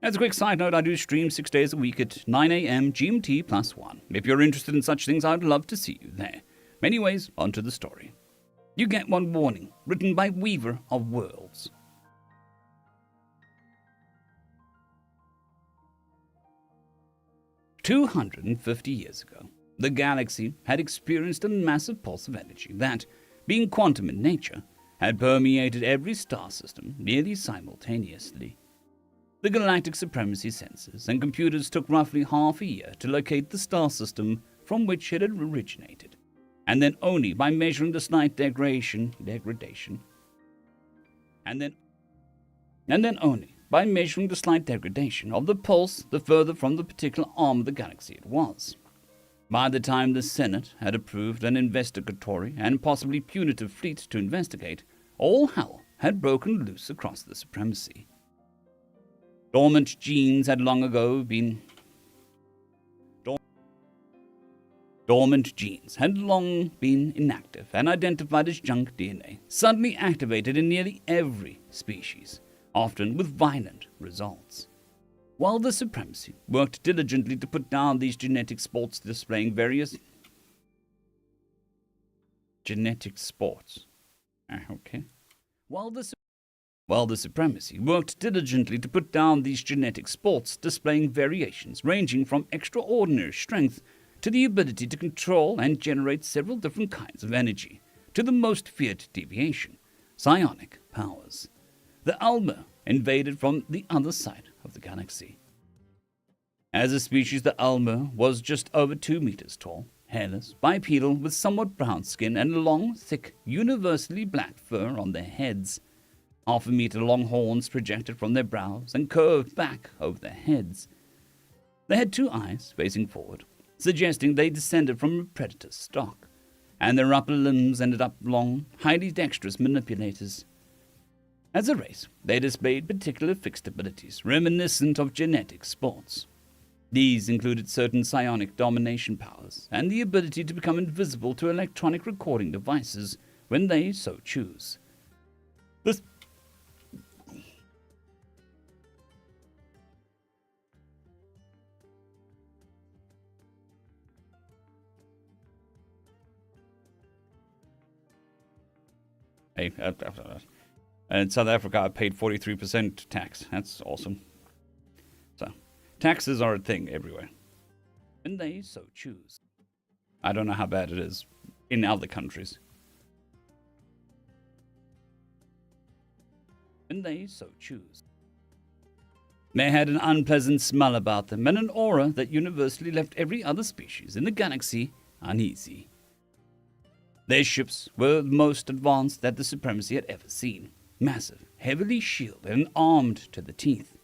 As a quick side note, I do stream 6 days a week at 9 a.m. GMT +1. If you're interested in such things, I'd love to see you there. Anyways, on to the story. You Get One Warning, written by Weaver of Worlds. "250 years ago, the galaxy had experienced a massive pulse of energy that, being quantum in nature, had permeated every star system nearly simultaneously. The galactic supremacy sensors and computers took roughly half a year to locate the star system from which it had originated, and then only by measuring the slight degradation of the pulse the further from the particular arm of the galaxy it was. By the time the Senate had approved an investigatory and possibly punitive fleet to investigate, all hell had broken loose across the supremacy. Dormant genes had long been inactive and identified as junk DNA, suddenly activated in nearly every species, often with violent results. While the supremacy worked diligently to put down these genetic sports displaying various genetic sports. Okay. While the supremacy worked diligently to put down these genetic sports displaying variations ranging from extraordinary strength to the ability to control and generate several different kinds of energy, to the most feared deviation, psionic powers. The Alma invaded from the other side of the galaxy. As a species, the Alma was just over 2 meters tall, hairless, bipedal, with somewhat brown skin and long, thick, universally black fur on their heads. Half-a-meter-long horns projected from their brows and curved back over their heads. They had 2 eyes facing forward, suggesting they descended from a predator stock, and their upper limbs ended up long, highly dexterous manipulators. As a race, they displayed particular fixed abilities reminiscent of genetic sports. These included certain psionic domination powers and the ability to become invisible to electronic recording devices when they so choose. This in South Africa, I paid 43% tax. That's awesome. So, taxes are a thing everywhere. When they so choose. I don't know how bad it is in other countries. When they so choose. They had an unpleasant smell about them and an aura that universally left every other species in the galaxy uneasy. Their ships were the most advanced that the Supremacy had ever seen. Massive, heavily shielded and armed to the teeth.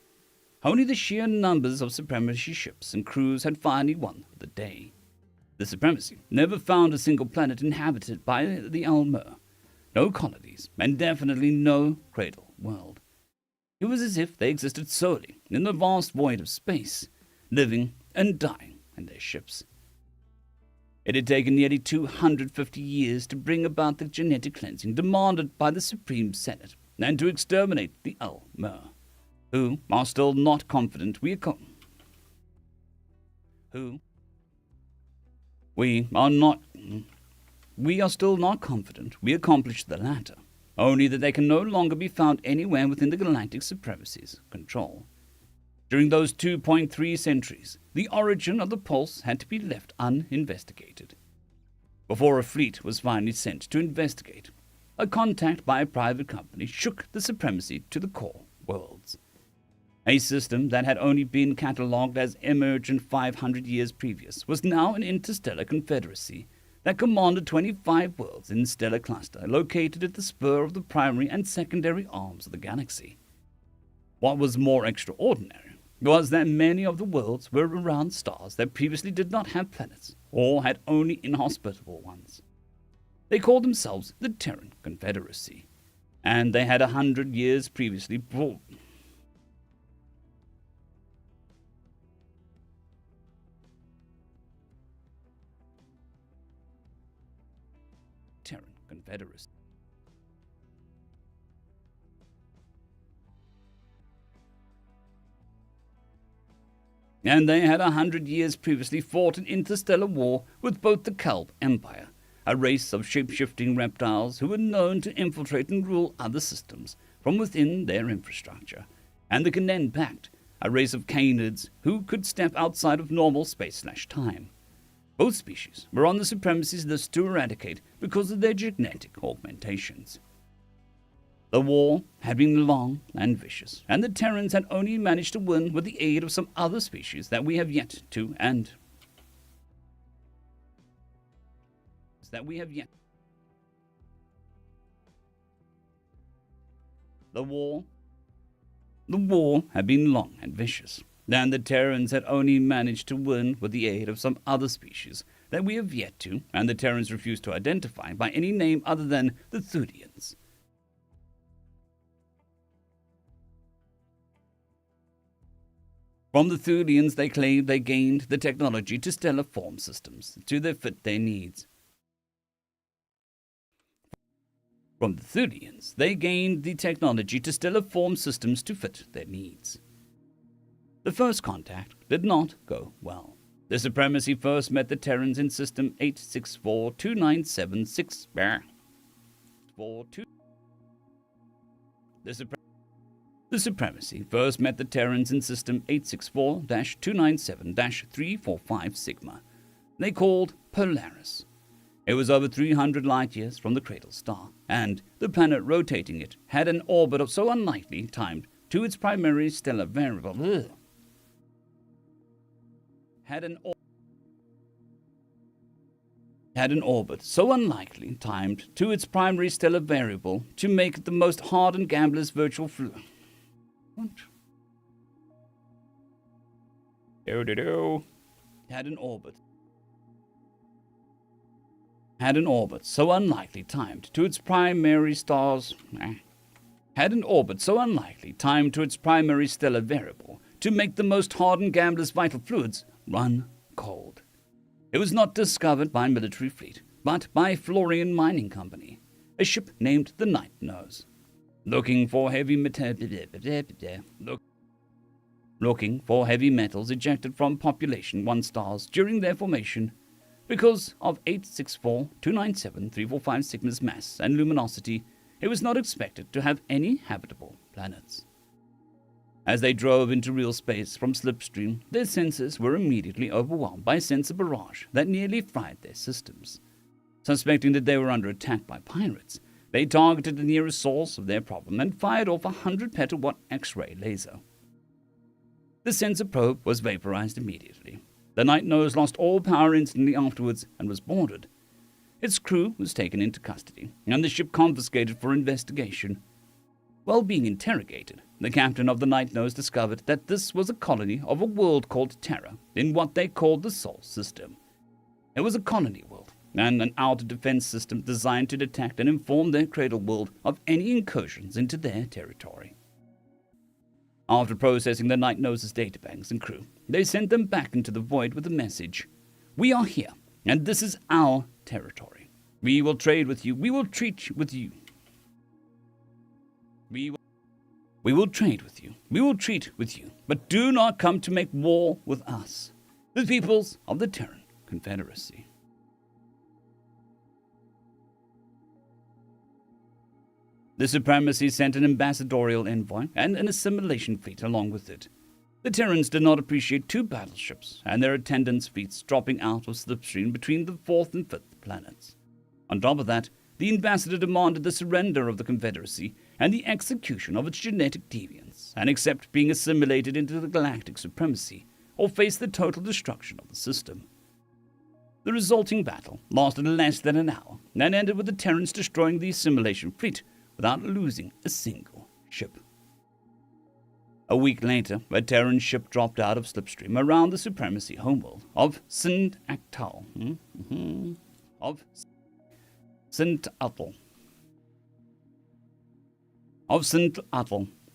Only the sheer numbers of Supremacy ships and crews had finally won the day. The Supremacy never found a single planet inhabited by the Elmer. No colonies, and definitely no cradle world. It was as if they existed solely in the vast void of space, living and dying in their ships. It had taken nearly 250 years to bring about the genetic cleansing demanded by the Supreme Senate and to exterminate the Elmer, who are still not confident we are still not confident we accomplished the latter, only that they can no longer be found anywhere within the Galactic Supremacy's control. During those 2.3 centuries, the origin of the pulse had to be left uninvestigated. Before a fleet was finally sent to investigate, a contact by a private company shook the Supremacy to the core worlds. A system that had only been catalogued as emergent 500 years previous was now an interstellar confederacy that commanded 25 worlds in stellar cluster located at the spur of the primary and secondary arms of the galaxy. What was more extraordinary was that many of the worlds were around stars that previously did not have planets, or had only inhospitable ones. They called themselves the Terran Confederacy, and they had 100 years previously brought Terran Confederacy. And they had 100 years previously fought an interstellar war with both the Kalb Empire, a race of shape-shifting reptiles who were known to infiltrate and rule other systems from within their infrastructure, and the Kanen Pact, a race of canids who could step outside of normal space/time. Both species were on the Supremacy's list to eradicate because of their genetic augmentations. The war had been long and vicious, and the Terrans had only managed to win with the aid of some other species that we have yet to The war had been long and vicious, and the Terrans had only managed to win with the aid of some other species that we have yet to, and the Terrans refused to identify by any name other than the Thudians. From the Thudians, they claimed they gained the technology to stellar form systems to fit their needs. From the Thudians, they gained the technology to stellar form systems to fit their needs. The first contact did not go well. The Supremacy first met the Terrans in System 864-297-6. The Supremacy first met the Terrans in System 864-297-345 Sigma. They called Polaris. It was over 300 light-years from the cradle star, and the planet rotating it had an orbit of so unlikely timed to its primary stellar variable. Had an orbit so unlikely timed to its primary stellar variable to make it the most hardened gambler's virtual flu. What? Had an orbit so unlikely timed to its primary stellar variable to make the most hardened gambler's vital fluids run cold. It was not discovered by military fleet, but by Florian Mining Company, a ship named the Night Nose, looking for heavy metals ejected from population 1 stars during their formation. Because of 864-297-345 Cygnus mass and luminosity, it was not expected to have any habitable planets. As they drove into real space from Slipstream, their sensors were immediately overwhelmed by a sensor barrage that nearly fried their systems. Suspecting that they were under attack by pirates, they targeted the nearest source of their problem and fired off a 100 petawatt X-ray laser. The sensor probe was vaporized immediately. The Night Nose lost all power instantly afterwards and was boarded. Its crew was taken into custody, and the ship confiscated for investigation. While being interrogated, the captain of the Night Nose discovered that this was a colony of a world called Terra in what they called the Sol System. It was a colony world, and an outer defense system designed to detect and inform their cradle world of any incursions into their territory. After processing the Night Nose's databanks and crew, they sent them back into the void with a message. "We are here, and this is our territory. We will trade with you. We will treat with you. We will trade with you. We will treat with you. But do not come to make war with us, the peoples of the Terran Confederacy." The Supremacy sent an ambassadorial envoy and an assimilation fleet along with it. The Terrans did not appreciate 2 battleships and their attendance fleets dropping out of Slipstream between the 4th and 5th planets. On top of that, the ambassador demanded the surrender of the Confederacy and the execution of its genetic deviants, and accept being assimilated into the galactic supremacy, or face the total destruction of the system. The resulting battle lasted less than an hour, and ended with the Terrans destroying the assimilation fleet without losing a single ship. A week later, a Terran ship dropped out of Slipstream around the Supremacy homeworld of St. Actal,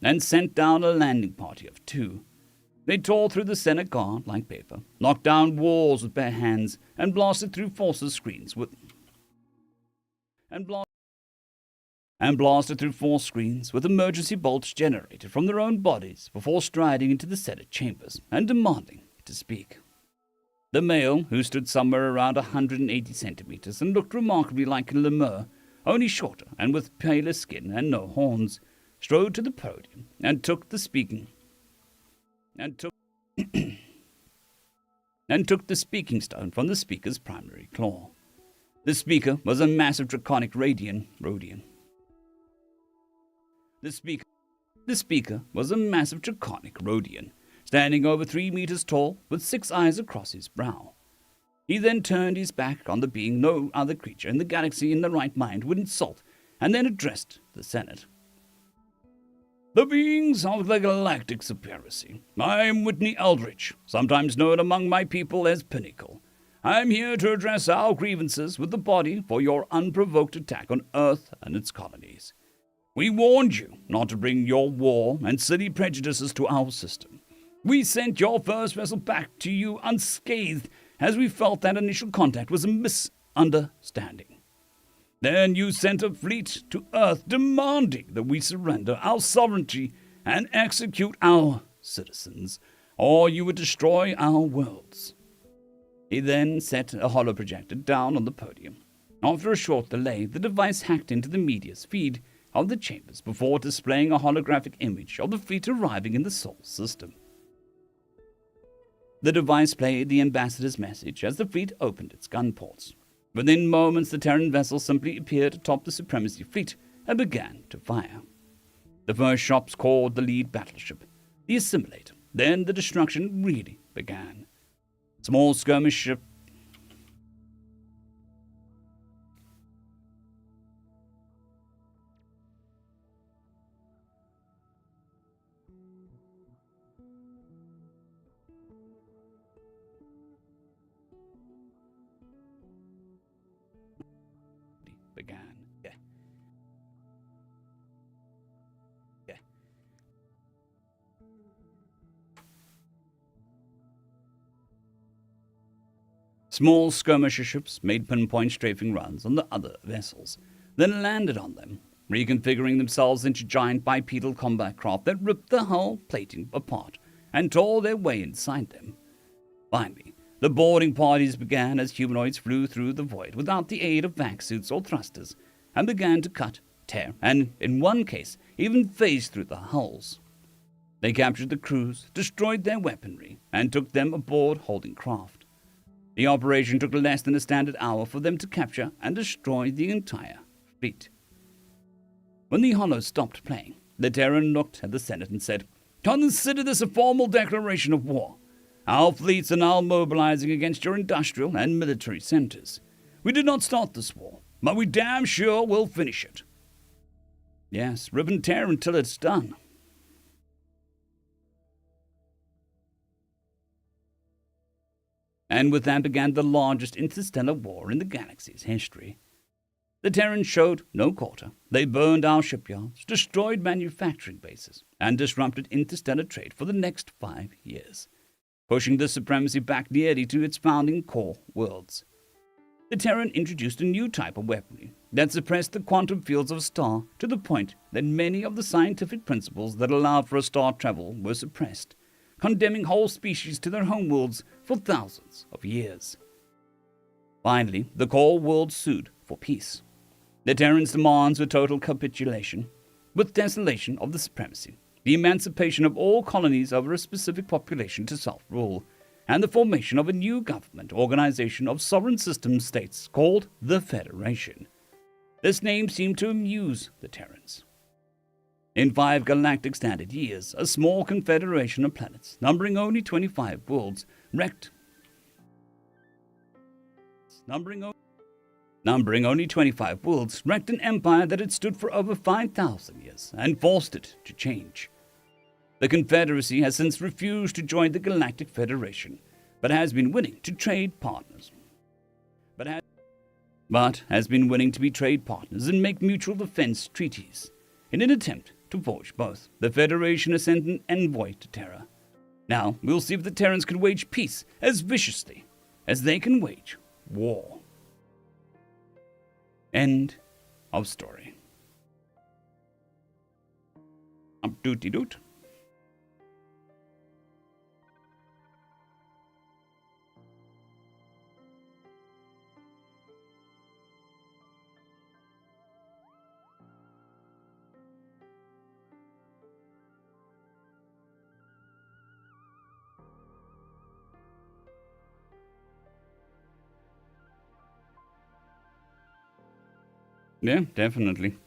and sent down a landing party of 2. They tore through the Senate Guard like paper, knocked down walls with bare hands, and blasted through forces screens with emergency bolts generated from their own bodies before striding into the Senate chambers and demanding to speak. The male, who stood somewhere around 180 centimeters and looked remarkably like a lemur, only shorter and with paler skin and no horns, strode to the podium and took the speaking stone from the speaker's primary claw. The speaker was a massive draconic Rodian. The speaker was a massive draconic Rodian, standing over 3 meters tall with 6 eyes across his brow. He then turned his back on the being no other creature in the galaxy in the right mind would insult, and then addressed the Senate. "The beings of the galactic supremacy. I am Whitney Eldridge, sometimes known among my people as Pinnacle. I am here to address our grievances with the body for your unprovoked attack on Earth and its colonies. We warned you not to bring your war and silly prejudices to our system. We sent your first vessel back to you unscathed, as we felt that initial contact was a misunderstanding. Then you sent a fleet to Earth demanding that we surrender our sovereignty and execute our citizens, or you would destroy our worlds." He then set a holoprojector down on the podium. After a short delay, the device hacked into the media's feed of the chambers before displaying a holographic image of the fleet arriving in the Sol System. The device played the ambassador's message as the fleet opened its gun ports. Within moments, the Terran vessel simply appeared atop the Supremacy fleet and began to fire. The first shots caught the lead battleship, the Assimilator. Then the destruction really began. Small skirmish ship began. Small skirmisher ships made pinpoint strafing runs on the other vessels, then landed on them, reconfiguring themselves into giant bipedal combat craft that ripped the hull plating apart and tore their way inside them. Finally, the boarding parties began as humanoids flew through the void without the aid of vac suits or thrusters and began to cut, tear, and, in one case, even phase through the hulls. They captured the crews, destroyed their weaponry, and took them aboard holding craft. The operation took less than a standard hour for them to capture and destroy the entire fleet. When the Hollows stopped playing, the Terran looked at the Senate and said, "Consider this a formal declaration of war. Our fleets are now mobilizing against your industrial and military centers. We did not start this war, but we damn sure will finish it." Yes, rip and tear until it's done. And with that began the largest interstellar war in the galaxy's history. The Terrans showed no quarter. They burned our shipyards, destroyed manufacturing bases, and disrupted interstellar trade for the next 5 years, pushing the supremacy back nearly to its founding core worlds. The Terran introduced a new type of weaponry that suppressed the quantum fields of a star to the point that many of the scientific principles that allowed for a star travel were suppressed, condemning whole species to their homeworlds for thousands of years. Finally, the core world sued for peace. The Terrans' demands were total capitulation, with desolation of the supremacy, the emancipation of all colonies over a specific population to self-rule, and the formation of a new government organization of sovereign system states called the Federation. This name seemed to amuse the Terrans. In 5 galactic standard years, a small confederation of planets, numbering only 25 worlds, wrecked an empire that had stood for over 5,000 years and forced it to change. The Confederacy has since refused to join the Galactic Federation, but has been willing to trade partners. But has been willing to be trade partners and make mutual defense treaties. In an attempt to forge both, the Federation has sent an envoy to Terra. Now, we'll see if the Terrans can wage peace as viciously as they can wage war. End of story. Up-dooty-doot. Yeah, definitely.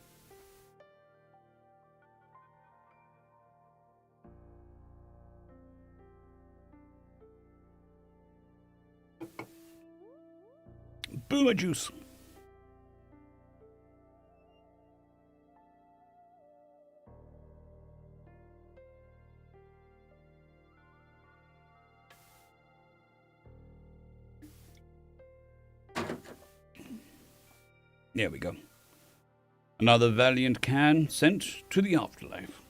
Boomer juice. There we go. Another valiant can sent to the afterlife.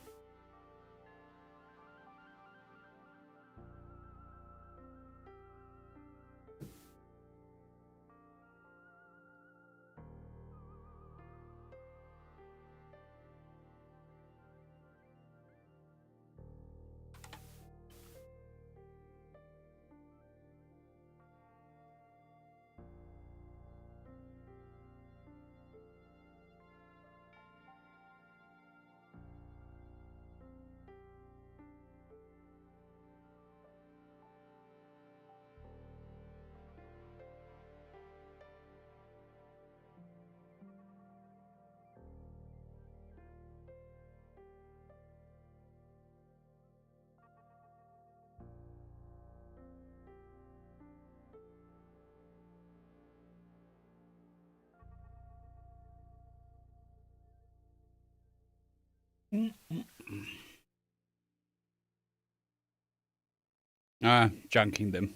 Junking them.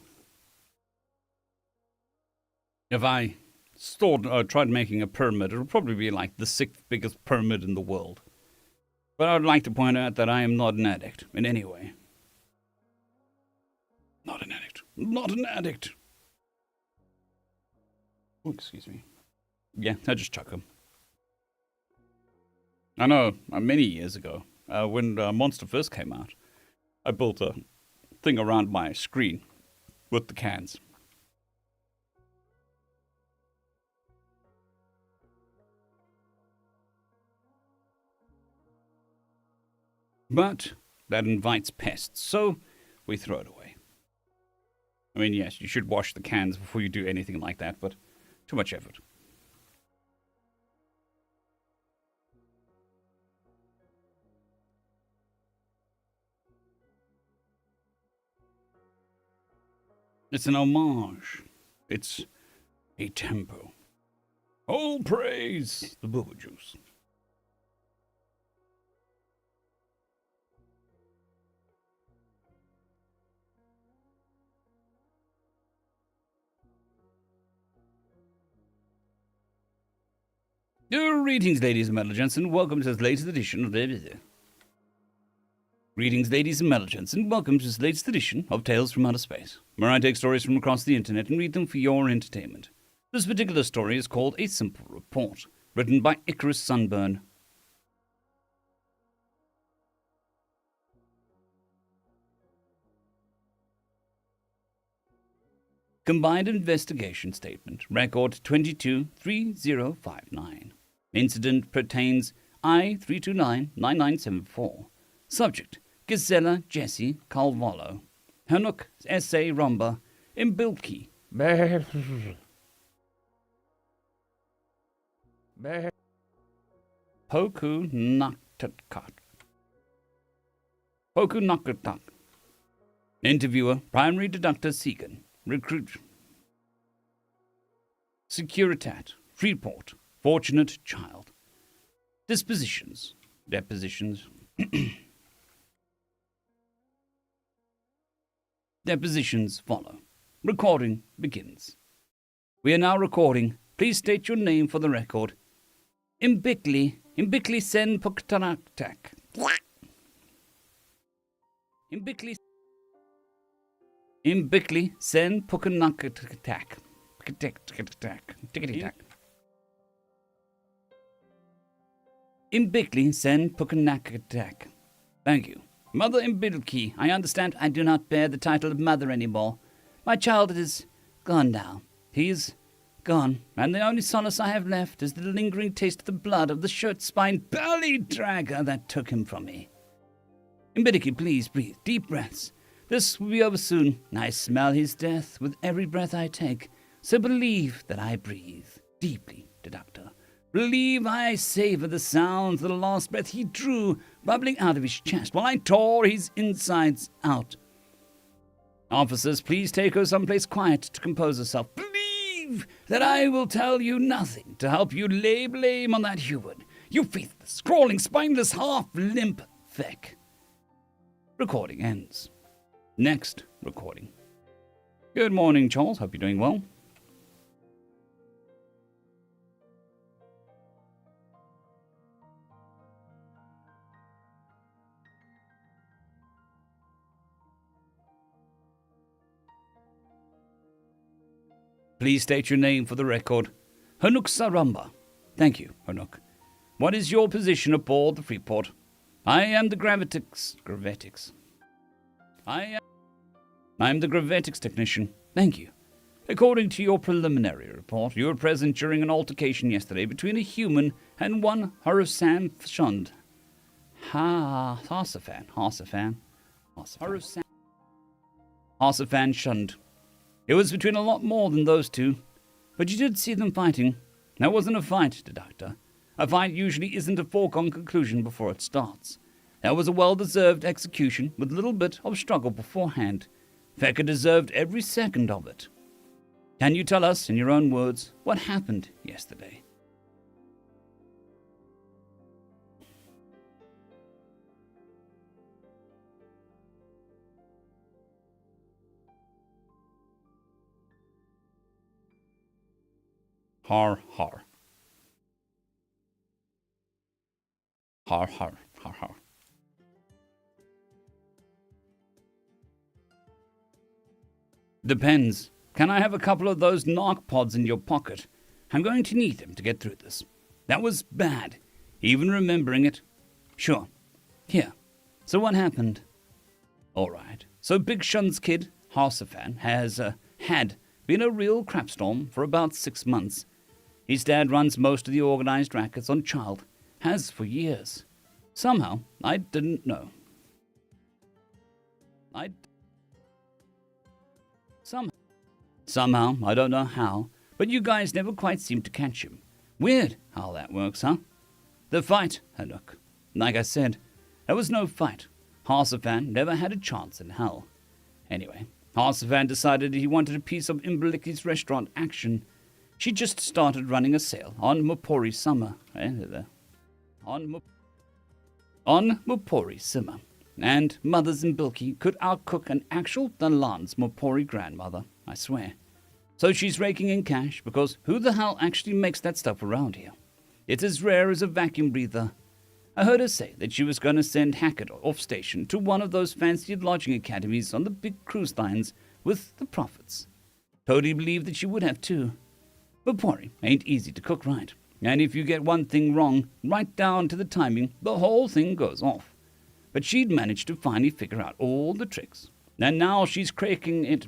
If I tried making a pyramid, it would probably be like the 6th biggest pyramid in the world. But I would like to point out that I am not an addict in any way. Not an addict. Not an addict. Oh, excuse me. Yeah, I just chuck them. I know, many years ago, when Monster first came out, I built a thing around my screen with the cans. But that invites pests, so we throw it away. I mean, yes, you should wash the cans before you do anything like that, but too much effort. It's an homage. It's a tempo. All praise the booba juice. Greetings, ladies and gentlemen, and welcome to this latest edition of Greetings, ladies and gentlemen, and welcome to this latest edition of Tales from Outer Space, where I take stories from across the internet and read them for your entertainment. This particular story is called A Simple Report, written by Icarus Sunburn. Combined Investigation Statement, Record 223059. Incident pertains I-329-9974. Subject, Gisela Jessie Calvallo. Hanuk S.A. Romba, Imbilki. Poku Naktakat. Poku Nakatak. Interviewer, Primary Deductor Seegan. Recruit. Securitat. Freeport. Fortunate child. Dispositions. Depositions. Depositions follow. Recording begins. We are now recording. Please state your name for the record. Imbikli Sen Puktaraktak. Imbikli Sen Pukanakatak. Imbikli Sen Pukanakatak. Thank you. Mother Imbilki, I understand I do not bear the title of mother anymore. My child is gone now. He is gone, and the only solace I have left is the lingering taste of the blood of the shirt-spined belly dragger that took him from me. Imbilki, please breathe deep breaths. This will be over soon. I smell his death with every breath I take, so believe that I breathe deeply, Deductor. Believe I savor the sounds of the last breath he drew, bubbling out of his chest, while I tore his insides out. Officers, please take her someplace quiet to compose herself. Believe that I will tell you nothing to help you lay blame on that human, you faithless, crawling, spineless, half-limp feck. Recording ends. Next recording. Good morning, Charles. Hope you're doing well. Please state your name for the record. Hanuk Saramba. Thank you, Hanuk. What is your position aboard the Freeport? I am the gravetics. I am the gravetics technician. Thank you. According to your preliminary report, you were present during an altercation yesterday between a human and one Harusan Shund. Harsafan Shund. It was between a lot more than those two, but you did see them fighting. That wasn't a fight, Deductor. A fight usually isn't a foregone conclusion before it starts. That was a well-deserved execution with a little bit of struggle beforehand. Feka deserved every second of it. Can you tell us, in your own words, what happened yesterday? Har, har. Har, har, har, har. Depends. Can I have a couple of those narc pods in your pocket? I'm going to need them to get through this. That was bad, even remembering it. Sure. Here. So what happened? All right. So Big Shun's kid, Harsafan, had been a real crapstorm for about 6 months. His dad runs most of the organized rackets on child. Has for years. Somehow, I didn't know. Somehow, I don't know how, but you guys never quite seem to catch him. Weird how that works, huh? The fight, Hanuk. Like I said, there was no fight. Harsafan never had a chance in hell. Anyway, Harsafan decided he wanted a piece of Imbelicky's restaurant action. She just started running a sale on Mopori Summer. On Mopori Simmer. And Mothers in Bilky could outcook an actual Dalan's Mopori grandmother, I swear. So she's raking in cash, because who the hell actually makes that stuff around here? It's as rare as a vacuum breather. I heard her say that she was going to send Hackett off station to one of those fancy lodging academies on the big cruise lines with the profits. Totally believed that she would have too. Mopori ain't easy to cook right. And if you get one thing wrong, right down to the timing, the whole thing goes off. But she'd managed to finally figure out all the tricks. And now she's cracking it.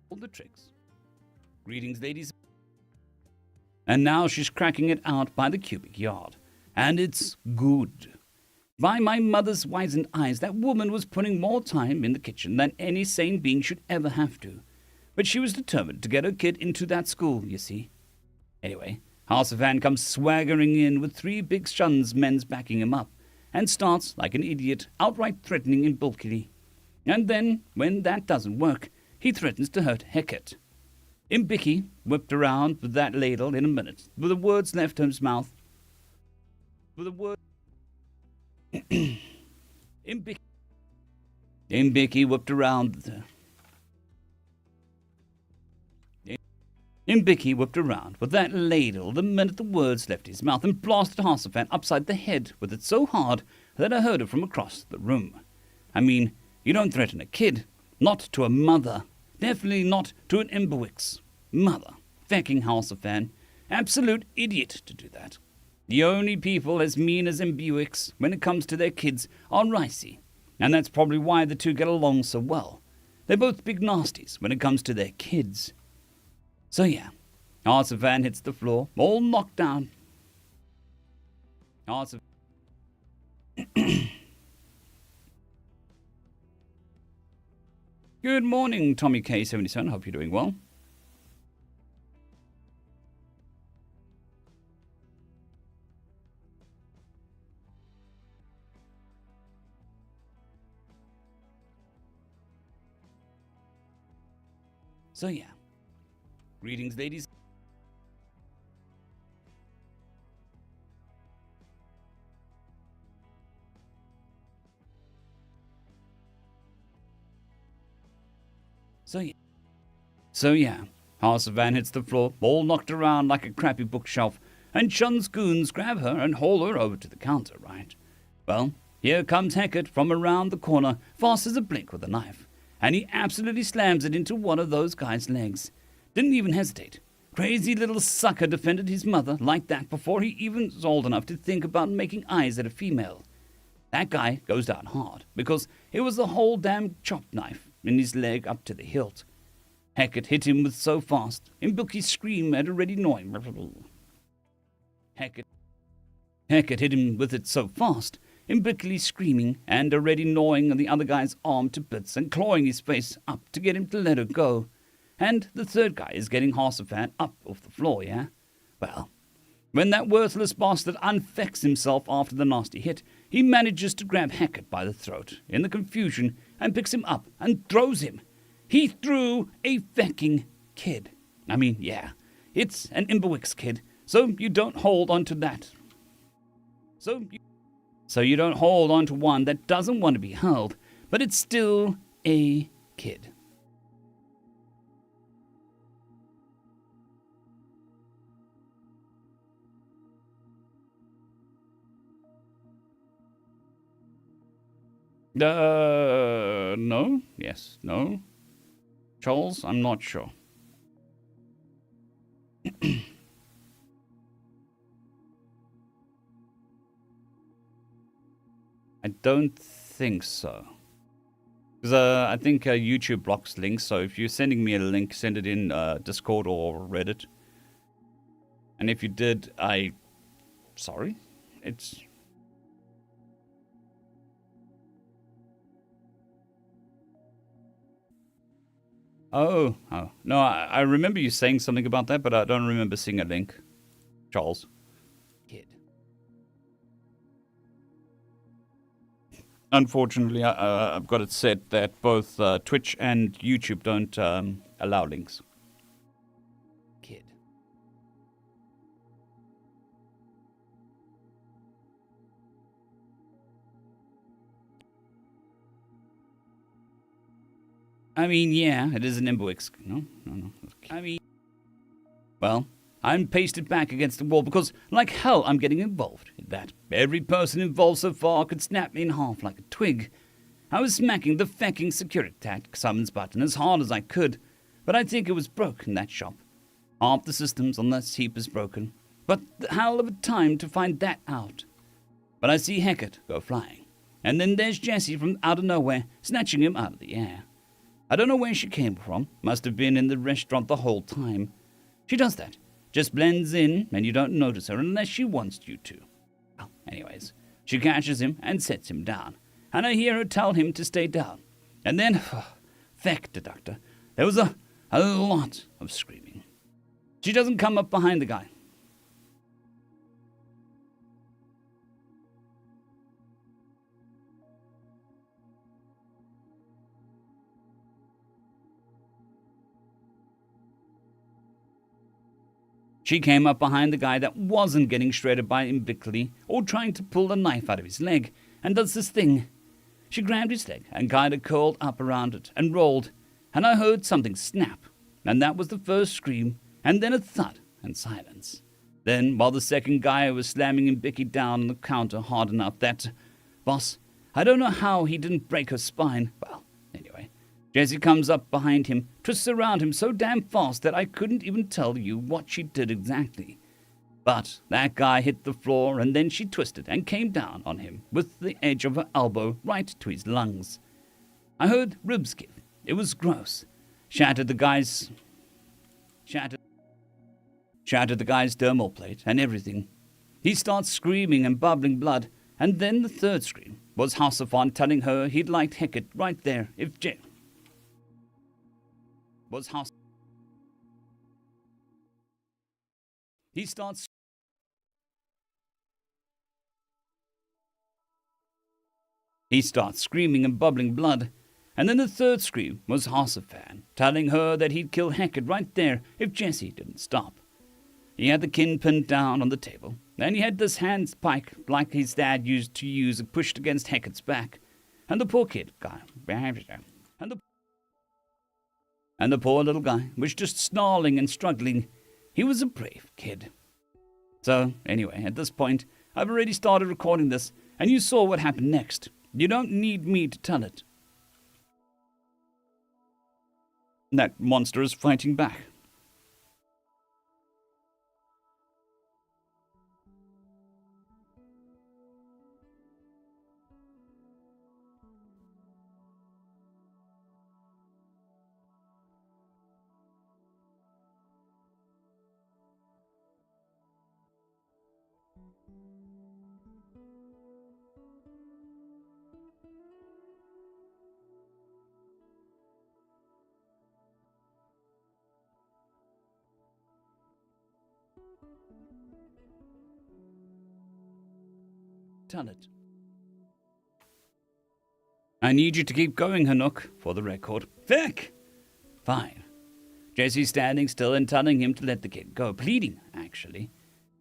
All the tricks. Greetings, ladies. And now she's cracking it out by the cubic yard. And it's good. By my mother's wizened eyes, that woman was putting more time in the kitchen than any sane being should ever have to. But she was determined to get her kid into that school, you see. Anyway, Harsafan comes swaggering in with 3 big Shun's men's backing him up, and starts, like an idiot, outright threatening in bulkily. And then, when that doesn't work, he threatens to hurt Hackett. Imbicky whipped around with that ladle in a minute, with the words left in his mouth. Imbicky whipped around. Imbicky whipped around with that ladle the minute the words left his mouth and blasted Harsafan upside the head with it so hard that I heard it from across the room. I mean, you don't threaten a kid, not to a mother, definitely not to an Imberwick's mother. Fecking Harsafan, absolute idiot to do that. The only people as mean as Imberwicks when it comes to their kids are Ricey, and that's probably why the two get along so well. They're both big nasties when it comes to their kids. So yeah, Harsafan hits the floor, all knocked down. Good morning, Tommy K77. Hope you're doing well. So yeah, greetings, ladies. So yeah, Harsafan hits the floor, all knocked around like a crappy bookshelf, and Shun's goons grab her and haul her over to the counter, right? Well, here comes Hackett from around the corner, fast as a blink with a knife, and he absolutely slams it into one of those guys' legs. Didn't even hesitate. Crazy little sucker defended his mother like that before he even was old enough to think about making eyes at a female. That guy goes down hard, because it was the whole damn chop knife in his leg up to the hilt. Hackett hit him with so fast, Imbilky's scream had already gnawing. Hackett hit him with it so fast, Imbilky's screaming and already gnawing the other guy's arm to bits and clawing his face up to get him to let her go. And the third guy is getting Harsafan up off the floor, yeah? Well, when that worthless bastard unfecks himself after the nasty hit, he manages to grab Hackett by the throat in the confusion and picks him up and throws him. He threw a fecking kid. I mean, yeah, it's an Imberwick's kid, so you don't hold on to that. So you don't hold on to one that doesn't want to be held, but it's still a kid. No. Yes. No. Charles, I'm not sure. I don't think so. Because I think YouTube blocks links, so if you're sending me a link, send it in Discord or Reddit. And if you did, sorry? It's... Oh. No, I remember you saying something about that, but I don't remember seeing a link. Charles. Kid. Unfortunately, I've got it set that both Twitch and YouTube don't allow links. Kid. I mean, yeah, it is an Imbuix. No. I mean, well, I'm pasted back against the wall because, like hell, I'm getting involved in that. Every person involved so far could snap me in half like a twig. I was smacking the fecking security tag summons button as hard as I could, but I think it was broken, that shop. Half the systems on this heap is broken, but the hell of a time to find that out. But I see Heckett go flying, and then there's Jessie from out of nowhere, snatching him out of the air. I don't know where she came from, must have been in the restaurant the whole time. She does that, just blends in, and you don't notice her unless she wants you to. Well, anyways, she catches him and sets him down, and I hear her tell him to stay down. And then, feck deductor, there was a lot of screaming. She doesn't come up behind the guy. She came up behind the guy that wasn't getting shredded by him Bickley or trying to pull a knife out of his leg, and does this thing. She grabbed his leg and kinda curled up around it and rolled, and I heard something snap, and that was the first scream, and then a thud and silence. Then, while the second guy was slamming Bicky down on the counter hard enough that, boss, I don't know how he didn't break her spine. Well, anyway, Jessie comes up behind him, twists around him so damn fast that I couldn't even tell you what she did exactly. But that guy hit the floor, and then she twisted and came down on him with the edge of her elbow right to his lungs. I heard ribs give. It was gross. Shattered the guy's dermal plate and everything. He starts screaming and bubbling blood, and then the third scream was Hossafon telling her he'd liked Heckett right there if was House. He starts screaming and bubbling blood, and then the third scream was Hossafan telling her that he'd kill Heckett right there if Jessie didn't stop. He had the kin pinned down on the table, and he had this hand pike like his dad used to use pushed against Heckett's back, and the poor kid guy, and the poor little guy was just snarling and struggling. He was a brave kid. So, anyway, at this point, I've already started recording this, and you saw what happened next. You don't need me to tell it. That monster is fighting back. Tell it. I need you to keep going, Hanuk, for the record. Feck! Fine. Jessie's standing still and telling him to let the kid go. Pleading, actually.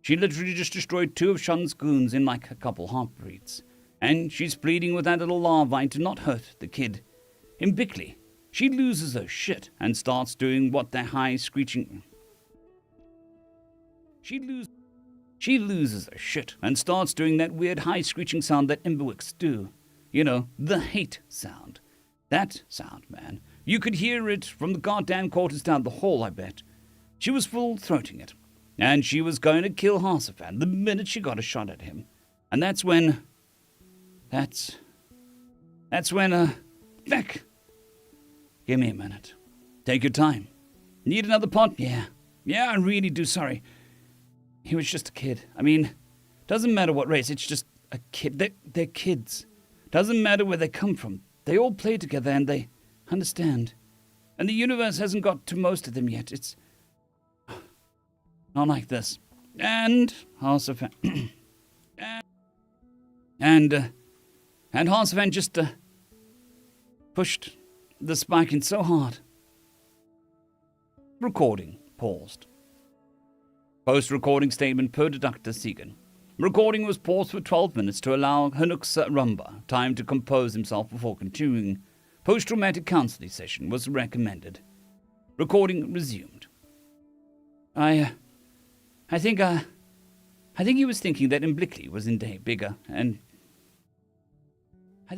She literally just destroyed 2 of Shun's goons in like a couple heartbeats. And she's pleading with that little larvine to not hurt the kid. In Bickley, she loses her shit and starts doing what that high screeching... She loses her shit and starts doing that weird high screeching sound that Imberwicks do. You know, the hate sound. That sound, man. You could hear it from the goddamn quarters down the hall, I bet. She was full-throating it. And she was going to kill Harsafan the minute she got a shot at him. And that's when... That's when, Feck! Give me a minute. Take your time. Need another pot? Yeah. Yeah, I really do, sorry. He was just a kid. I mean, doesn't matter what race, it's just a kid. They're kids. Doesn't matter where they come from. They all play together and they understand. And the universe hasn't got to most of them yet. It's not like this. And Harsafan... and Harsafan just pushed the spike in so hard. Recording paused. Post-recording statement per Dr. Segan. Recording was paused for 12 minutes to allow Hanuksa Rumba time to compose himself before continuing. Post-traumatic counseling session was recommended. Recording resumed. I think he was thinking that Imblickley was indeed bigger, and I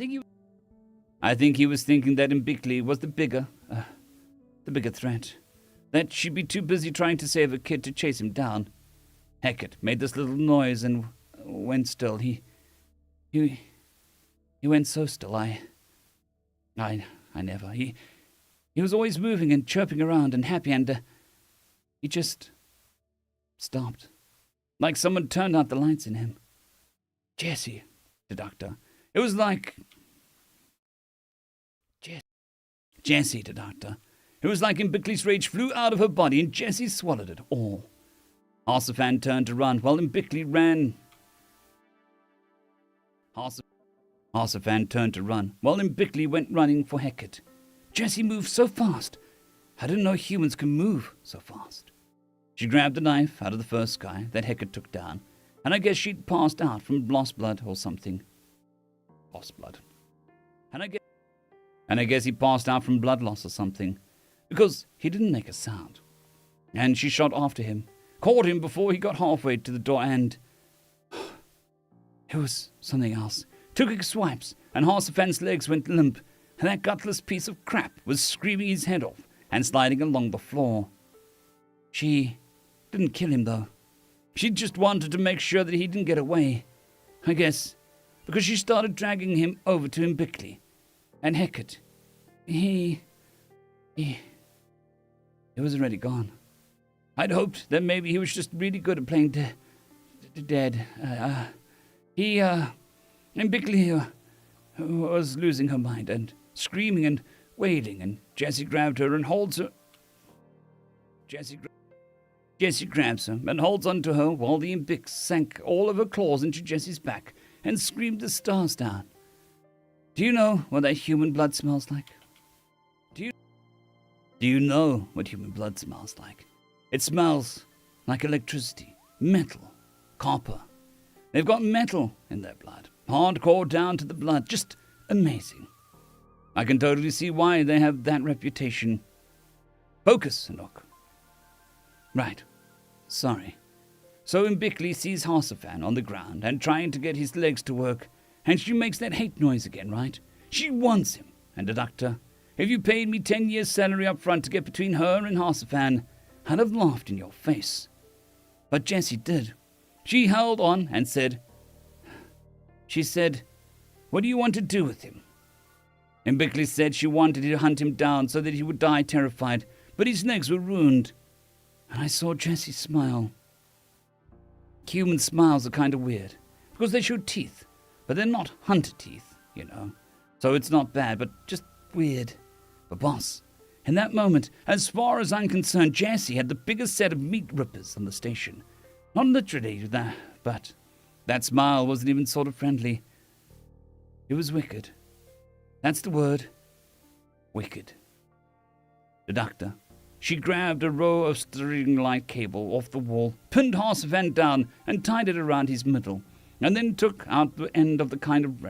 think he was thinking that Imblickley was the bigger threat. That she'd be too busy trying to save a kid to chase him down. Hecate made this little noise and went still. He went so still. I never. He was always moving and chirping around and happy, and he just stopped. Like someone turned out the lights in him. Jessie, the doctor. It was like... Jessie, the doctor. It was like Imbickley's rage flew out of her body and Jessie swallowed it all. Harsafan turned to run while Imbickley ran. Harsafan turned to run while Imbickley went running for Hecate. Jessie moved so fast. I didn't know humans could move so fast. She grabbed a knife out of the first guy that Hecate took down, and I guess she'd passed out from lost blood or something. Lost blood. And I guess he passed out from blood loss or something, because he didn't make a sound. And she shot after him, caught him before he got halfway to the door, and... it was something else. Took his swipes, and Harsafan's legs went limp, and that gutless piece of crap was screaming his head off and sliding along the floor. She didn't kill him, though. She just wanted to make sure that he didn't get away. I guess because she started dragging him over to Imbickley. And Hecate, he was already gone. I'd hoped that maybe he was just really good at playing dead. Imbickley was losing her mind and screaming and wailing, and Jessie grabbed her and holds her. Jessie grabs her and holds onto her while the Imbic sank all of her claws into Jessie's back and screamed the stars down. Do you know what that human blood smells like? Do you know what human blood smells like? It smells like electricity, metal, copper. They've got metal in their blood, hardcore down to the blood, just amazing. I can totally see why they have that reputation. Focus, Anok. Right. Sorry. So Imbickley sees Harsafan on the ground and trying to get his legs to work, and she makes that hate noise again, right? She wants him. And the doctor, if you paid me 10 years' salary up front to get between her and Harsafan, I'd have laughed in your face. But Jessie did. She held on and said, what do you want to do with him? Imbickley said she wanted to hunt him down so that he would die terrified, but his legs were ruined. And I saw Jessie smile. Human smiles are kind of weird, because they show teeth, but they're not hunter teeth, you know. So it's not bad, but just weird. But boss, in that moment, as far as I'm concerned, Jessie had the biggest set of meat rippers on the station. Not literally that, but that smile wasn't even sort of friendly. It was wicked. That's the word. Wicked. The doctor. She grabbed a row of string light cable off the wall, pinned Harsafan down, and tied it around his middle, and then took out the end of the kind of...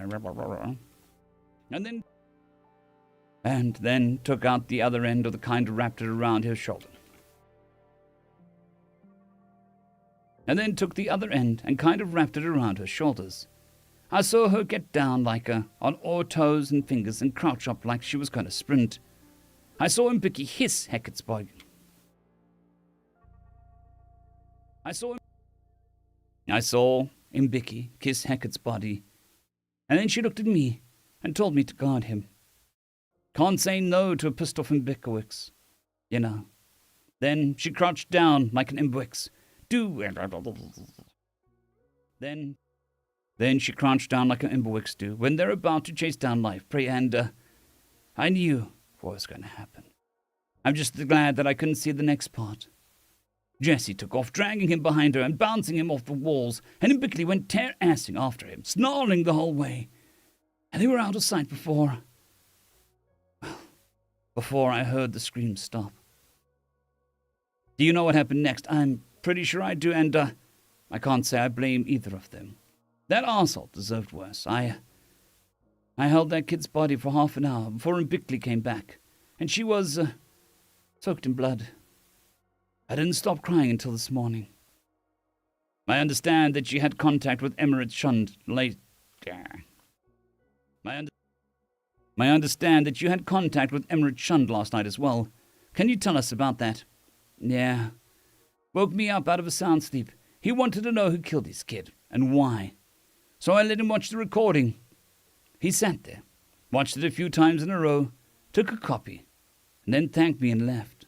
and then took out the other end of the kind of wrapped it around his shoulder. And then took the other end and kind of wrapped it around her shoulders. I saw her get down on all toes and fingers and crouch up like she was going to sprint. I saw Mbicky hiss Hecat's body. I saw Mbicky kiss Hecat's body, and then she looked at me and told me to guard him. Can't say no to a pissed off Imbikowicz, you know. Then she crouched down like an Imbwix. Then she crouched down like an Imbwix do when they're about to chase down life, prey, and I knew what was going to happen. I'm just glad that I couldn't see the next part. Jessie took off, dragging him behind her and bouncing him off the walls, and Imbickley went tear-assing after him, snarling the whole way. And they were out of sight before I heard the scream stop. Do you know what happened next? I'm pretty sure I do, and I can't say I blame either of them. That arsehole deserved worse. I held that kid's body for half an hour before Imbickley came back, and she was soaked in blood. I didn't stop crying until this morning. I understand that she had contact with Emirate Shund late. I understand that you had contact with Emirate Shund last night as well. Can you tell us about that? Yeah. Woke me up out of a sound sleep. He wanted to know who killed his kid, and why. So I let him watch the recording. He sat there, watched it a few times in a row, took a copy, and then thanked me and left.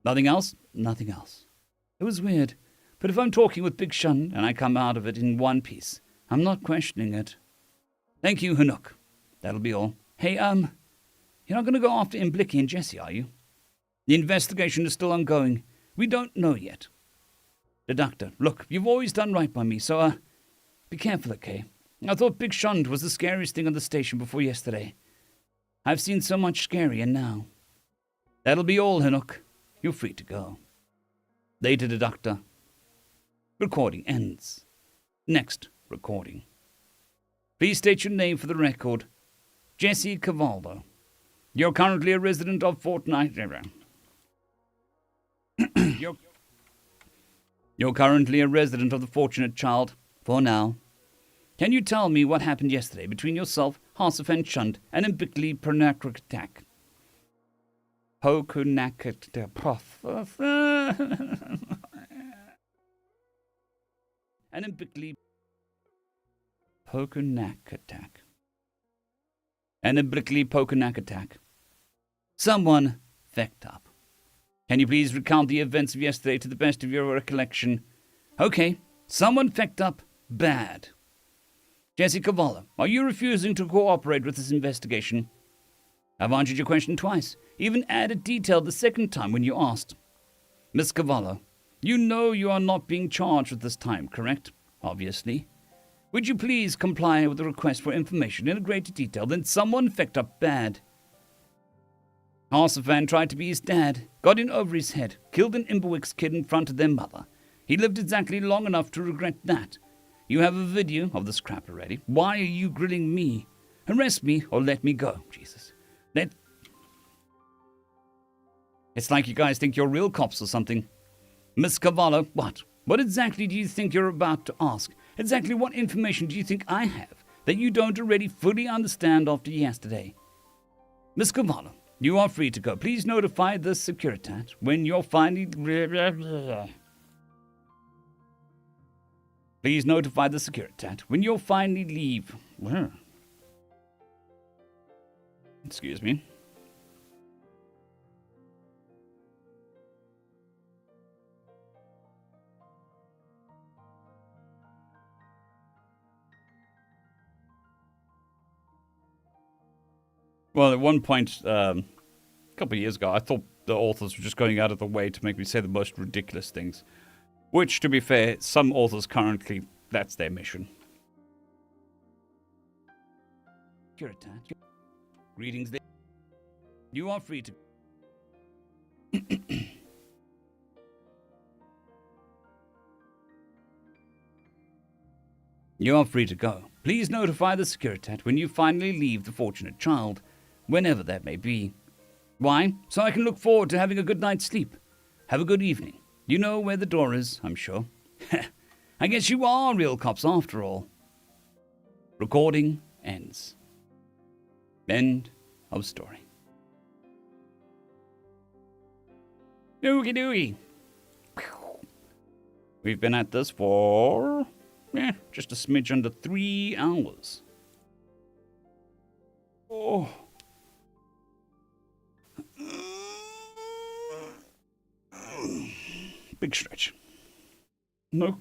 Nothing else? Nothing else. It was weird, but if I'm talking with Big Shun and I come out of it in one piece, I'm not questioning it. Thank you, Hanuk. That'll be all. Hey, you're not going to go after Imblicky and Jessie, are you? The investigation is still ongoing. We don't know yet. The doctor, look, you've always done right by me, so, be careful, okay? I thought Big Shund was the scariest thing on the station before yesterday. I've seen so much scarier now. That'll be all, Hanuk. You're free to go. Later, the doctor. Recording ends. Next recording. Please state your name for the record. Jesse Cavallo. You're currently a resident of Fortnite. You're currently a resident of the Fortunate Child, for now. Can you tell me what happened yesterday between yourself, Harsafen Shund, and Imbickley Pernakatak? And Imbickley Pokanakatak. And Imbickley Pokanakatak. Someone fecked up. Can you please recount the events of yesterday to the best of your recollection? Okay, someone fecked up bad. Jesse Cavallo, are you refusing to cooperate with this investigation? I've answered your question twice, even added detail the second time when you asked. Miss Cavallo, you know you are not being charged with this time, correct? Obviously. Would you please comply with the request for information in greater detail than someone fecked up bad? Arsafan tried to be his dad, got in over his head, killed an Imbawix kid in front of their mother. He lived exactly long enough to regret that. You have a video of this crap already. Why are you grilling me? Arrest me or let me go, Jesus. It's like you guys think you're real cops or something. Miss Cavallo, what? What exactly do you think you're about to ask? Exactly what information do you think I have that you don't already fully understand after yesterday? Miss Cavallo, you are free to go. Please notify the Securitat when you're finally... Please notify the Securitat when you'll finally leave. Excuse me. Well, at one point, a couple of years ago, I thought the authors were just going out of the way to make me say the most ridiculous things. Which, to be fair, some authors currently, that's their mission. Securitat. Greetings there. You are free to... You are free to go. Please notify the Securitat when you finally leave the Fortunate Child, whenever that may be. Why? So I can look forward to having a good night's sleep. Have a good evening. You know where the door is, I'm sure. I guess you are real cops after all. Recording ends. End of story. Doogie doogie. We've been at this for just a smidge under 3 hours. Oh. Big stretch. No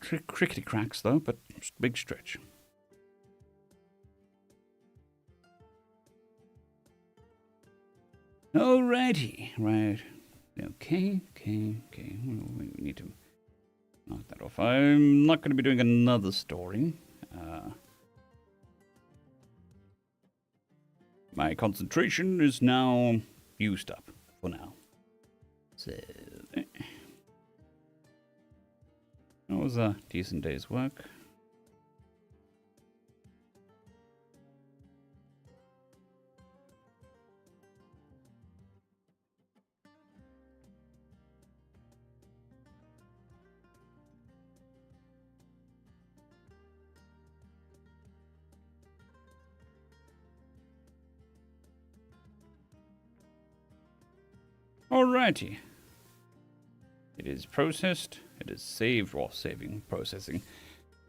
crickety cracks though, but just big stretch. Alrighty, right. Okay. We need to knock that off. I'm not going to be doing another story. My concentration is now used up for now. So, that was a decent day's work. Alrighty. It is processed. It is saved while processing.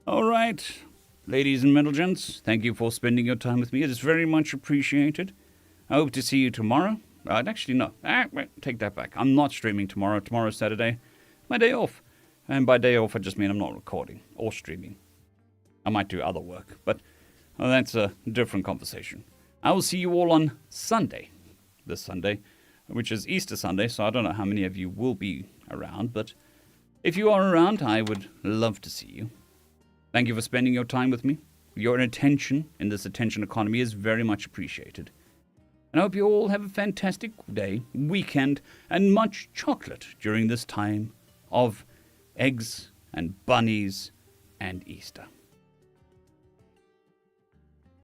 Alright. Ladies and gents, thank you for spending your time with me. It is very much appreciated. I hope to see you tomorrow. Actually, no. Wait, take that back. I'm not streaming tomorrow. Tomorrow's Saturday. My day off. And by day off, I just mean I'm not recording or streaming. I might do other work, but that's a different conversation. I will see you all on Sunday. This Sunday, which is Easter Sunday, so I don't know how many of you will be around, but if you are around, I would love to see you. Thank you for spending your time with me. Your attention in this attention economy is very much appreciated. And I hope you all have a fantastic day, weekend, and much chocolate during this time of eggs and bunnies and Easter.